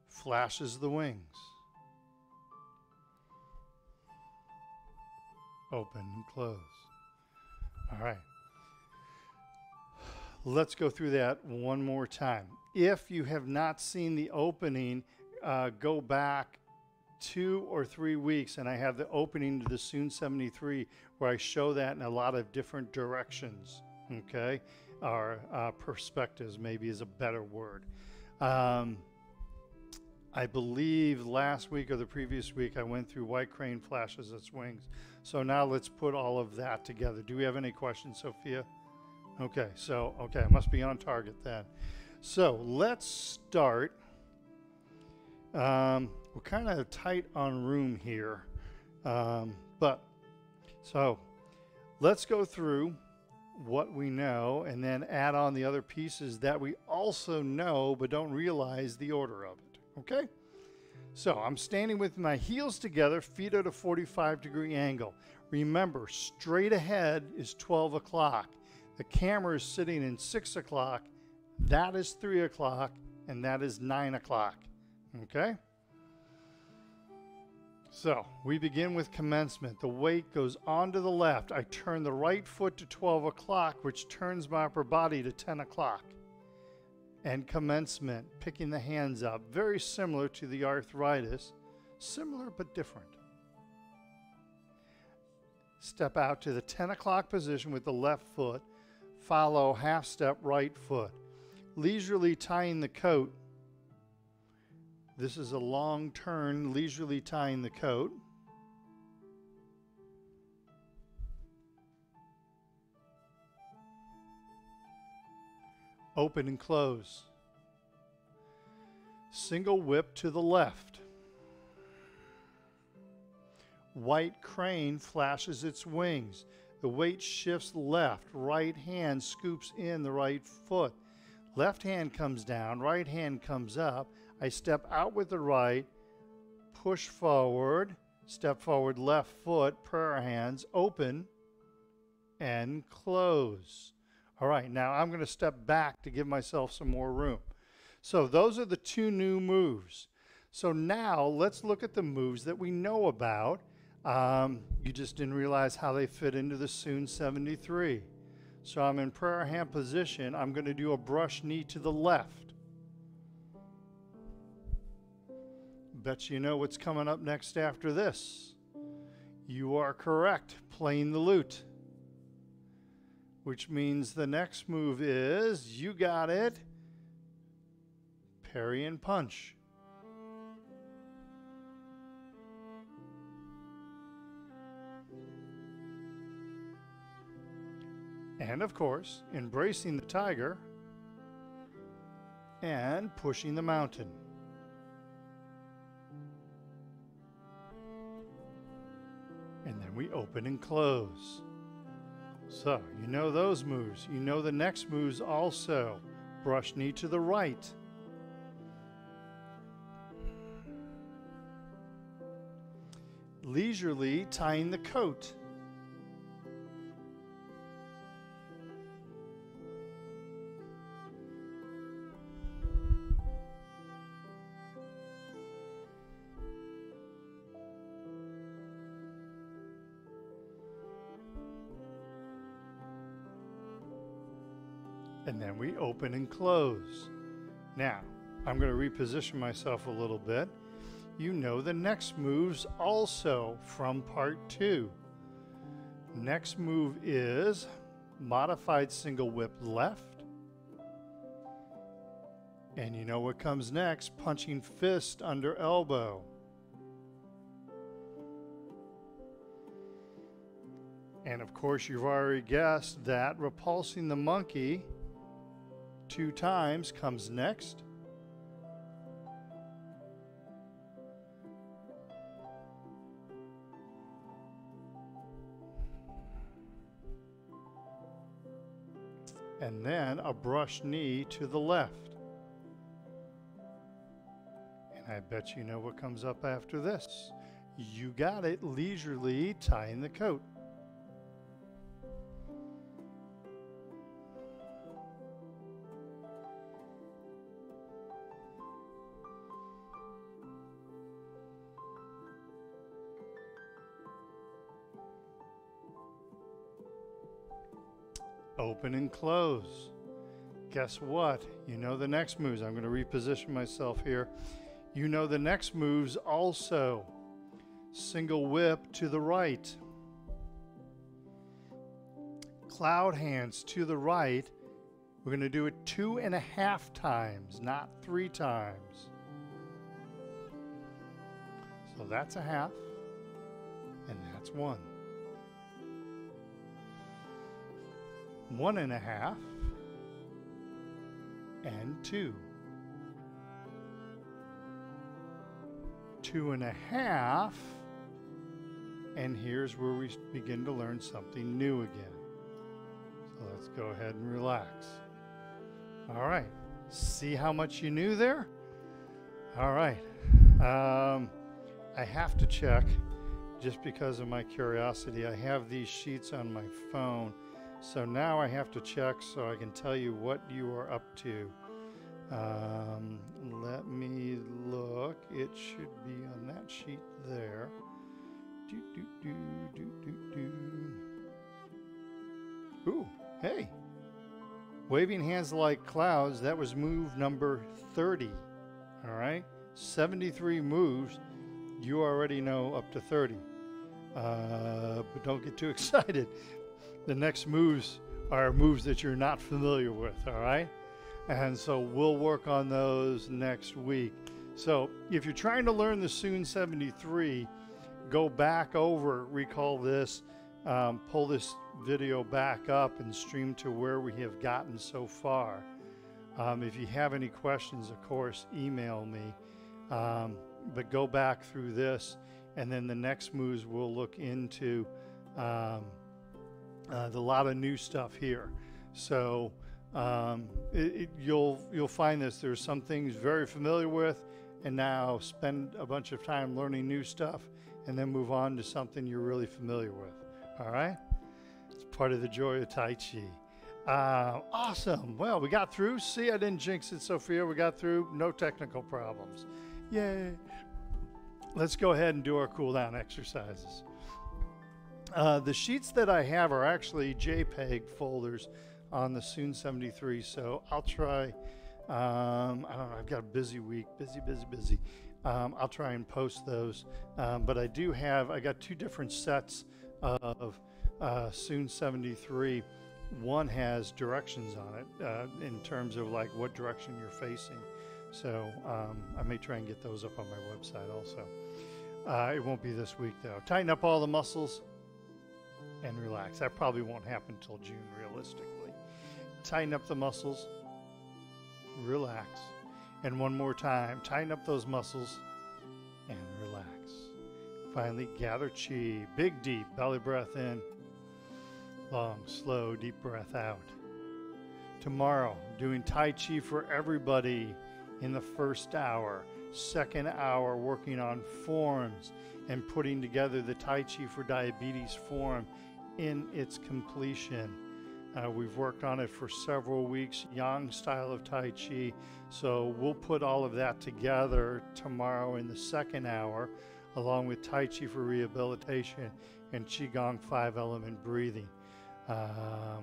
flashes the wings. Open and close. All right. Let's go through that one more time. If you have not seen the opening, go back 2 or 3 weeks, and I have the opening to the Soon 73 where I show that in a lot of different directions, okay? Or perspectives maybe is a better word. I believe last week or the previous week I went through white crane flashes its wings. So now let's put all of that together. Do we have any questions, Sophia? Okay, so, okay, I must be on target then. So let's start. We're kind of tight on room here, but so let's go through what we know and then add on the other pieces that we also know but don't realize the order of it, okay? So I'm standing with my heels together, feet at a 45-degree angle. Remember, straight ahead is 12 o'clock. The camera is sitting in 6 o'clock, that is 3 o'clock, and that is 9 o'clock, okay? So we begin with commencement. The weight goes on to the left. I turn the right foot to 12 o'clock, which turns my upper body to 10 o'clock. And commencement, picking the hands up, very similar to the arthritis, similar but different. Step out to the 10 o'clock position with the left foot, follow half step right foot. Leisurely tying the coat. This is a long turn, leisurely tying the coat. Open and close. Single whip to the left. White crane flashes its wings. The weight shifts left. Right hand scoops in the right foot. Left hand comes down, right hand comes up. I step out with the right, push forward, step forward, left foot, prayer hands, open, and close. All right, now I'm going to step back to give myself some more room. So those are the two new moves. So now let's look at the moves that we know about. You just didn't realize how they fit into the Soon 73. So I'm in prayer hand position. I'm going to do a brush knee to the left. Bet you know what's coming up next after this. You are correct, playing the lute. Which means the next move is, you got it, parry and punch. And of course, embracing the tiger and pushing the mountain. And then we open and close. So, you know those moves. You know the next moves also. Brush knee to the right. leisurely tying the coat. And then we open and close. Now, I'm going to reposition myself a little bit. You know the next moves also from part 2. Next move is modified single whip left. And you know what comes next? Punching fist under elbow. And of course, you've already guessed that repulsing the monkey 2 times comes next. And then a brush knee to the left. And I bet you know what comes up after this. You got it, leisurely tying the coat. Open and close. Guess what? You know the next moves. I'm going to reposition myself here. You know the next moves also. Single whip to the right. Cloud hands to the right. We're going to do it 2.5 times, not 3 times. So that's a half, and that's 1. 1.5 and 2. 2.5, and here's where we begin to learn something new again. So let's go ahead and relax. All right, see how much you knew there? All right, I have to check, just because of my curiosity. I have these sheets on my phone. So now I have to check so I can tell you what you are up to. Let me look. It should be on that sheet there. Ooh, hey. Waving hands like clouds, that was move number 30. All right? 73 moves. You already know up to 30. But don't get too excited. The next moves are moves that you're not familiar with, all right? And so we'll work on those next week. So if you're trying to learn the Soon 73, go back over, recall this, pull this video back up and stream to where we have gotten so far. If you have any questions, of course, email me. But go back through this, and then the next moves we'll look into the lot of new stuff here. So you'll find this. There's some things very familiar with, and now spend a bunch of time learning new stuff, and then move on to something you're really familiar with. All right? It's part of the joy of Tai Chi. Awesome. Well, we got through. See, I didn't jinx it, Sophia. We got through. No technical problems. Yay. Let's go ahead and do our cool down exercises. The sheets that I have are actually JPEG folders on the Soon 73, so I'll try, I don't know, I've got a busy week, busy. I'll try and post those, but I got 2 different sets of Soon 73. One has directions on it in terms of like what direction you're facing, so I may try and get those up on my website also. It won't be this week though. Tighten up all the muscles and relax. That probably won't happen until June, realistically. Tighten up the muscles, relax, and one more time, tighten up those muscles and relax. Finally, gather chi, big deep belly breath in, long, slow, deep breath out. Tomorrow, doing Tai Chi for everybody in the first hour. second hour working on forms and putting together the Tai Chi for Diabetes form in its completion. We've worked on it for several weeks, Yang style of Tai Chi. So we'll put all of that together tomorrow in the second hour, along with Tai Chi for rehabilitation and QiGong 5-element breathing.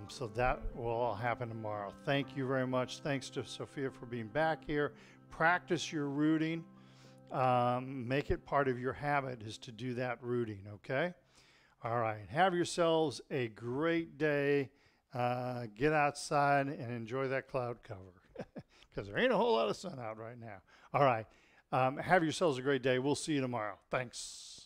So that will all happen tomorrow. Thank you very much. Thanks to Sophia for being back here. Practice your rooting. Make it part of your habit is to do that rooting, okay? All right. Have yourselves a great day. Get outside and enjoy that cloud cover because there ain't a whole lot of sun out right now. All right. Have yourselves a great day. We'll see you tomorrow. Thanks.